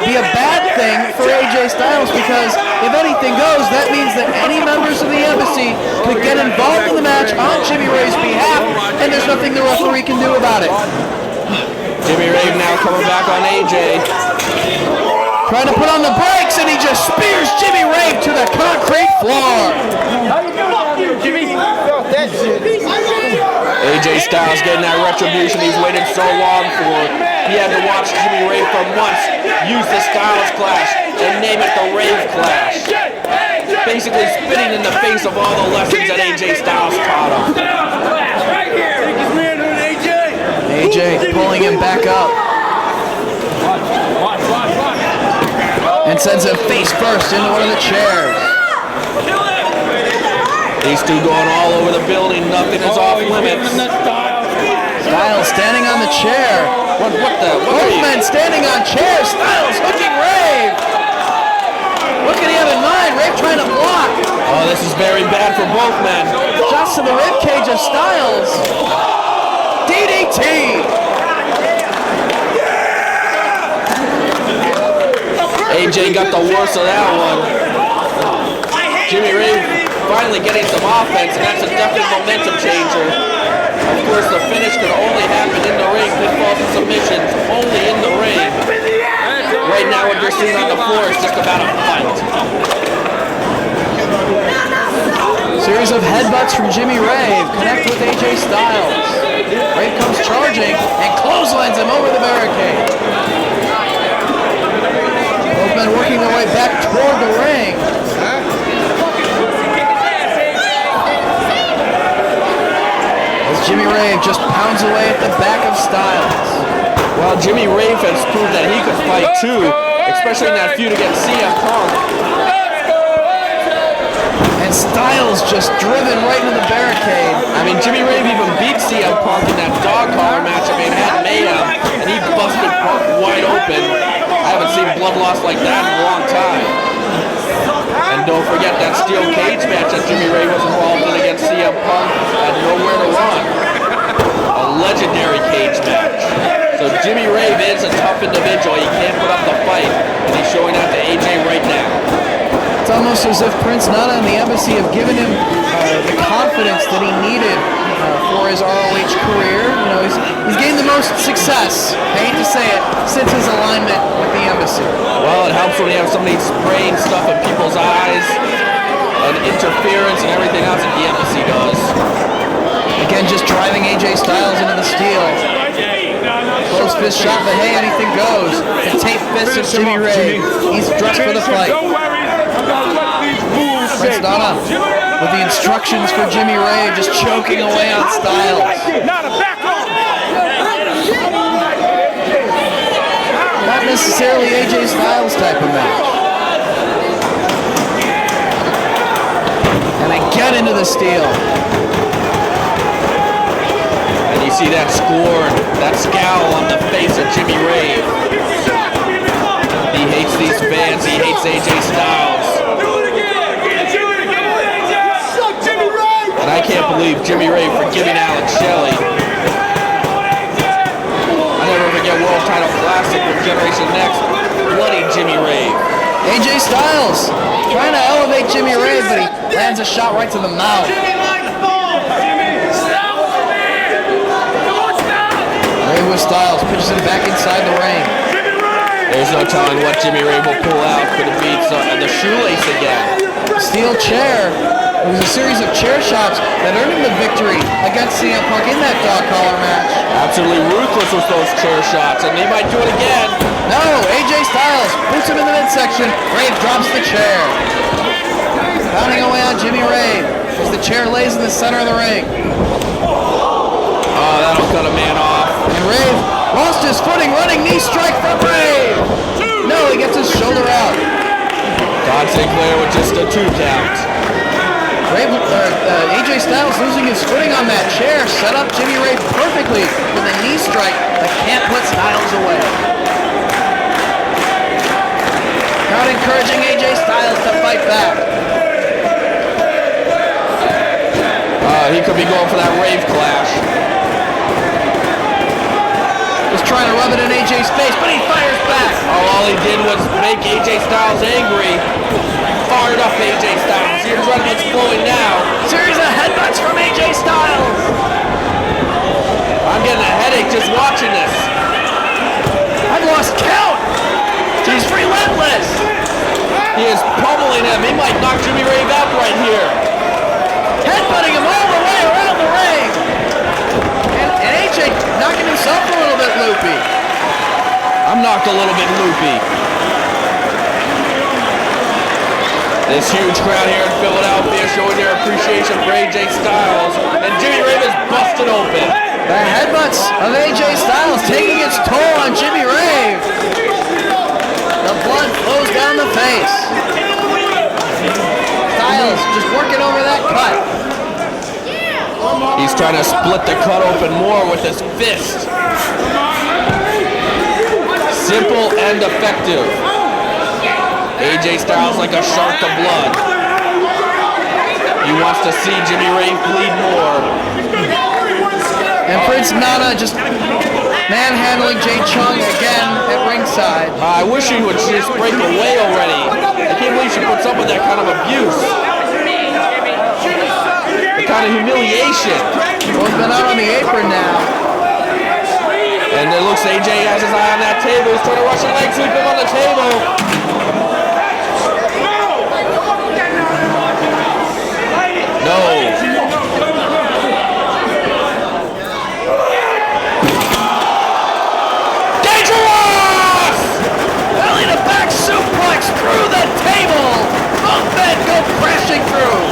be a bad thing for AJ Styles, because if anything goes, that means that any members of the embassy could get involved in the match on Jimmy Rave's behalf, and there's nothing the referee can do about it. Jimmy Rave now coming back on AJ. Trying to put on the brakes, and he just spears Jimmy Rave to the concrete floor. AJ Styles getting that retribution he's waited so long for. He had to watch Jimmy Rave for months use the Styles Clash and name it the Rave Clash. Basically spitting in the face of all the lessons that AJ Styles taught him. AJ pulling him back up. And sends him face first into one of the chairs. These two going all over the building. Nothing is off limits. Styles standing on the chair. What Both men standing on chairs. Styles hooking Rave. What could he have in mind? Rave trying to block. Oh, this is very bad for both men. Shots to the ribcage of Styles. DDT. AJ got the worst of that one. Jimmy Rave finally getting some offense, and that's a definite momentum changer. Of course, the finish can only happen in the ring. Pinfalls and submissions only in the ring. Right now, what you're seeing on the floor is just about a fight. Series of headbutts from Jimmy Rave connect with AJ Styles. Rave comes charging and clotheslines him over the barricade. Both men working their way back toward the ring. Rave just pounds away at the back of Styles. Well, Jimmy Rave has proved that he could fight too, especially in that feud against CM Punk. And Styles just driven right into the barricade. I mean, Jimmy Rave even beat CM Punk in that dog collar match at Manhattan Mayhem, and he busted Punk wide open. I haven't seen blood loss like that in a long time. And don't forget that steel cage match that Jimmy Rave was involved in against CM Punk had Nowhere to Run. A legendary cage match. So Jimmy Rave is a tough individual. He can't put up the fight, and he's showing that to AJ right now. It's almost as if Prince Nana and the Embassy have given him the confidence that he needed for his ROH career. You know, he's gained the most success, I hate to say it, since his alignment with the Embassy. Well, it helps when you have somebody spraying stuff in people's eyes and interference and everything else that the Embassy does. Again, just driving AJ Styles into the steel. Close fist shot, but hey, anything goes. The tape fist of Jimmy Rave. He's dressed for the fight. Prince Nana with the instructions for Jimmy Rave, just choking away on Styles. Not necessarily AJ Styles type of match. And again into the steel. And you see that scorn, that scowl on the face of Jimmy Rave. He hates these fans, he hates AJ Styles. And I can't believe Jimmy Rave forgiving Alex Shelley. I never forget World Title Classic with Generation Next, bloody Jimmy Rave. AJ Styles trying to elevate Jimmy Rave, but he lands a shot right to the mouth. Rave with Styles, pitches him back inside the ring. There's no telling what Jimmy Rave will pull out. Could it be the shoelace again? Steel chair. It was a series of chair shots that earned him the victory against CM Punk in that dog collar match. Absolutely ruthless with those chair shots, and he might do it again. No, AJ Styles boots him in the midsection. Rave drops the chair. Pounding away on Jimmy Rave as the chair lays in the center of the ring. Oh, that'll cut a man off. And Rave lost his footing, running knee strike from Rave. No, he gets his shoulder out. Todd Sinclair with just a 2 count. AJ Styles losing his footing on that chair set up Jimmy Rave perfectly with a knee strike that can't put Styles away. Crowd encouraging AJ Styles to fight back. He could be going for that Rave clash. Just trying to rub it in AJ's face, but he fires back. Oh, all he did was make AJ Styles angry. Fired up AJ Styles. The adrenaline's flowing now. Series of headbutts from AJ Styles. I'm getting a headache just watching this. I've lost count. He's relentless. He is pummeling him. He might knock Jimmy Rave out right here. Headbutting him all the way around the ring. And AJ knocking himself a little bit loopy. I'm knocked a little bit loopy. This huge crowd here in Philadelphia showing their appreciation for AJ Styles, and Jimmy Rave is busted open. The headbutts of AJ Styles taking its toll on Jimmy Rave. The blood flows down the face. Styles just working over that cut. He's trying to split the cut open more with his fist. Simple and effective. AJ Styles like a shark of blood. He wants to see Jimmy Rave bleed more. And Prince Nana just manhandling Jay Chung again at ringside. I wish he would just break away already. I can't believe she puts up with that kind of abuse. The kind of humiliation. Both been out on the apron now. And it looks AJ has his eye on that table. He's trying to rush a leg sweep him on the table. No. Dangerous! Belly to back suplex through the table. Both men go crashing through.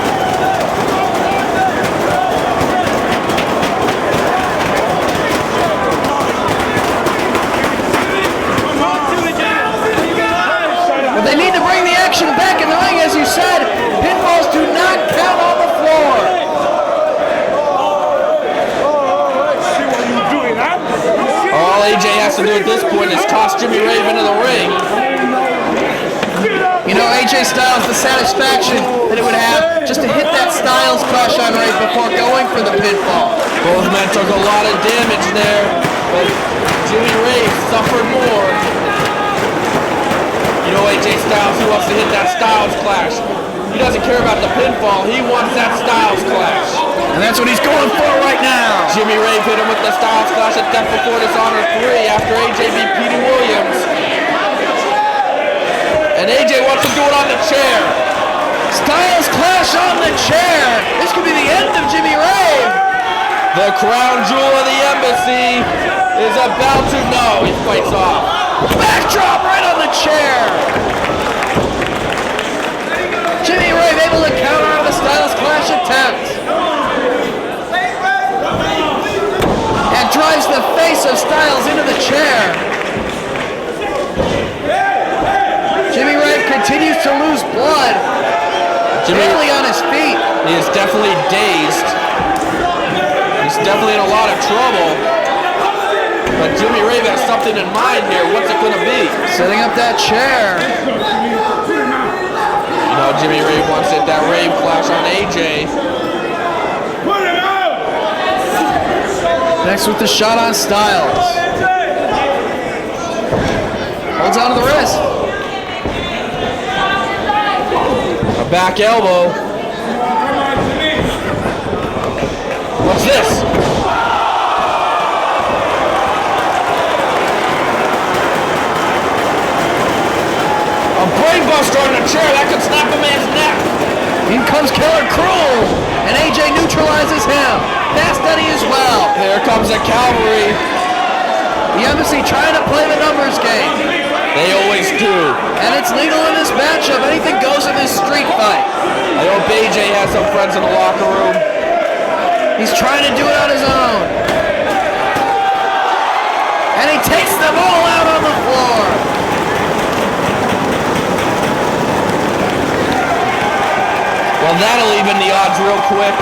do at this point is toss Jimmy Rave into the ring. You know, AJ Styles, the satisfaction that it would have just to hit that Styles Clash on Rave before going for the pinfall. Both men took a lot of damage there, but Jimmy Rave suffered more. You know AJ Styles, he wants to hit that Styles Clash. He doesn't care about the pinfall, he wants that Styles Clash. And that's what he's going for right now. Jimmy Rave hit him with the Styles Clash at Death Before Dishonor 3 after AJ beat Petey Williams. And AJ wants to do it on the chair. Styles Clash on the chair. This could be the end of Jimmy Rave. The crown jewel of the embassy is about to... No, he fights off. Backdrop right on the chair. Jimmy Rave able to counter on the Styles Clash attempt. And drives the face of Styles into the chair. Jimmy Rave continues to lose blood. Barely on his feet. He is definitely dazed. He's definitely in a lot of trouble. But Jimmy Rave has something in mind here. What's it going to be? Setting up that chair. You know, Jimmy Rave wants to hit that Rave Clash on AJ. Next with the shot on Styles. Holds on to the wrist. A back elbow. What's this? A brainbuster on the chair. That could snap a man's neck. In comes Killer Cruel. And AJ neutralizes him. Fast Eddie as well. Here comes the cavalry. The Embassy trying to play the numbers game. They always do. And it's legal in this matchup. Anything goes in this street fight. I hope AJ has some friends in the locker room. He's trying to do it on his own. And he takes them all out on the floor. Well, that'll even the odds real quick.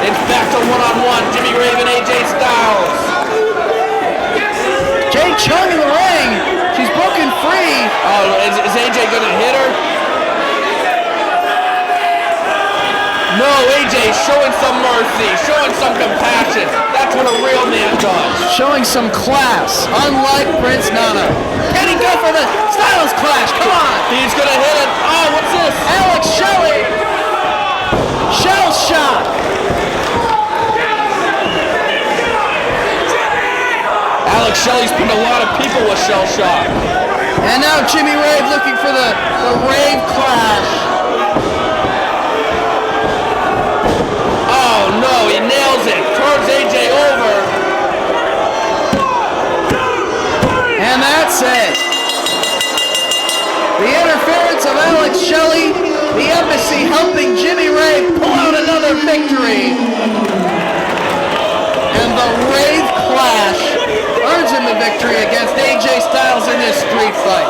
It's back to one-on-one. Jimmy Rave and AJ Styles. Jay Chung in the ring. She's broken free. Oh, is AJ gonna hit her? No, AJ showing some mercy, showing some compassion. That's what a real man does. Showing some class, unlike Prince Nana. Can he go for the Styles Clash? Come on. He's gonna hit it. Oh, what's this? Alex Shelley. Shell shot. Alex Shelley's pinned a lot of people with shell shock. And now Jimmy Rave looking for the Rave Clash. Oh no, he nails it. Turns AJ over. And that's it. The interference of Alex Shelley. The Embassy helping Jimmy Rave pull out another victory. And the Rave Clash earns him the victory against AJ Styles in this street fight.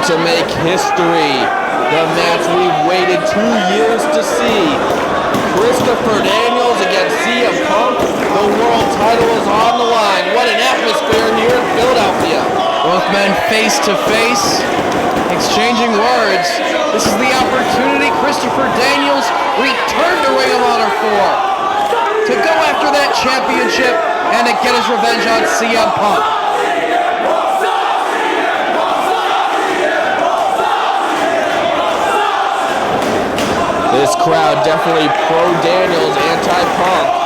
going to make history. The match we've waited 2 years to see. Christopher Daniels against CM Punk. The world title is on the line. What an atmosphere here in Philadelphia. Both men face to face, exchanging words. This is the opportunity Christopher Daniels returned to Ring of Honor for, to go after that championship and to get his revenge on CM Punk. This crowd definitely pro-Daniels, anti-Punk.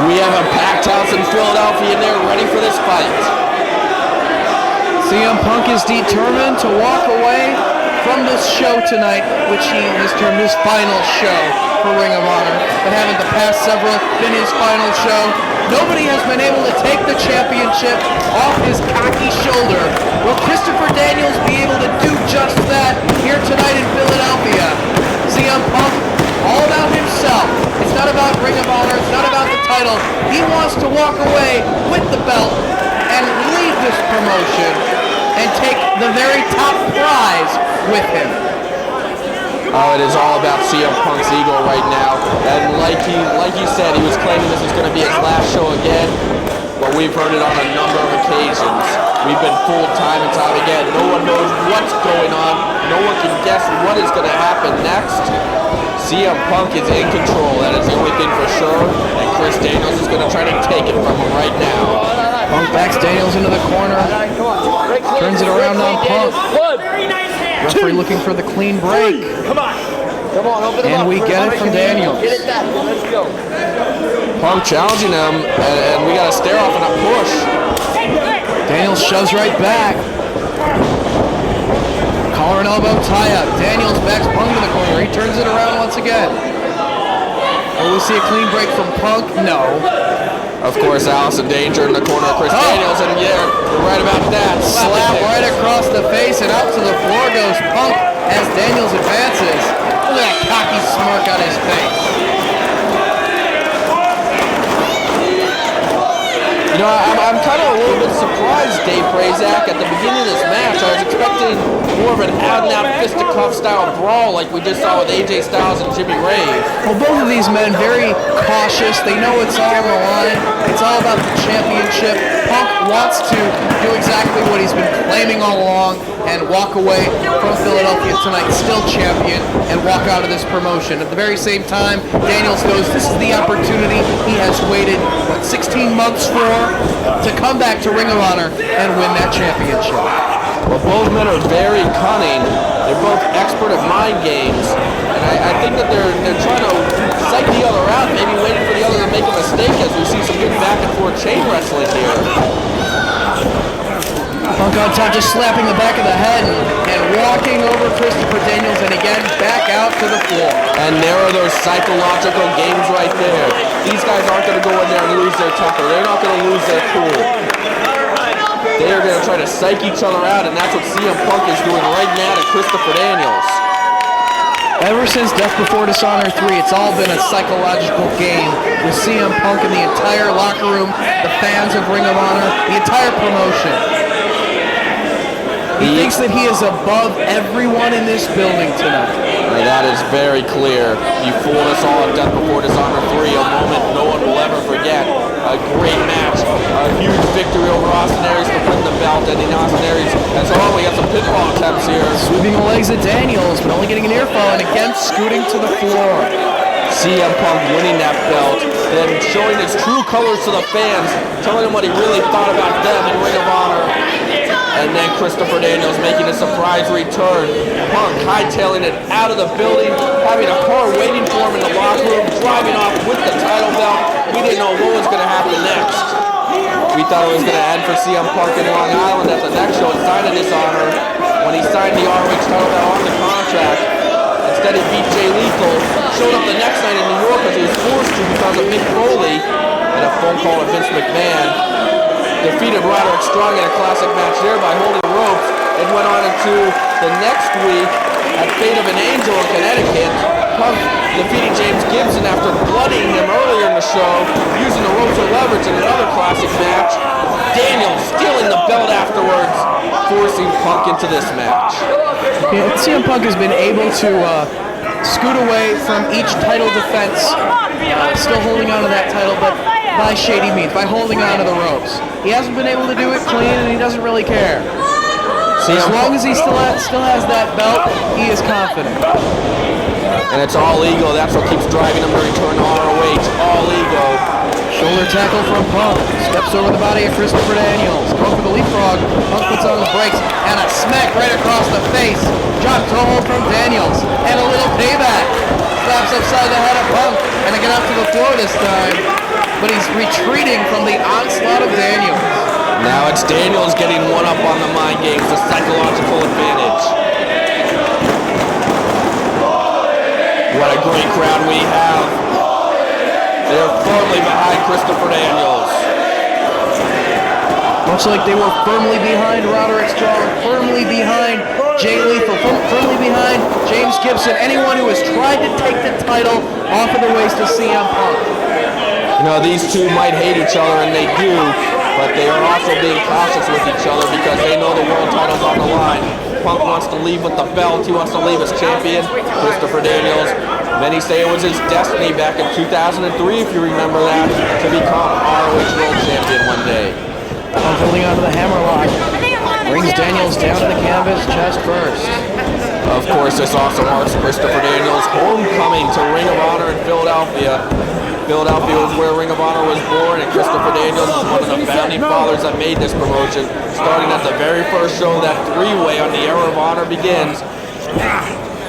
We have a packed house in Philadelphia and they're ready for this fight. CM Punk is determined to walk away from this show tonight, which he has termed his final show for Ring of Honor. But haven't the past several been his final show? Nobody has been able to take the championship off his cocky shoulder. Will Christopher Daniels be able to do just that here tonight in Philadelphia? CM Punk, all about himself. It's not about Ring of Honor. It's not about the title. He wants to walk away with the belt and leave this promotion and take the very top prize with him. Oh, it is all about CM Punk's ego right now. And like he said, he was claiming this is going to be his last show again. But we've heard it on a number of occasions. We've been fooled time and time again. No one knows what's going on. No one can guess what is going to happen next. CM Punk is in control. That is the only thing for sure. And Chris Daniels is going to try to take it from him right now. Punk backs Daniels into the corner. Turns it around on Punk. Referee looking for the clean break. Come on. Come on, open And we get it from Daniels. Get it that one. Let's go. Punk challenging him, and we got a stare off and a push. Daniels shoves right back. Collar and elbow tie-up. Daniels backs Punk to the corner. He turns it around once again. Will we see a clean break from Punk? No. Of course, Allison Danger in the corner of Chris Daniels, and yeah, you're right about that. Slap right across the face, and out to the floor goes Punk as Daniels advances. Look at that cocky smirk on his face. You know, I'm kind of a little bit surprised, Dave Prazak. At the beginning of this match, I was expecting more of an out-and-out fisticuff style brawl like we just saw with AJ Styles and Jimmy Rave. Well, both of these men very cautious. They know it's all on the line. It's all about the championship. Punk wants to do exactly what he's been claiming all along and walk away from Philadelphia tonight still champion and walk out of this promotion. At the very same time, Daniels knows this is the opportunity he has waited, 16 months for, to come back to Ring of Honor and win that championship. Well, both men are very cunning. They're both expert at mind games. And I think that they're trying to psych the other out, maybe waiting for the other to make a mistake as we see some good back and forth chain wrestling here. Punk on top, just slapping the back of the head and walking over Christopher Daniels, and again, back out to the floor. And there are those psychological games right there. These guys aren't going to go in there and lose their temper. They're not going to lose their cool. They are going to try to psych each other out, and that's what CM Punk is doing right now to Christopher Daniels. Ever since Death Before Dishonor 3, it's all been a psychological game with CM Punk and the entire locker room, the fans of Ring of Honor, the entire promotion. He thinks that he is above everyone in this building tonight. That is very clear. You fooled us all at Death Before Dishonor 3, a moment no one will ever forget. A great match, a huge victory over Austin Aries to win the belt, and in Austin Aries as well. We got some pinfall attempts here. Sweeping the legs of Daniels, but only getting an earfall, and again scooting to the floor. CM Punk winning that belt, then showing his true colors to the fans, telling them what he really thought about them in Ring of Honor. And then Christopher Daniels making a surprise return. Punk hightailing it out of the building, having a car waiting for him in the locker room, driving off with the title belt. We didn't know what was going to happen next. We thought it was going to end for CM Punk in Long Island at the next show at Sign of Dishonor when he signed the ROH title belt on the contract. Steady beat Jay Lethal. Showed up the next night in New York because he was forced to because of Mick Foley and a phone call to Vince McMahon. Defeated Roderick Strong in a classic match there by holding the ropes, and went on into the next week at Fate of an Angel in Connecticut. Punk defeating James Gibson after bloodying him earlier in the show, using the ropes and leverage in another classic match. Daniels stealing the belt afterwards, forcing Punk into this match. Yeah, CM Punk has been able to scoot away from each title defense, still holding on to that title, but by shady means, by holding on to the ropes. He hasn't been able to do it clean, and he doesn't really care. As long as he still has that belt, he is confident. And it's all ego. That's what keeps driving him to return to ROH. All ego. Shoulder tackle from Punk. Steps over the body of Christopher Daniels. Going for the leapfrog. Punk puts on the brakes. And a smack right across the face. Drop toe hold from Daniels. And a little payback. Slaps upside the head of Punk. And to get up to the floor this time. But he's retreating from the onslaught of Daniels. Now it's Daniels getting one up on the mind games. The psychological advantage. What a great crowd we have. They're firmly behind Christopher Daniels. Much like they were firmly behind Roderick Strong, firmly behind Jay Lethal, firmly behind James Gibson, anyone who has tried to take the title off of the waist of CM Punk. You know, these two might hate each other, and they do, but they are also being cautious with each other because they know the world title's on the line. Punk wants to leave with the belt. He wants to leave as champion. Christopher Daniels, many say it was his destiny back in 2003, if you remember that, to become ROH World Champion one day. Punk holding onto the hammerlock. Brings Daniels down to the canvas, chest first. Of course, this also marks Christopher Daniels' homecoming to Ring of Honor in Philadelphia. Philadelphia was where Ring of Honor was born, and Christopher Daniels is one of the founding fathers that made this promotion, starting at the very first show that three-way on the Era of Honor begins,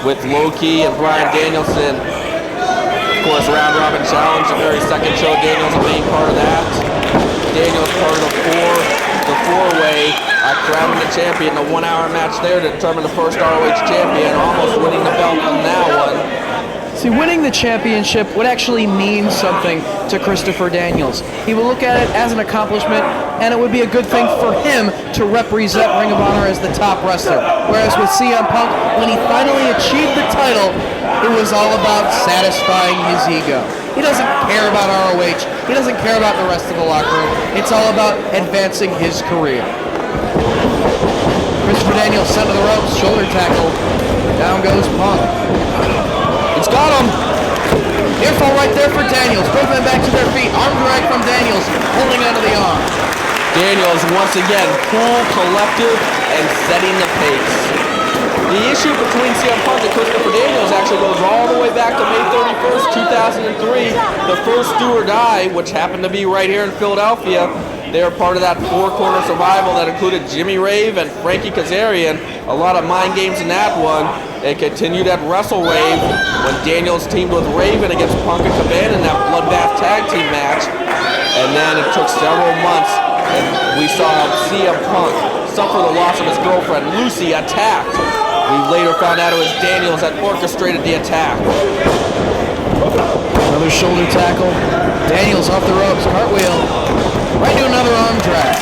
with Low-Ki and Bryan Danielson. Of course, Round Robin Challenge, the very second show, Daniels a main part of that. Daniels part of the four-way, crowning the champion, the 1 hour match there to determine the first ROH champion, almost winning the belt on that one. See, winning the championship would actually mean something to Christopher Daniels. He would look at it as an accomplishment, and it would be a good thing for him to represent Ring of Honor as the top wrestler. Whereas with CM Punk, when he finally achieved the title, it was all about satisfying his ego. He doesn't care about ROH. He doesn't care about the rest of the locker room. It's all about advancing his career. Christopher Daniels sent to the ropes, shoulder tackle. Down goes Punk. It's got him. Earfall right there for Daniels. Both men back to their feet. Arm drag from Daniels, holding onto the arm. Daniels once again cool, collective, and setting the pace. The issue between CM Punk and Christopher Daniels actually goes all the way back to May 31st, 2003. The first Do or Die, which happened to be right here in Philadelphia. They were part of that four-corner survival that included Jimmy Rave and Frankie Kazarian. A lot of mind games in that one. It continued at Wrestle Rave when Daniels teamed with Raven against Punk and Cabana in that Bloodbath Tag Team match. And then it took several months, and we saw CM Punk suffer the loss of his girlfriend, Lucy, attacked. We later found out it was Daniels that orchestrated the attack. Another shoulder tackle. Daniels off the ropes, cartwheel. Right to another arm drag.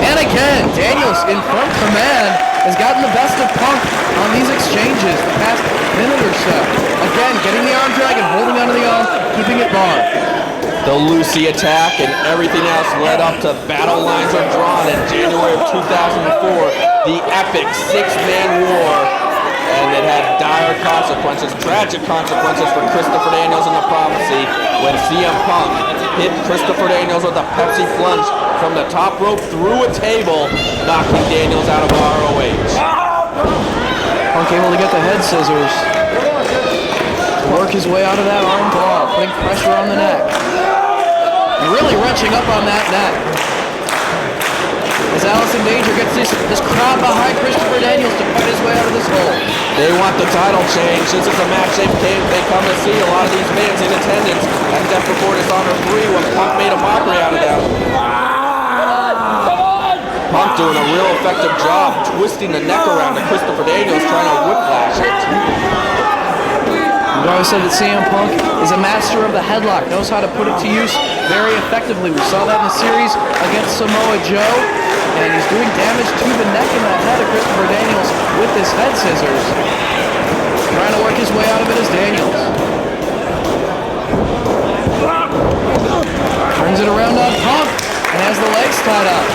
And again, Daniels in front command has gotten the best of Punk on these exchanges the past minute or so. Again, getting the arm drag and holding onto the arm, keeping it barred. The Lucy attack and everything else led up to battle lines are drawn in January of 2004. The epic six-man war. And it had dire consequences, tragic consequences for Christopher Daniels and the Prophecy when CM Punk hit Christopher Daniels with a Pepsi plunge from the top rope through a table, knocking Daniels out of ROH. Punk able to get the head scissors to work his way out of that arm bar, putting pressure on the neck. And really wrenching up on that neck. As Allison Danger gets this crowd behind Christopher Daniels to fight his way out of this hole. They want the title change. This is a match they come to see. A lot of these fans in attendance at Death Before Dishonor 3 when Punk made a mockery out of them. Punk doing a real effective job twisting the neck around to Christopher Daniels, trying to whiplash it. always said that CM Punk is a master of the headlock, knows how to put it to use very effectively. We saw that in the series against Samoa Joe, and he's doing damage to the neck and the head of Christopher Daniels with his head scissors. Trying to work his way out of it is Daniels. Turns it around on Punk and has the legs tied up.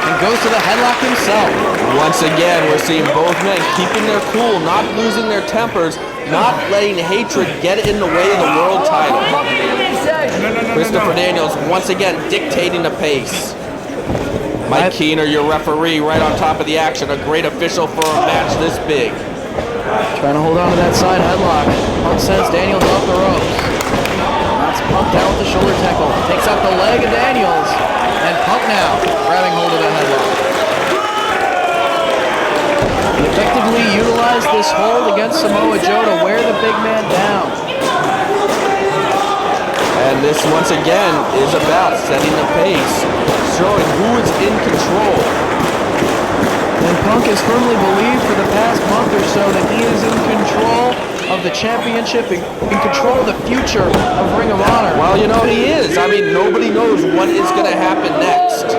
And goes to the headlock himself. Once again, we're seeing both men keeping their cool, not losing their tempers, not letting hatred get in the way of the world title. Christopher Daniels once again dictating the pace. Mike Keener, your referee, right on top of the action. A great official for a match this big. Trying to hold on to that side headlock. Punk sends Daniels off the ropes. That's Punk down with the shoulder tackle. Takes out the leg of Daniels. And Punk now grabbing hold of the headlock. He effectively utilized this hold against Samoa Joe to wear the big man down. And this once again is about setting the pace, showing who is in control. And Punk has firmly believed for the past month or so that he is in control of the championship, in control of the future of Ring of Honor. Well, you know, he is. I mean, nobody knows what is going to happen next.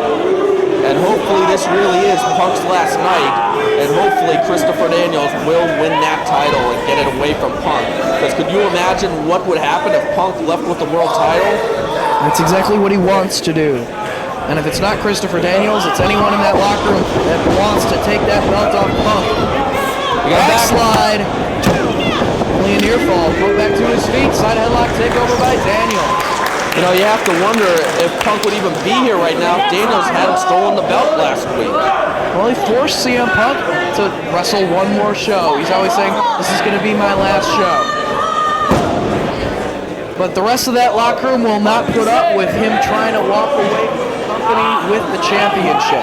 And hopefully this really is Punk's last night. And hopefully Christopher Daniels will win that title and get it away from Punk. Because could you imagine what would happen if Punk left with the world title? That's exactly what he wants to do. And if it's not Christopher Daniels, it's anyone in that locker room that wants to take that belt off Punk. Backslide. Only a near fall. Punk back to his feet. Side headlock takeover by Daniels. You know, you have to wonder if Punk would even be here right now if Daniels hadn't stolen the belt last week. Well, he forced CM Punk to wrestle one more show. He's always saying, this is going to be my last show. But the rest of that locker room will not put up with him trying to walk away from the company with the championship.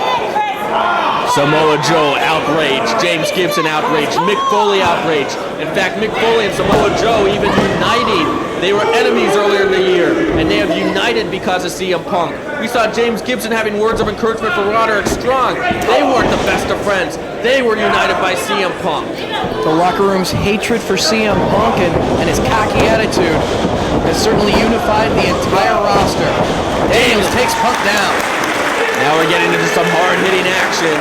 Samoa Joe outraged, James Gibson outraged, Mick Foley outraged. In fact, Mick Foley and Samoa Joe even uniting. They were enemies earlier in the year, and they have united because of CM Punk. We saw James Gibson having words of encouragement for Roderick Strong. They weren't the best of friends. They were united by CM Punk. The locker room's hatred for CM Punk and his cocky attitude has certainly unified the entire roster. Daniels takes Punk down. Now we're getting into some hard-hitting action.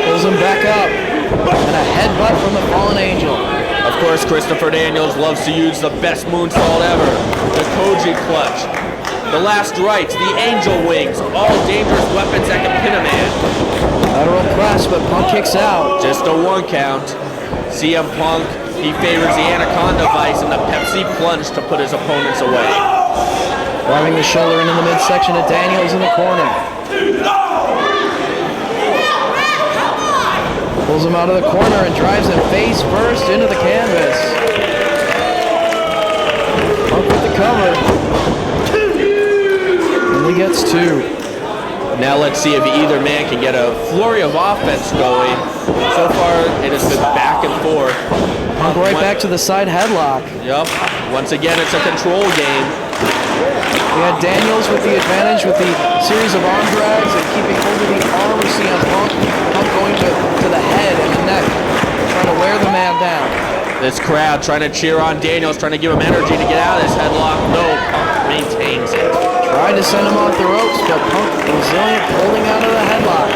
Pulls him back up. And a headbutt from the Fallen Angel. Of course, Christopher Daniels loves to use the best moonsault ever. The Koji Clutch. The Last Rites, the Angel Wings. All dangerous weapons that can pin a man. Lateral press, but Punk kicks out. Just a 1 count. CM Punk, he favors the Anaconda Vice and the Pepsi Plunge to put his opponents away. Driving the shoulder into the midsection of Daniels in the corner. Pulls him out of the corner and drives him face first into the canvas. Punk with the cover. And he gets 2. Now let's see if either man can get a flurry of offense going. So far, it has been back and forth. Punk right back to the side headlock. Yep. Once again, it's a control game. We had Daniels with the advantage with the series of arm drags and keeping hold of the arm. We see on Punk going to the head and the neck, trying to wear the man down. This crowd trying to cheer on Daniels, trying to give him energy to get out of this headlock. No, Punk maintains it. Tried to send him off the ropes, but Punk resilient, holding out of the headlock.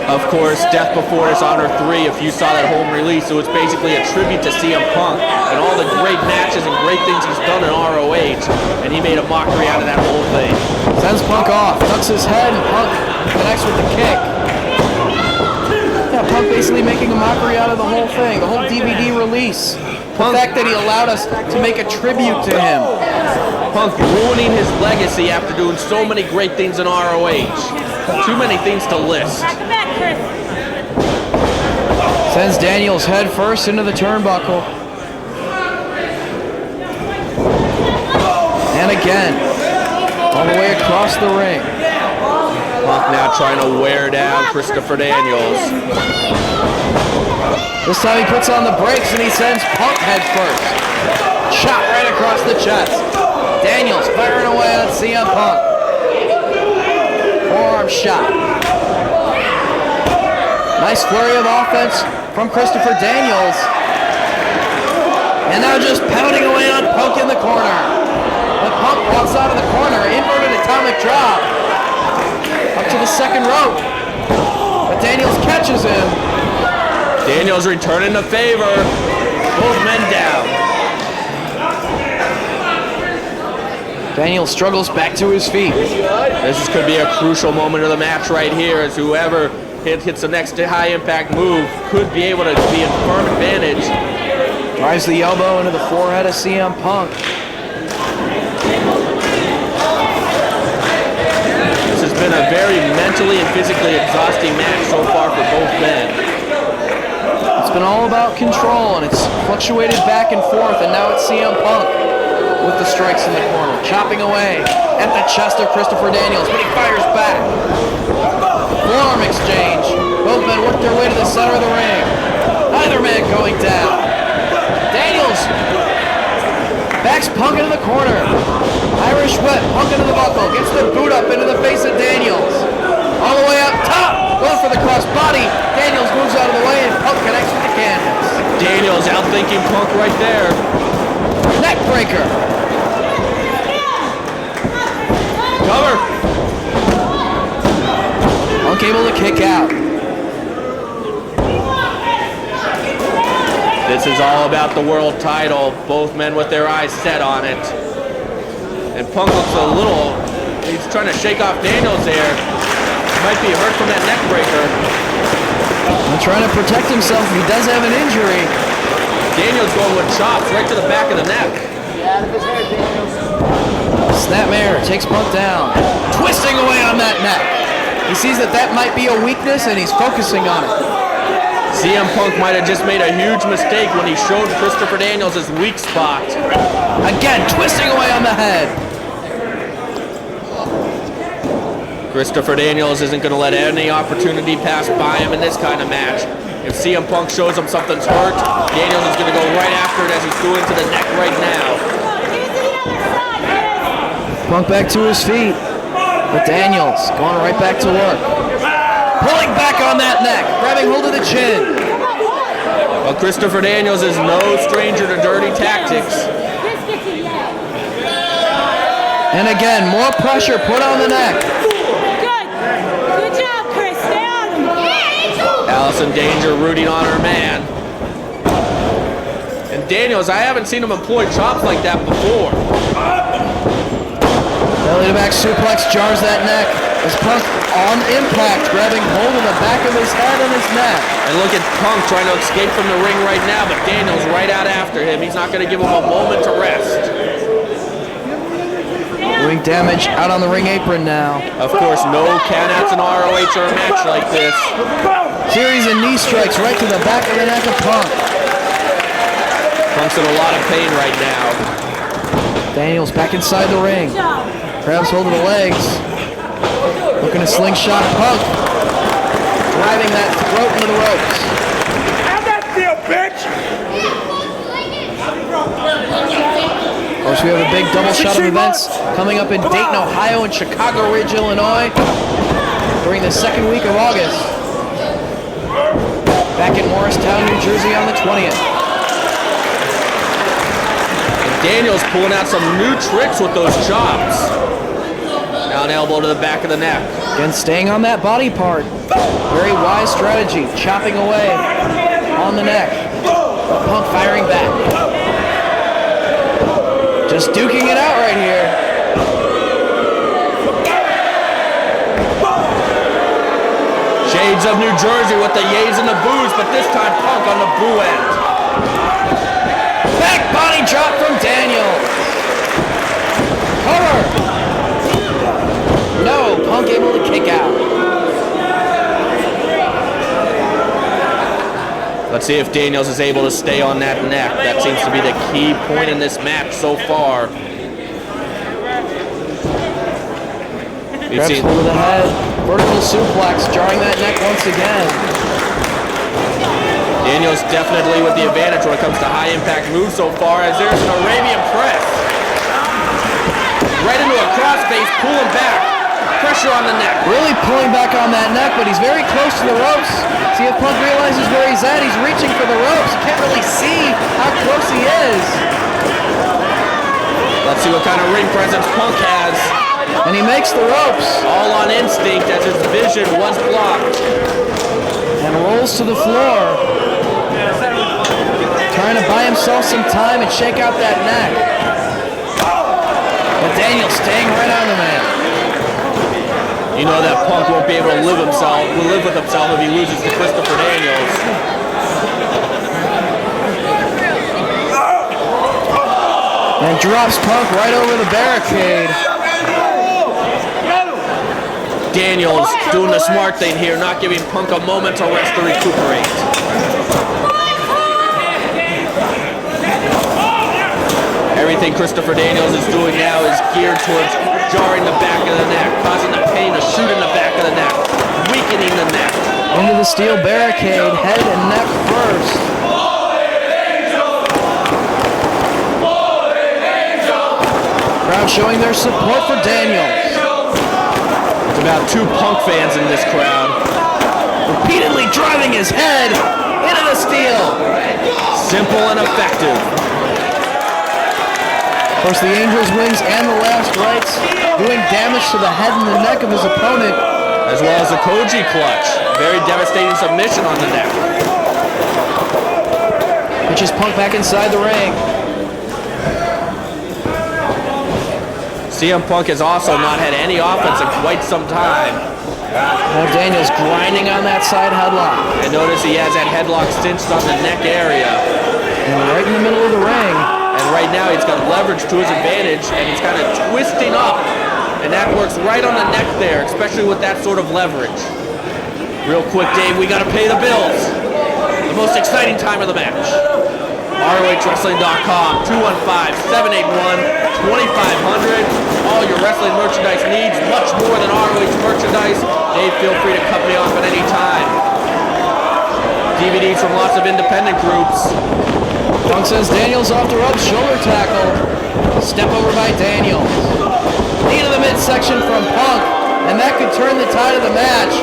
Of course, Death Before Dishonor 3, if you saw that home release, it was basically a tribute to CM Punk and all the great matches and great things he's done in ROH, and he made a mockery out of that whole thing. Sends Punk off, ducks his head, and Punk connects with the kick. Yeah, Punk basically making a mockery out of the whole thing, the whole DVD release. The fact that he allowed us to make a tribute to him. Punk ruining his legacy after doing so many great things in ROH. Too many things to list. Sends Daniels head first into the turnbuckle. And again, all the way across the ring. Punk now trying to wear down Christopher Daniels. This time he puts on the brakes and he sends Punk head first. Shot right across the chest. Daniels firing away on CM Punk. Forearm shot. Nice flurry of offense from Christopher Daniels. And now just pounding away on Punk in the corner. But Punk walks out of the corner, inverted atomic drop. Up to the second rope. But Daniels catches him. Daniels returning the favor. Both men down. Daniels struggles back to his feet. This could be a crucial moment of the match right here, as whoever hits the next high impact move could be able to be in firm advantage. Drives the elbow into the forehead of CM Punk. This has been a very mentally and physically exhausting match so far for both men. It's been all about control, and it's fluctuated back and forth, and now it's CM Punk with the strikes in the corner, chopping away at the chest of Christopher Daniels, but he fires back. Forearm exchange. Both men work their way to the center of the ring. Neither man going down. Daniels backs Punk into the corner. Irish whip, Punk into the buckle, gets the boot up into the face of Daniels. All the way up top, going for the cross body. Daniels moves out of the way, and Punk connects with the canvas. Daniels outthinking Punk right there. Neck breaker. Cover. Punk able to kick out. This is all about the world title. Both men with their eyes set on it. And Punk looks a little, he's trying to shake off Daniels there. Might be hurt from that neck breaker. And trying to protect himself if he does have an injury. Daniels going with chops right to the back of the neck. Snapmare takes Punk down. Twisting away on that neck. He sees that that might be a weakness, and he's focusing on it. CM Punk might have just made a huge mistake when he showed Christopher Daniels his weak spot. Again, twisting away on the head. Christopher Daniels isn't going to let any opportunity pass by him in this kind of match. If CM Punk shows him something's hurt, Daniels is going to go right after it as he's doing to the neck right now. Punk back to his feet. But Daniels going right back to work. Pulling back on that neck, grabbing hold of the chin. Well, Christopher Daniels is no stranger to dirty tactics. And again, more pressure put on the neck. Good job, Chris. Stay on him. Allison Danger rooting on her man. And Daniels, I haven't seen him employ chops like that before. Belly to back suplex jars that neck. As Punk on impact, grabbing hold of the back of his head and his neck. And look at Punk trying to escape from the ring right now, but Daniels right out after him. He's not going to give him a moment to rest. Doing damage out on the ring apron now. Of course, no countouts in ROH or a match like this. Series of knee strikes right to the back of the neck of Punk. Punk's in a lot of pain right now. Daniels back inside the ring. Grabs hold of the legs. Looking to slingshot Punk. Driving that throat into the ropes. How'd that feel, bitch? Of course, we have a big double shot of events coming up in Dayton, Ohio, and Chicago Ridge, Illinois during the second week of August. Back in Morristown, New Jersey on the 20th. And Daniels pulling out some new tricks with those chops. Now an elbow to the back of the neck. Again, staying on that body part. Very wise strategy, chopping away on the neck. Punk firing back. Just duking it out right here. Shades of New Jersey with the yays and the boos, but this time Punk on the boo end. Back body drop from Daniels. Cover. No, Punk able to kick out. Let's see if Daniels is able to stay on that neck. That seems to be the key point in this match so far. Grabs hold of the head. Vertical suplex, jarring that neck once again. Daniels definitely with the advantage when it comes to high impact moves so far, as there's an Arabian press. Right into a crossface, pulling back. pressure on the neck. Really pulling back on that neck, but he's very close to the ropes. See if Punk realizes where he's at. He's reaching for the ropes. You can't really see how close he is. Let's see what kind of ring presence Punk has. And he makes the ropes. All on instinct as his vision was blocked. And rolls to the floor. Trying to buy himself some time and shake out that neck. But Daniels staying right on the man. You know that Punk won't be able to live with himself if he loses to Christopher Daniels. And drops Punk right over the barricade. Daniels doing the smart thing here, not giving Punk a moment to rest to recuperate. Everything Christopher Daniels is doing now is geared towards jarring the back of the neck, causing the pain to shoot in the back of the neck, weakening the neck. Into the steel barricade, head and neck first. Crowd showing their support for Daniels. There's about 2 Punk fans in this crowd. Repeatedly driving his head into the steel. Simple and effective. Of course, the Angel's wings and the last rights doing damage to the head and the neck of his opponent. As well as the Koji clutch. Very devastating submission on the neck. Pitches Punk back inside the ring. CM Punk has also not had any offense in quite some time. Now Daniels grinding on that side headlock. And notice he has that headlock cinched on the neck area. And right in the middle of the ring. And right now he's got leverage to his advantage and he's kind of twisting up. And that works right on the neck there, especially with that sort of leverage. Real quick, Dave, we got to pay the bills. The most exciting time of the match. ROHWrestling.com, 215-781-2500. All your wrestling merchandise needs, much more than ROH merchandise. Dave, feel free to cut me off at any time. DVDs from lots of independent groups. Punk says Daniels off the ropes, shoulder tackle. Step over by Daniels. Knee to the midsection from Punk, and that could turn the tide of the match.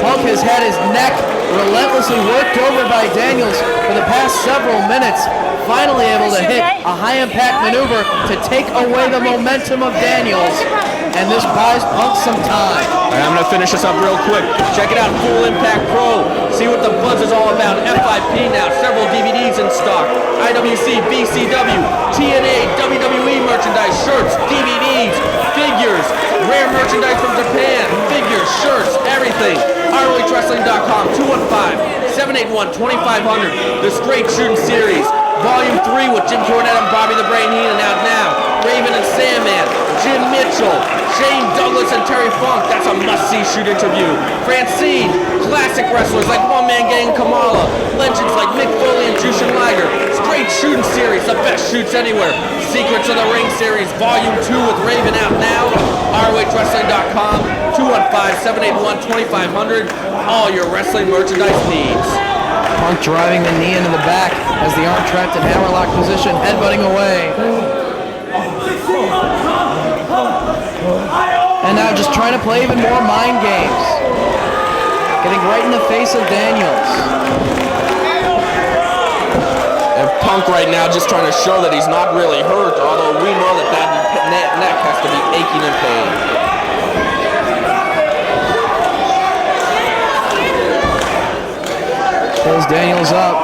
Punk has had his neck relentlessly worked over by Daniels for the past several minutes, finally able to hit a high-impact maneuver to take away the momentum of Daniels, and this buys Punk some time. All right, I'm going to finish this up real quick. Check it out, Full Impact Pro. See what the buzz is all about. FIP now, several DVDs in stock. IWC, BCW, TNA, WWE merchandise, shirts, DVDs, figures, rare merchandise from Japan, figures, shirts, everything. ROHWrestling.com, 215-781-2500. The Straight Shooting Series, Volume 3 with Jim Cornette and Bobby the Brain Heenan out now. Raven and Sandman, Jim Mitchell, Shane Douglas and Terry Funk. That's a must-see shoot interview. Francine, classic wrestlers like One Man Gang Kamala, legends like Mick Foley and Jushin Liger. Straight Shooting Series, the best shoots anywhere. Secrets of the Ring Series, Volume 2 with Raven out now. ROHWrestling.com, 215-781-2500. All your wrestling merchandise needs. Punk driving the knee into the back as the arm trapped in hammerlock position, headbutting away. And now just trying to play even more mind games. Getting right in the face of Daniels. And Punk right now just trying to show that he's not really hurt, although we know that that neck has to be aching in pain. Pulls Daniels up.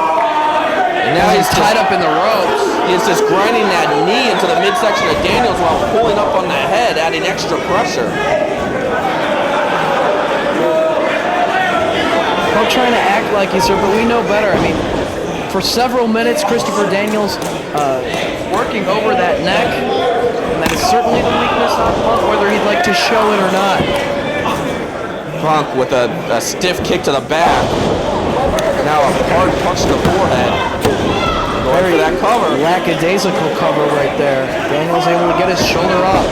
And now he's tied up in the ropes. He's just grinding that knee into the midsection of Daniels while pulling up on the head, adding extra pressure. Punk trying to act like he's hurt, but we know better. I mean, for several minutes, Christopher Daniels working over that neck, and that is certainly the weakness on Punk, whether he'd like to show it or not. Punk with a stiff kick to the back. Now a hard punch to the forehead. Going for that cover. Lackadaisical cover right there. Daniels able to get his shoulder up.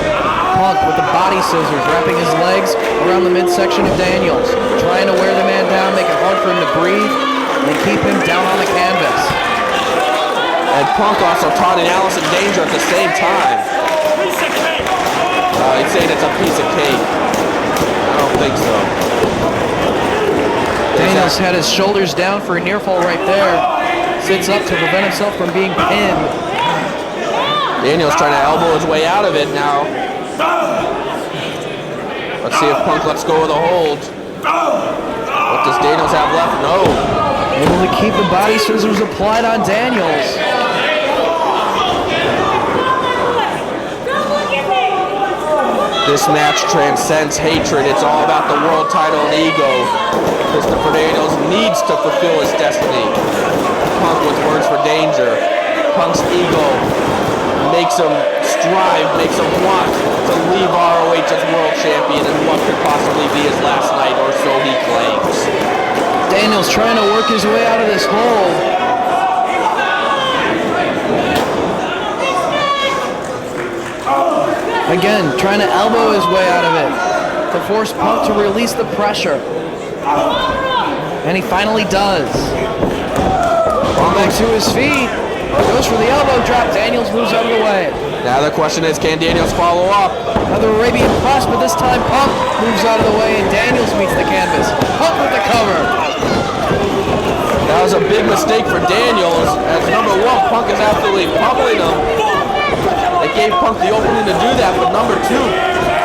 Punk with the body scissors, wrapping his legs around the midsection of Daniels, trying to wear the man down, make it hard for him to breathe, and keep him down on the canvas. And Punk also taunting Alice in danger at the same time. He's saying it's a piece of cake. I don't think so. Daniels had his shoulders down for a near fall right there. Sits up to prevent himself from being pinned. Daniels trying to elbow his way out of it now. Let's see if Punk lets go of the hold. What does Daniels have left? No. Able to keep the body scissors applied on Daniels. This match transcends hatred. It's all about the world title and ego. Christopher Daniels needs to fulfill his destiny. Punk with words for danger. Punk's ego makes him strive, makes him want to leave ROH as world champion in what could possibly be his last night, or so he claims. Daniels trying to work his way out of this hold. Again, trying to elbow his way out of it to force Punk to release the pressure. And he finally does. Punk back to his feet. Goes for the elbow drop. Daniels moves out of the way. Now the question is, can Daniels follow up? Another Arabian press, but this time Punk moves out of the way and Daniels meets the canvas. Punk with the cover. That was a big mistake for Daniels, as number one, Punk is absolutely pummeling him. They gave Punk the opening to do that, but number two,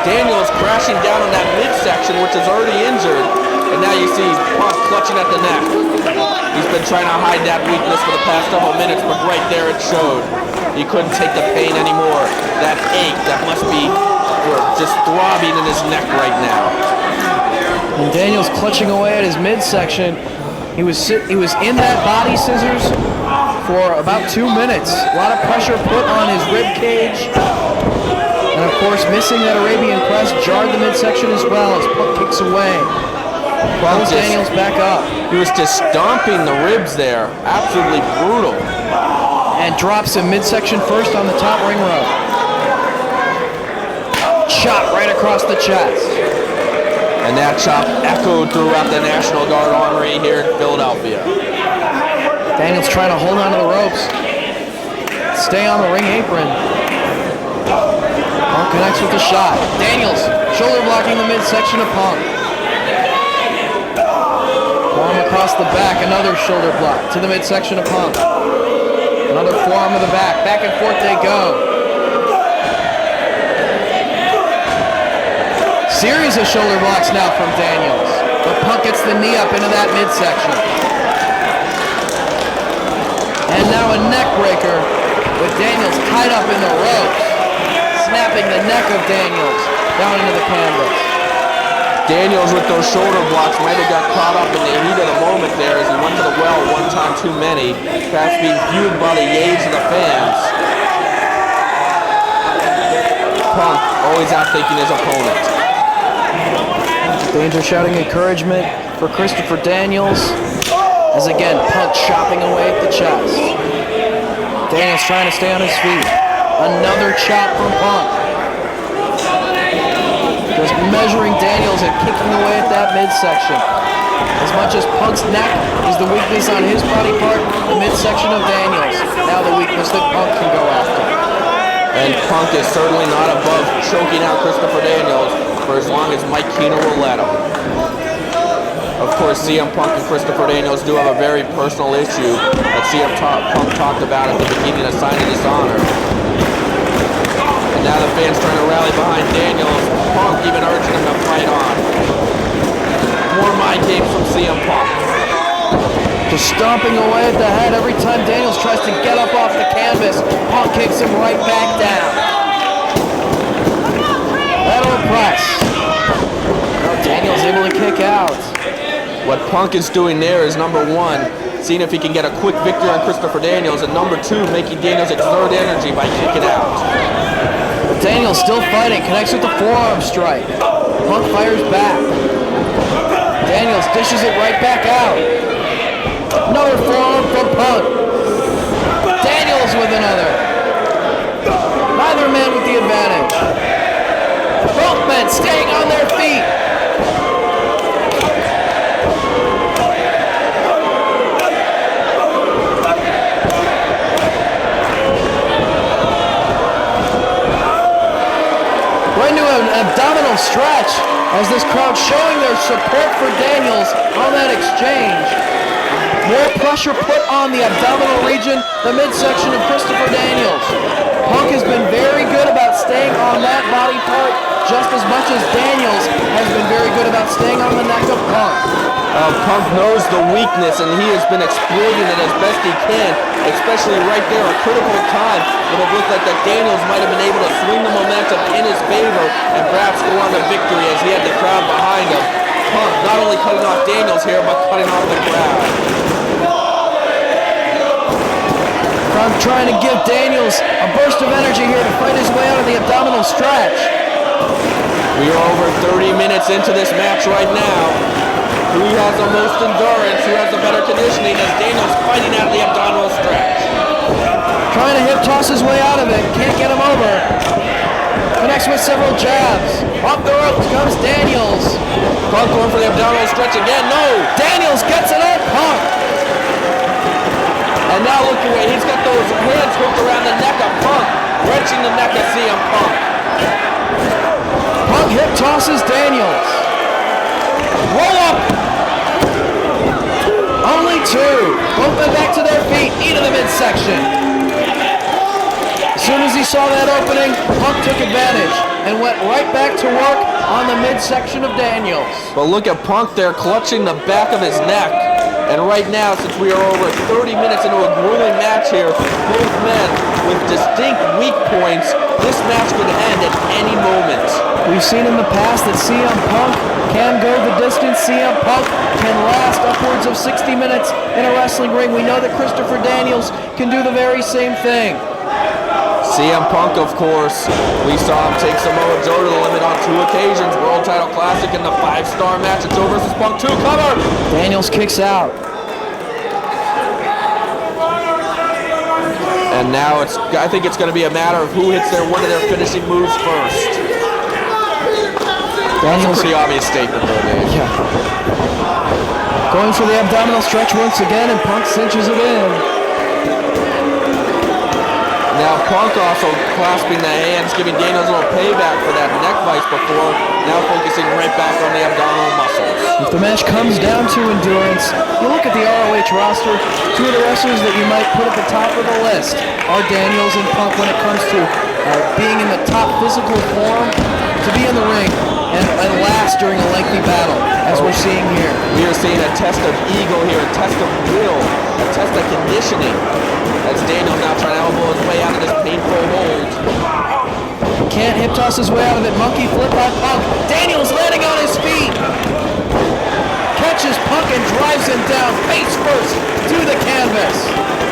Daniels crashing down in that midsection, which is already injured. And now you see Punk clutching at the neck. He's been trying to hide that weakness for the past several minutes, but right there it showed. He couldn't take the pain anymore. That ache that must be just throbbing in his neck right now. And Daniels clutching away at his midsection. He was in that body scissors for about 2 minutes. A lot of pressure put on his rib cage. And of course, missing that Arabian press jarred the midsection as well as Punk kicks away. Pulls Daniels back up. He was just stomping the ribs there. Absolutely brutal. And drops him midsection first on the top ring rope. Chop right across the chest. And that chop echoed throughout the National Guard Armory here in Philadelphia. Daniels trying to hold on to the ropes. Stay on the ring apron. Punk connects with the shot. Daniels shoulder blocking the midsection of Punk. Forearm across the back. Another shoulder block to the midsection of Punk. Another forearm to the back. Back and forth they go. Series of shoulder blocks now from Daniels. But Punk gets the knee up into that midsection. And now a neck breaker with Daniels tied up in the ropes. Snapping the neck of Daniels down into the canvas. Daniels with those shoulder blocks might have got caught up in the heat of the moment there as he went to the well one time too many, perhaps being viewed by the yays of the fans. Punk always outthinking his opponent. Danger shouting encouragement for Christopher Daniels. As again, Punk chopping away at the chest. Daniels trying to stay on his feet. Another chop from Punk. Just measuring Daniels and kicking away at that midsection. As much as Punk's neck is the weakness on his body part, the midsection of Daniels, now the weakness that Punk can go after. And Punk is certainly not above choking out Christopher Daniels for as long as Mike Keener will let him. Of course, CM Punk and Christopher Daniels do have a very personal issue that CM Punk talked about at the beginning of Sign of Dishonor. And now the fans trying to rally behind Daniels. Punk even urging him to fight on. More mind games from CM Punk. Just stomping away at the head every time Daniels tries to get up off the canvas. Punk kicks him right back down. Lateral press. Now Daniels able to kick out. What Punk is doing there is number one, seeing if he can get a quick victory on Christopher Daniels, and number two, making Daniels exert energy by kicking out. But Daniels still fighting, connects with the forearm strike. Punk fires back. Daniels dishes it right back out. Another forearm from Punk. Daniels with another. Neither man with the advantage. Both men staying on their feet. Right into an abdominal stretch. as this crowd showing their support for Daniels on that exchange. More pressure put on the abdominal region, the midsection of Christopher Daniels. Punk has been very good about staying on that body part just as much as Daniels has been very good about staying on the neck of Punk. Punk knows the weakness, and he has been exploiting it as best he can, especially right there, a critical time when it looked like that Daniels might have been able to swing the momentum in his favor and perhaps go on to victory as he had the crowd behind him. Punk not only cutting off Daniels here, but cutting off the crowd. Punk trying to give Daniels a burst of energy here to fight his way out of the abdominal stretch. We are over 30 minutes into this match right now. Who has the most endurance, who has the better conditioning, as Daniels fighting out of the abdominal stretch. Trying to hip toss his way out of it, can't get him over. Connects with several jabs. Off the ropes comes Daniels. Punk going for the abdominal stretch again, no! Daniels gets it on Punk. And now look away, he's got those hands hooked around the neck of Punk, wrenching the neck of CM Punk. Punk hip tosses Daniels. Roll up. Only two. Both went back to their feet into the midsection. As soon as he saw that opening, Punk took advantage and went right back to work on the midsection of Daniels. But look at Punk there clutching the back of his neck. And right now, since we are over 30 minutes into a grueling match here, both men with distinct weak points, this match could end at any moment. We've seen in the past that CM Punk can go the distance. CM Punk can last upwards of 60 minutes in a wrestling ring. We know that Christopher Daniels can do the very same thing. CM Punk, of course, we saw him take Samoa Joe to the limit on 2 occasions. World Title Classic in the 5-star match at Joe vs. Punk 2 cover. Daniels kicks out. And now I think it's going to be a matter of who hits one of their finishing moves first. That's a pretty obvious statement though, Dave. Yeah. Going for the abdominal stretch once again, and Punk cinches it in. Now Punk also clasping the hands, giving Daniels a little payback for that neck vice before, now focusing right back on the abdominal muscles. If the match comes down to endurance, you look at the ROH roster, 2 of the wrestlers that you might put at the top of the list are Daniels and Punk when it comes to being in the top physical form to be in the ring and last during a lengthy battle, as we're seeing here. We are seeing a test of ego here, a test of will, a test of conditioning, as Daniels now trying to elbow his way out of this painful hold. Can't hip toss his way out of it. Monkey flip by Punk. Daniels landing on his feet. Catches Punk and drives him down face first to the canvas.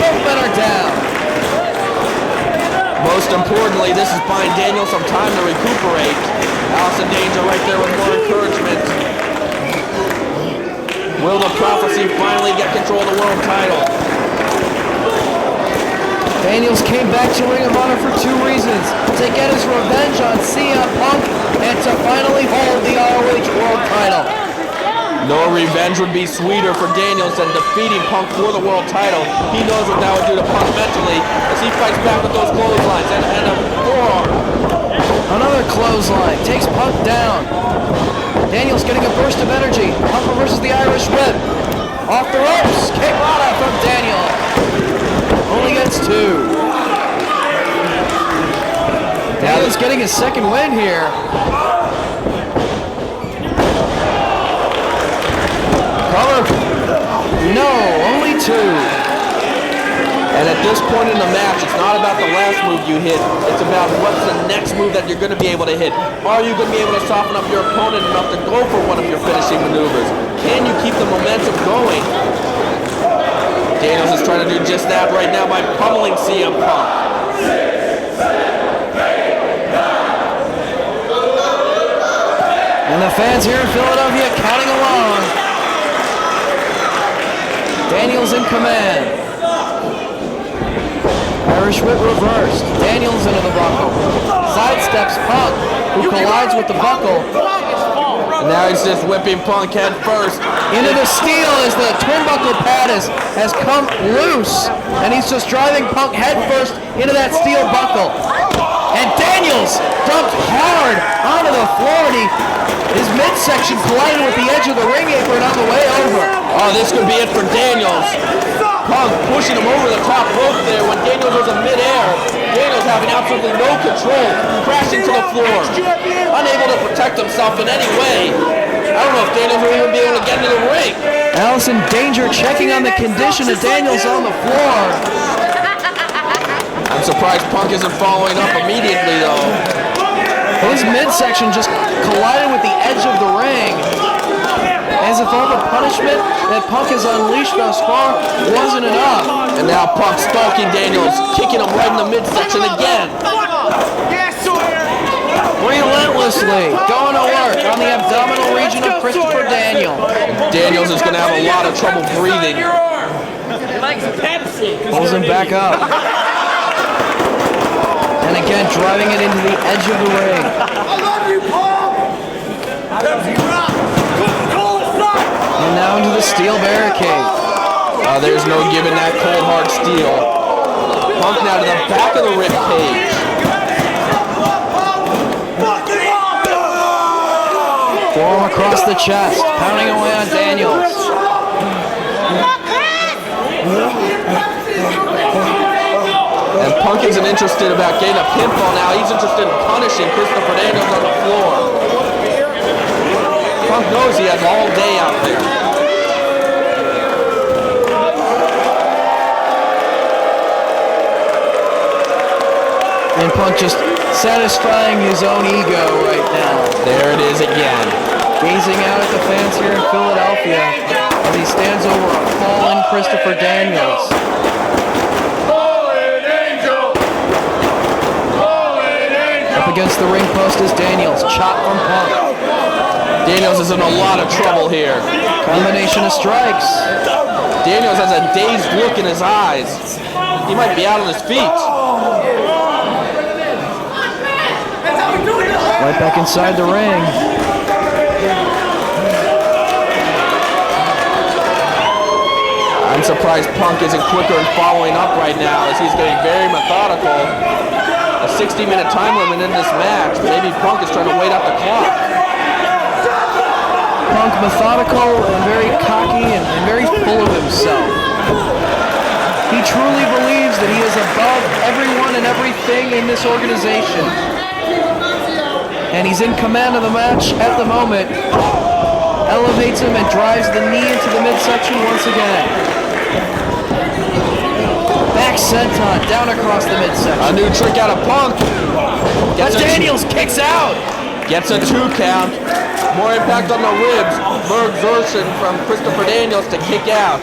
Both men are down. Most importantly, this is buying Daniels some time to recuperate. Allison Danger right there with more encouragement. Will the Prophecy finally get control of the world title? Daniels came back to Ring of Honor for 2 reasons. To get his revenge on CM Punk and to finally hold the ROH World title. No revenge would be sweeter for Daniels than defeating Punk for the world title. He knows what that would do to Punk mentally as he fights back with those clotheslines and a forearm. Another clothesline takes Punk down. Daniels getting a burst of energy. Punk reverses the Irish Whip. Off the ropes. Kick Rada from Daniels. Only gets 2. Daniels getting his second win here. Cover. No, only 2. And at this point in the match, it's not about the last move you hit. It's about what's the next move that you're going to be able to hit. Are you going to be able to soften up your opponent enough to go for one of your finishing maneuvers? Can you keep the momentum going? Daniels is trying to do just that right now by pummeling CM Punk. And the fans here in Philadelphia counting along. Daniels in command. Irish Whip reversed. Daniels into the buckle. Sidesteps Punk, who collides with the buckle. And now he's just whipping Punk head first. Into the steel as the turnbuckle pad has come loose. And he's just driving Punk head first into that steel buckle. And Daniels dumped hard onto the floor, and he His midsection collided with the edge of the ring apron on the way over. Oh, this could be it for Daniels. Punk pushing him over the top rope there when Daniels was in midair. Daniels having absolutely no control, crashing to the floor. Unable to protect himself in any way. I don't know if Daniels will even be able to get into the ring. Allison Danger checking on the condition of Daniels on the floor. I'm surprised Punk isn't following up immediately, though. His midsection just collided with the edge of the ring, as if all the punishment that Punk has unleashed thus far wasn't enough. And now Punk stalking Daniels, kicking him right in the midsection again. Relentlessly going to work on the abdominal region of Christopher Daniels. Daniels is going to have a lot of trouble breathing. Pulls him back up. And again, driving it into the edge of the ring. And now into the steel barricade. There's no giving that cold hard steel. Punk now to the back of the rib cage. Forearm across the chest, pounding away on Daniels. And Punk isn't interested about getting a pinfall now. He's interested in punishing Christopher Daniels on the floor. Punk knows he has all day out there. And Punk just satisfying his own ego right now. There it is again. Gazing out at the fans here in Philadelphia as he stands over a fallen Christopher Daniels. Up against the ring post is Daniels, chop from Punk. Daniels is in a lot of trouble here. Combination of strikes. Daniels has a dazed look in his eyes. He might be out on his feet. Right back inside the ring. I'm surprised Punk isn't quicker in following up right now as he's getting very methodical. A 60-minute time limit in this match. Maybe Punk is trying to wait out the clock. Punk methodical and very cocky and very full of himself. He truly believes that he is above everyone and everything in this organization. And he's in command of the match at the moment. Elevates him and drives the knee into the midsection once again. Back senton down across the midsection. A new trick out of Punk. But Daniels kicks out. Gets a 2 count. More impact on the ribs. More exertion from Christopher Daniels to kick out.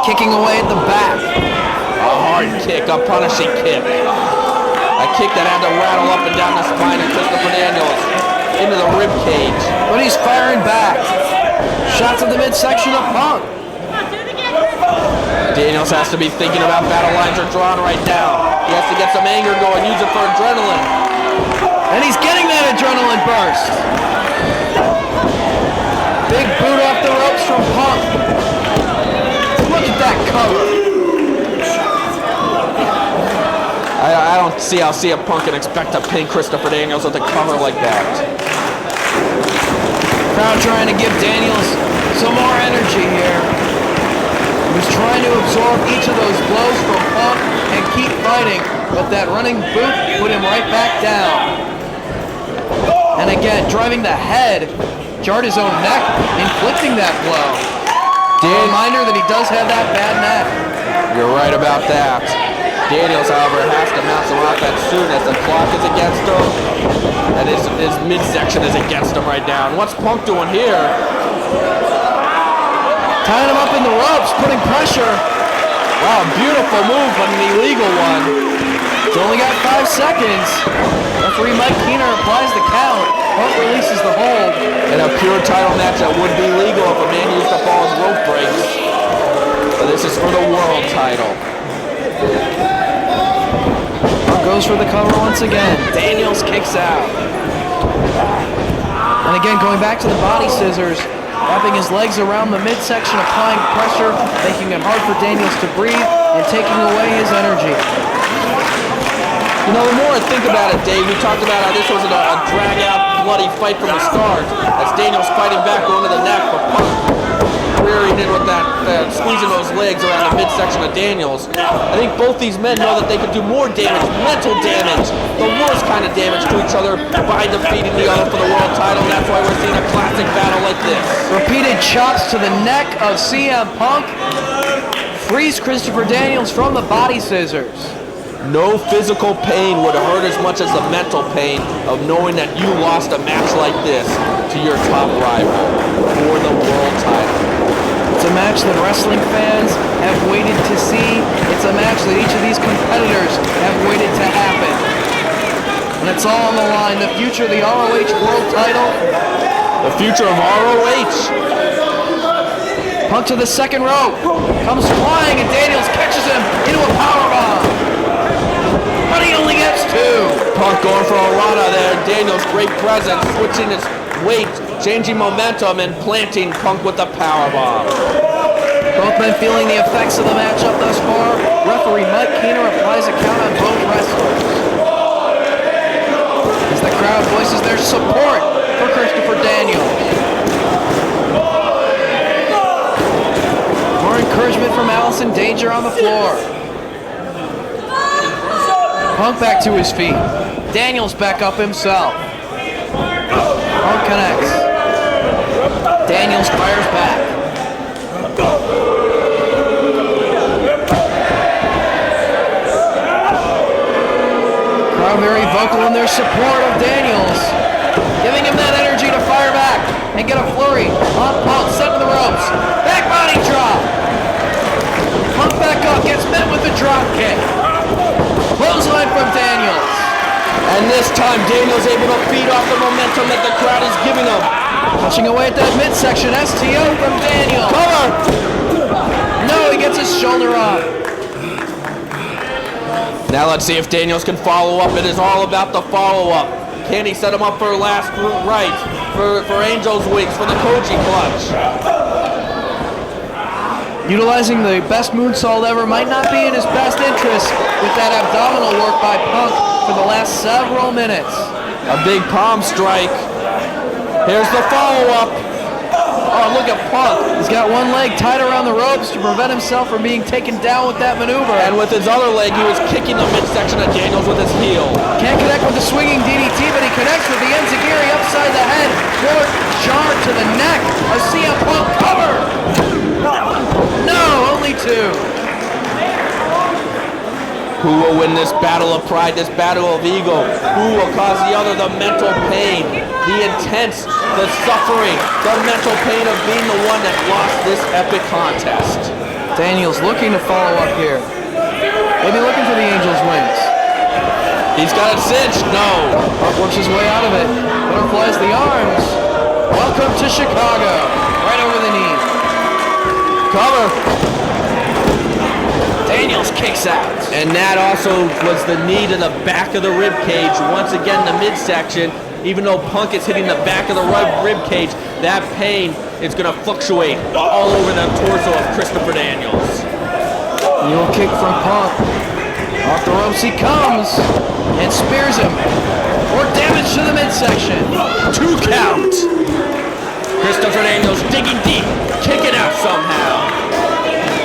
Kicking away at the back. A hard kick, a punishing kick. A kick that had to rattle up and down the spine of Christopher Daniels into the rib cage. But he's firing back. Shots of the midsection of Punk. Daniels has to be thinking about battle lines are drawn right now. He has to get some anger going, use it for adrenaline. And he's getting that adrenaline burst. Big boot off the ropes from Punk. Look at that cover. I don't see how CM Punk can expect to pin Christopher Daniels with a cover like that. Crowd trying to give Daniels some more energy here. He's trying to absorb each of those blows from Punk and keep fighting, but that running boot put him right back down. And again, driving the head, jarred his own neck, inflicting that blow. A reminder that he does have that bad neck. You're right about that. Daniels, however, has to mount some offense soon as the clock is against him and his midsection is against him right now. And what's Punk doing here? Tying him up in the ropes, putting pressure. Wow, beautiful move, but an illegal one. He's only got 5 seconds. Referee Mike Keener applies the count. Punk releases the hold. In a pure title match that would be legal if a man used up all his rope breaks. But this is for the world title. Punk goes for the cover once again. Daniels kicks out. And again, going back to the body scissors, wrapping his legs around the midsection, applying pressure, making it hard for Daniels to breathe, and taking away his energy. You know, the more I think about it, Dave, we talked about how this was a drag-out, bloody fight from the start. As Daniels fighting back going to the neck, but Punk rearing in with that, squeezing those legs around the midsection of Daniels. I think both these men know that they could do more damage, mental damage, the worst kind of damage to each other by defeating the other for the world title. That's why we're seeing a classic battle like this. Repeated chops to the neck of CM Punk. Frees Christopher Daniels from the body scissors. No physical pain would hurt as much as the mental pain of knowing that you lost a match like this to your top rival for the world title. It's a match that wrestling fans have waited to see. It's a match that each of these competitors have waited to happen. And it's all on the line. The future of the ROH World title. The future of ROH. Punk to the second rope. Comes flying and Daniels catches him into a powerbomb. But he only gets two. Punk going for a rana there. Daniels, great presence, switching his weight, changing momentum, and planting Punk with the powerbomb. Both men feeling the effects of the matchup thus far. Referee Mike Keener applies a count on both wrestlers. As the crowd voices their support for Christopher Daniels. More encouragement from Allison Danger on the floor. Punk back to his feet. Daniels back up himself. Punk connects. Daniels fires back. Crowd very vocal in their support of Daniels, giving him that energy to fire back and get a flurry on Punk, set to the ropes. Back body drop. Punk back up, gets met with the drop kick. Clothesline from Daniels. And this time, Daniels able to feed off the momentum that the crowd is giving him. Punching away at that midsection, STO from Daniels. Cover! No, he gets his shoulder up. Now let's see if Daniels can follow up. It is all about the follow-up. Can he set him up for last right, for Angel's Wings, for the Koji Clutch? Utilizing the best moonsault ever might not be in his best interest with that abdominal work by Punk for the last several minutes. A big palm strike. Here's the follow-up. Oh, look at Punk. He's got one leg tied around the ropes to prevent himself from being taken down with that maneuver. And with his other leg, he was kicking the midsection of Daniels with his heel. Can't connect with the swinging DDT, but he connects with the enziguri upside the head. Forward jar to the neck. A CM Punk cover. No, only two. Who will win this battle of pride, this battle of ego? Who will cause the other the mental pain, the intense, the suffering, the mental pain of being the one that lost this epic contest? Daniels looking to follow up here. Maybe looking for the Angel's Wings. He's got it cinched. No. Punk works his way out of it. Butterflies the arms. Welcome to Chicago. Right over the knee. Cover. Daniels kicks out. And that also was the knee to the back of the rib cage. Once again, the midsection. Even though Punk is hitting the back of the rib cage, that pain is going to fluctuate all over the torso of Christopher Daniels. Heel kick from Punk. Off the ropes he comes and spears him. More damage to the midsection. 2 count. Christopher Daniels digging deep, kicking out somehow.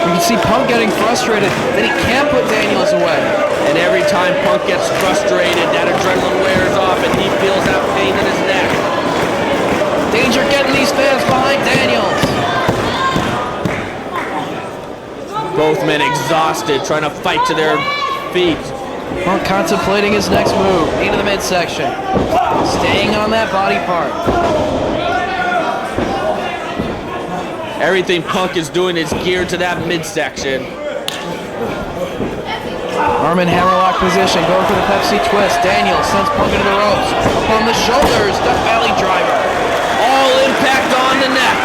You can see Punk getting frustrated that he can't put Daniels away. And every time Punk gets frustrated, that adrenaline wears off and he feels that pain in his neck. Danger getting these fans behind Daniels. Both men exhausted, trying to fight to their feet. Punk contemplating his next move into the midsection. Staying on that body part. Everything Punk is doing is geared to that midsection. Arm in hammerlock position, going for the Pepsi twist. Daniels sends Punk into the ropes. Up on the shoulders, Duck Valley driver. All impact on the neck.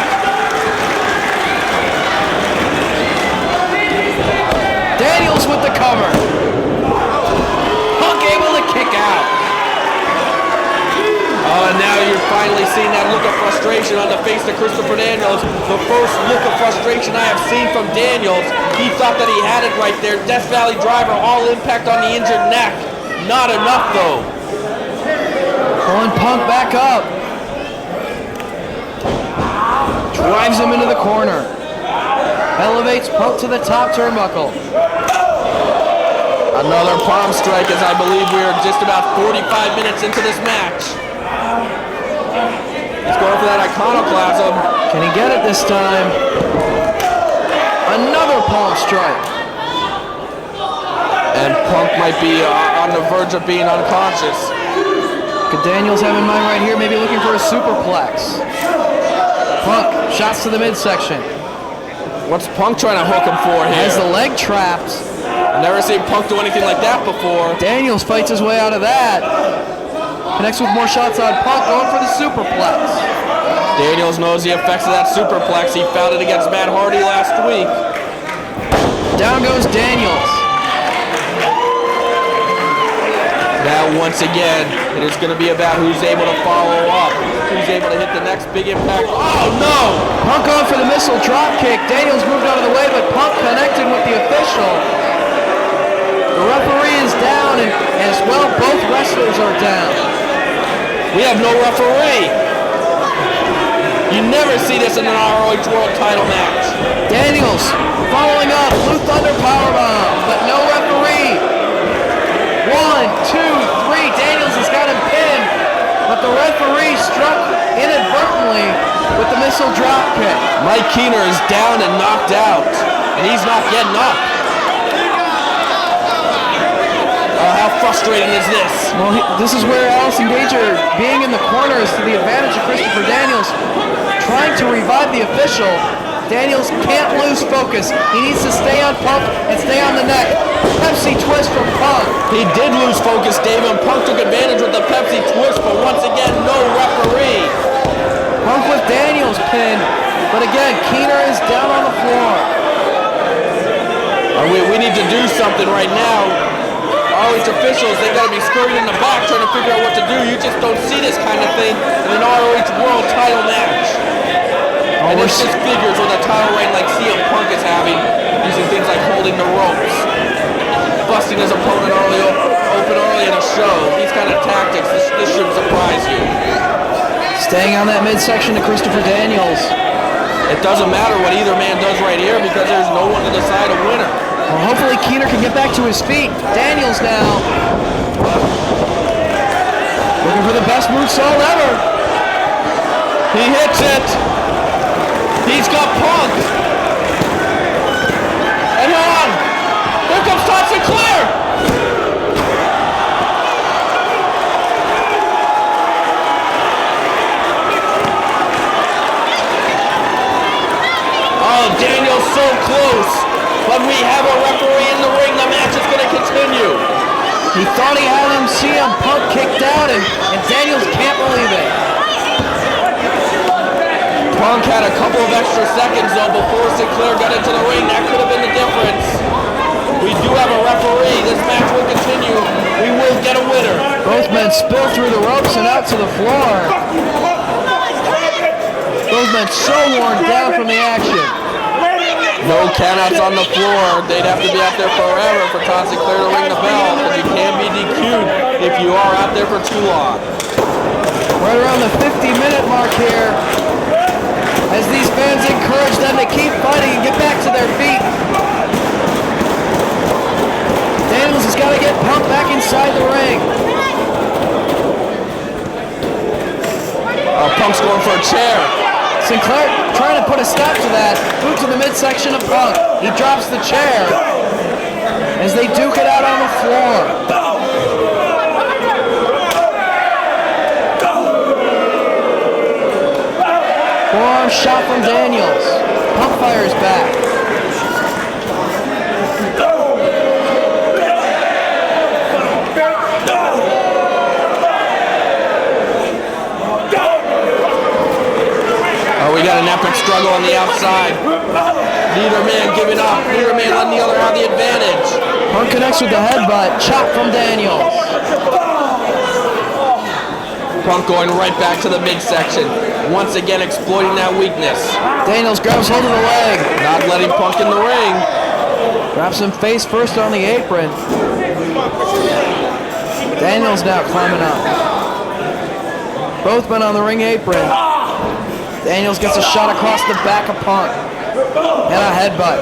Daniels with the cover. Punk able to kick out. Oh, and now you're finally seeing that look of frustration on the face of Christopher Daniels. The first look of frustration I have seen from Daniels. He thought that he had it right there. Death Valley driver, all impact on the injured neck. Not enough, though. Pulling Punk back up. Drives him into the corner. Elevates Punk to the top turnbuckle. Another palm strike, as I believe we are just about 45 minutes into this match. He's going for that iconoclasm. Can he get it this time? Another palm strike. And Punk might be on the verge of being unconscious. Could Daniels have in mind right here, maybe looking for a superplex. Punk, shots to the midsection. What's Punk trying to hook him for here? Has the leg trapped. I've never seen Punk do anything like that before. Daniels fights his way out of that. Connects with more shots on Punk, going for the superplex. Daniels knows the effects of that superplex. He found it against Matt Hardy last week. Down goes Daniels. Now, once again, it is going to be about who's able to follow up, who's able to hit the next big impact. Oh, no! Punk going for the missile drop kick. Daniels moved out of the way, but Punk connected with the official. The referee is down, and as well, both wrestlers are down. We have no referee. You never see this in an ROH World title match. Daniels following up, Blue Thunder powerbomb, but no referee. 1, 2, 3, Daniels has got him pinned, but the referee struck inadvertently with the missile drop kick. Mike Keener is down and knocked out, and he's not getting up. How frustrating is this? Well, this is where Allison Gager, being in the corner, is to the advantage of Christopher Daniels, trying to revive the official. Daniels can't lose focus. He needs to stay on Punk and stay on the neck. Pepsi twist from Punk. He did lose focus, Dave, and Punk took advantage with the Pepsi twist, but once again, no referee. Punk with Daniels pinned, but again, Keener is down on the floor. We need to do something right now. ROH officials, they got to be scurrying in the back trying to figure out what to do. You just don't see this kind of thing in an ROH World title match. And it's just figures with a title reign like CM Punk is having, using things like holding the ropes, busting his opponent open early in a show. These kind of tactics, this shouldn't surprise you. Staying on that midsection to Christopher Daniels. It doesn't matter what either man does right here because there's no one to decide a winner. Well, hopefully Keener can get back to his feet. Daniels now. Looking for the best moonsault ever. He hits it. He's got Punk. And hold on. Here comes Todd Sinclair. Oh, Daniel's so close. But we have a referee in the ring. The match is going to continue. He thought he had him CM Punk kicked out, and Daniels can't believe it. Punk had a couple of extra seconds, though, before Sinclair got into the ring. That could have been the difference. We do have a referee. This match will continue. We will get a winner. Both men spill through the ropes and out to the floor. Both men so worn down from the action. No countouts on the floor. They'd have to be out there forever for Todd Sinclair to ring the bell, because you can be DQ'd if you are out there for too long. Right around the 50-minute mark here, as these fans encourage them to keep fighting and get back to their feet. Daniels has got to get Punk back inside the ring. Punk's going for a chair. Sinclair trying to put a stop to that. Boot to the midsection of Punk. He drops the chair as they duke it out on the floor. Forearm shot from Daniels. Punk fires back. We got an epic struggle on the outside. Neither man giving up. Neither man letting the other have the advantage. Punk connects with the headbutt. Chop from Daniels. Punk going right back to the midsection. Once again exploiting that weakness. Daniels grabs hold of the leg. Not letting Punk in the ring. Drops him face first on the apron. Daniels now climbing up. Both men on the ring apron. Daniels gets a shot across the back of Punk. And a headbutt.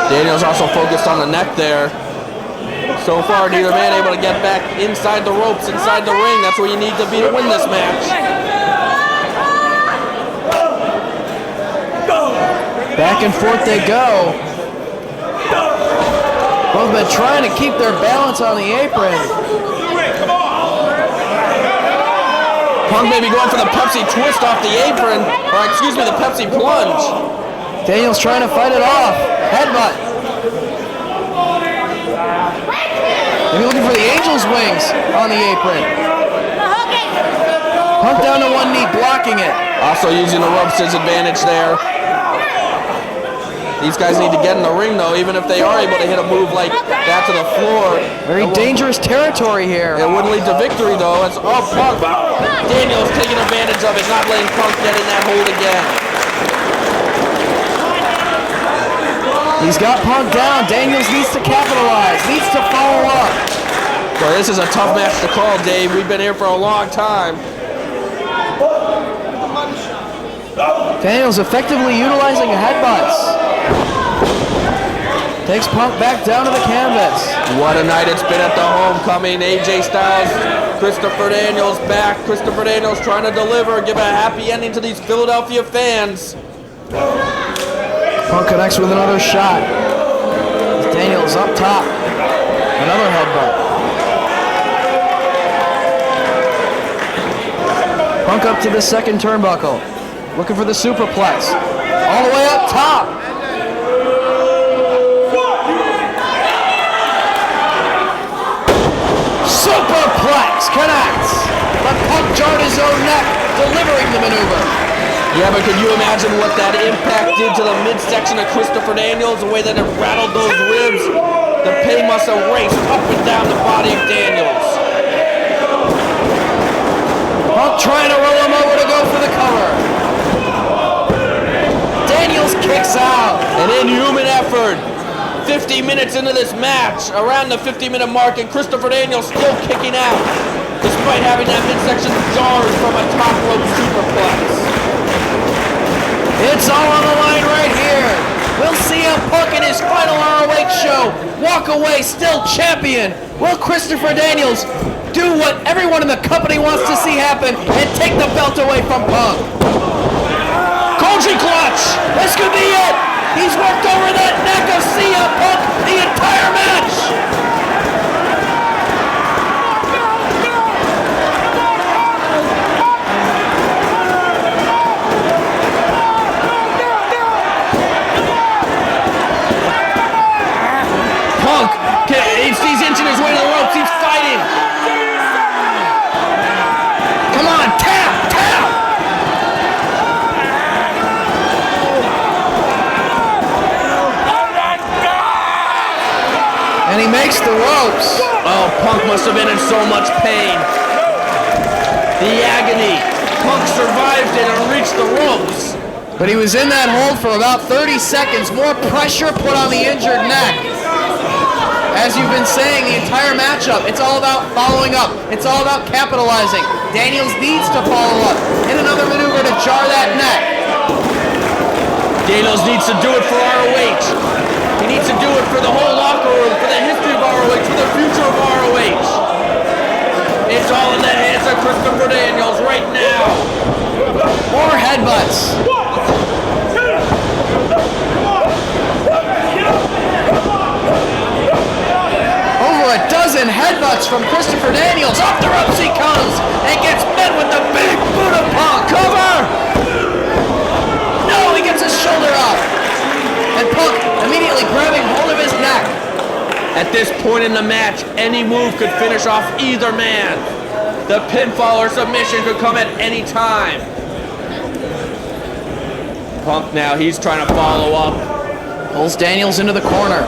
Daniels also focused on the neck there. So far, neither man able to get back inside the ropes, inside the ring. That's where you need to be to win this match. Back and forth they go. Both men trying to keep their balance on the apron. Punk may be going for the Pepsi twist off the apron, or excuse me, the Pepsi plunge. Daniels trying to fight it off. Headbutt. Maybe looking for the Angel's wings on the apron. Punk down to one knee, blocking it. Also using the ropes to his advantage there. These guys need to get in the ring, though, even if they are able to hit a move like that to the floor. Very dangerous territory here. It wouldn't lead to victory, though. It's Punk. Daniels taking advantage of it, not letting Punk get in that hold again. He's got Punk down. Daniels needs to capitalize, needs to follow up. Well, this is a tough match to call, Dave. We've been here for a long time. Daniels effectively utilizing headbutts. Takes Punk back down to the canvas. What a night it's been at the homecoming. AJ Styles, Christopher Daniels back. Christopher Daniels trying to deliver, give a happy ending to these Philadelphia fans. Punk connects with another shot. Daniels up top. Another headbutt. Punk up to the second turnbuckle. Looking for the superplex. All the way up top. Superplex connects. But Punk jarred his own neck, delivering the maneuver. Yeah, but could you imagine what that impact did to the midsection of Christopher Daniels, the way that it rattled those ribs? The pain must have raced up and down the body of Daniels. Punk trying to roll him over to go for the cover. Daniels kicks out. An inhuman effort. 50 minutes into this match, around the 50-minute mark, and Christopher Daniels still kicking out, despite having that midsection jarred from a top rope superplex. It's all on the line right here. We'll see how Punk in his final ROH show walk away still champion. Will Christopher Daniels do what everyone in the company wants to see happen and take the belt away from Punk? Koji clutch. This could be it. He's worked over that neck of CM Punk the entire match. He's inching his way to the ropes. He's fighting. Come on, tap, tap. And he makes the ropes. Oh, Punk must have been in so much pain. The agony. Punk survived it and reached the ropes. But he was in that hold for about 30 seconds. More pressure put on the injured neck. As you've been saying, the entire matchup, it's all about following up. It's all about capitalizing. Daniels needs to follow up in another maneuver to jar that neck. Daniels needs to do it for ROH. He needs to do it for the whole locker room, for the history of ROH, for the future of ROH. It's all in the hands of Christopher Daniels right now. More headbutts. Over a dozen headbutts from Christopher Daniels. Off the ropes he comes and gets met with the big Buddha Punk. Cover! No, he gets his shoulder up. And Punk immediately grabbing hold of his neck. At this point in the match, any move could finish off either man. The pinfall or submission could come at any time. Punk now, he's trying to follow up. Pulls Daniels into the corner.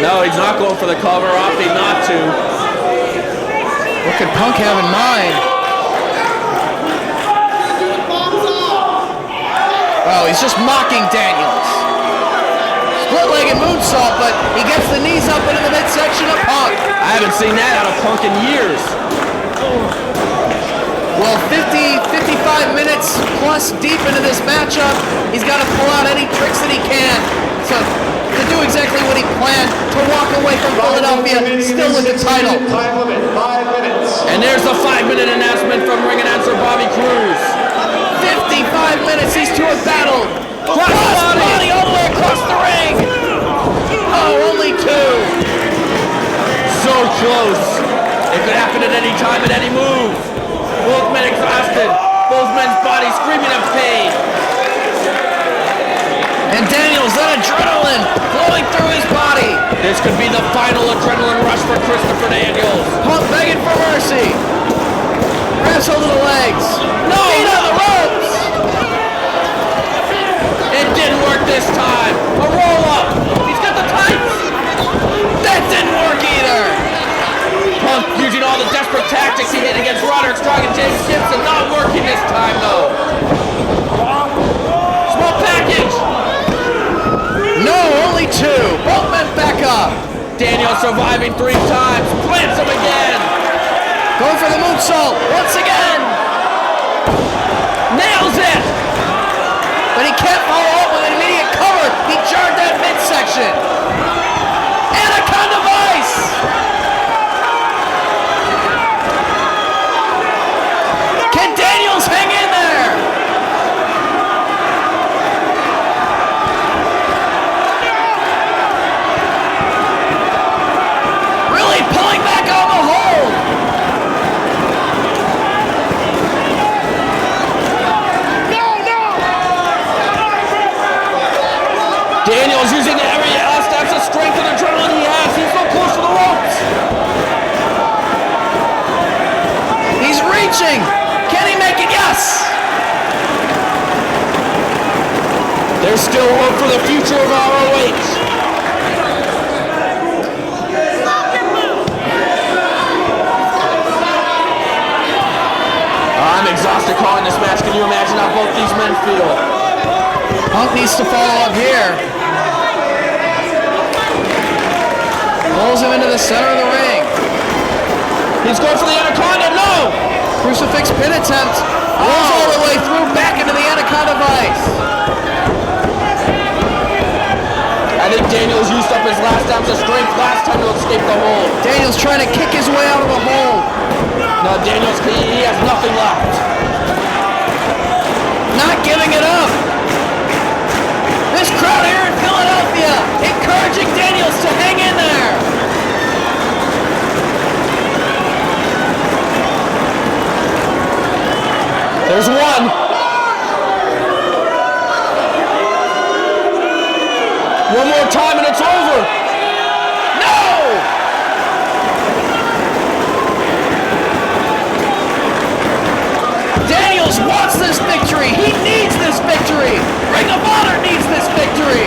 No, he's not going for the cover, opting not to. What could Punk have in mind? Oh, he's just mocking Daniels. Split-legged moonsault. moonsault, but he gets the knees up into the midsection of Punk. I haven't seen that out of Punk in years. Well, 55 minutes plus deep into this matchup, he's got to pull out any tricks that he can to do exactly what he planned, to walk away from Philadelphia still with the title. Time limit, 5 minutes. And there's the 5-minute announcement from ring announcer Bobby Cruz. 55 minutes these two have battled. Cross-body all the way across the ring. Oh, only 2. So close. It could happen at any time, at any move. Both men exhausted. Both men's bodies screaming in pain. And Daniels, that adrenaline flowing through his body. This could be the final adrenaline rush for Christopher Daniels. Punk begging for mercy. Grabs hold of the legs. No! Feet on the ropes. It didn't work this time. A roll-up. He's got the tights. That didn't work either. Punk using all the desperate tactics he hit against Roderick Strong and James Gibson. Not working this time, though. Small package. No, only 2. Both men back up. Daniels surviving 3 times. Plants him again. Going for the moonsault once again. Nails it. But he can't follow up with an immediate cover. He jarred that midsection. Anaconda Vice. Can Daniels hang in there? Really pulling back on the hold. Daniels using every steps of strength and adrenaline he has. He's so close to the ropes. He's reaching. Can he make it? Yes. There's still hope for the future of ROH. I'm exhausted calling this match. Can you imagine how both these men feel? Punk needs to follow up here. Pulls him into the center of the ring. He's going for the Anaconda. No! Crucifix pin attempt. Rolls all the way through, back into the Anaconda Vice. I think Daniels used up his last ounce of strength last time to escape the hold. Daniels trying to kick his way out of the hold. No, Daniels, he has nothing left. Not giving it up. This crowd here in Philadelphia encouraging Daniels to hang in there. There's one. One more time and it's over. No! Daniels wants this victory. He needs this victory. Ring of Honor needs this victory.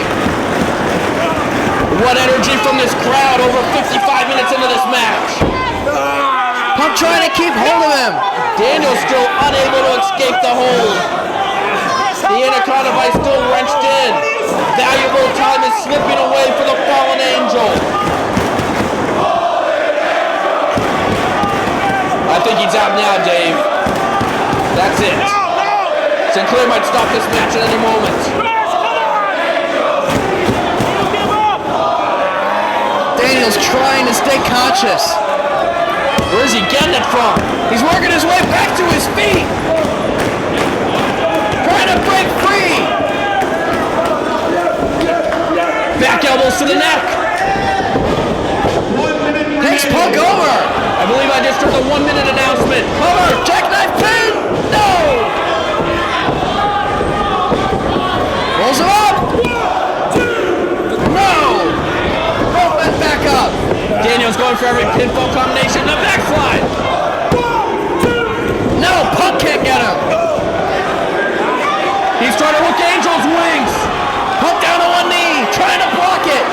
What energy from this crowd over 55 minutes into this match. Punk trying to keep hold of him. Daniels still unable to escape the hold. The Anaconda Vice still wrenched in. Valuable time is slipping away for the fallen angel. I think he's out now, Dave. That's it. Sinclair might stop this match at any moment. Daniels trying to stay conscious. Where's he getting it from? He's working his way back to his feet. Trying to break free. Back elbows to the neck. Takes Punk over. I believe I just heard the 1 minute announcement. Cover. Jackknife pin. No. Rolls him up. No. Both men back up. Daniels going for every pinfall combination. The backslide. No, Punk can't get him. He's trying to hook Angel's wings. Punk down on one knee, trying to block it.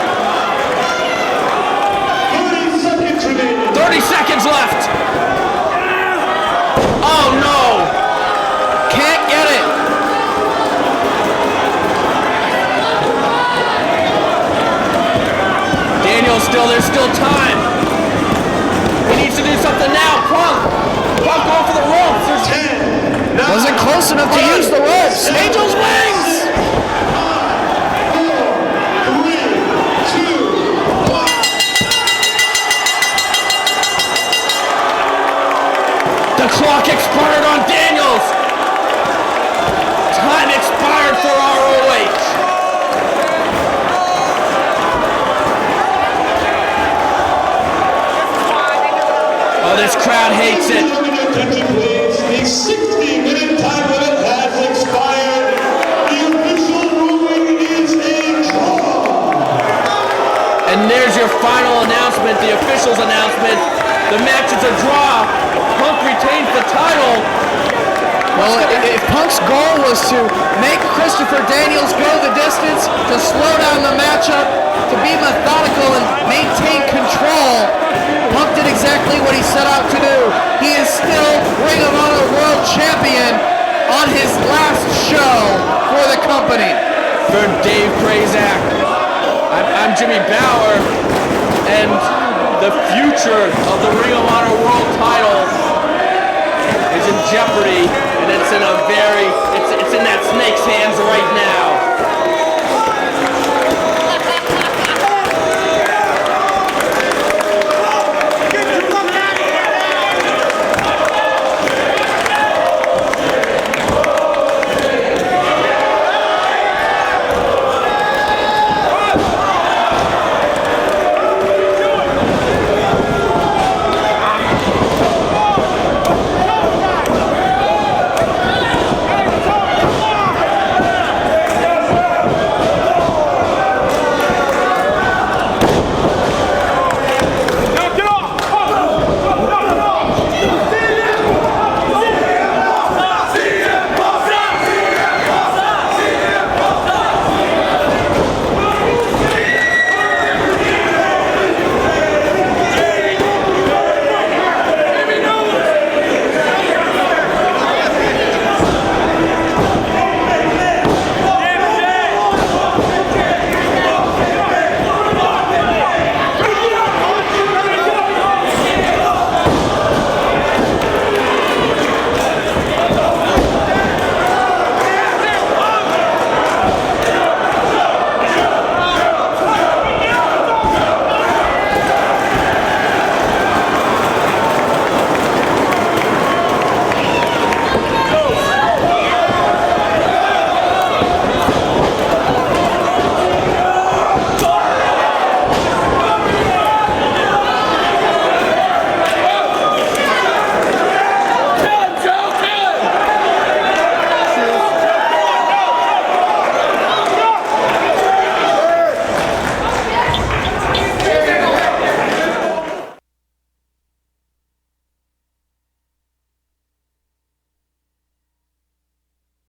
30 seconds remaining. 30 seconds left. Oh no. Can't get it. There's still time. He needs to do something now. Punk going for the ropes. There's 10, 9, Wasn't close enough to use the ropes. Angel's wings. 3, 2, 1. The clock expired on Daniels. Time expired for ROH. Oh, this crowd hates it. Attention, please. The 60-minute time limit has expired. The official ruling is a draw. And there's your final announcement, the official's announcement. The match is a draw. Punk retains the title. Well, if Punk's goal was to make Christopher Daniels go the distance, to slow down the matchup, to be methodical and maintain control, Punk did exactly what he set out to do. He is still Ring of Honor World Champion on his last show for the company. For Dave Prazak, I'm Jimmy Bauer, and the future of the Ring of Honor World title is in jeopardy, and it's in a it's in that snake's hands right now.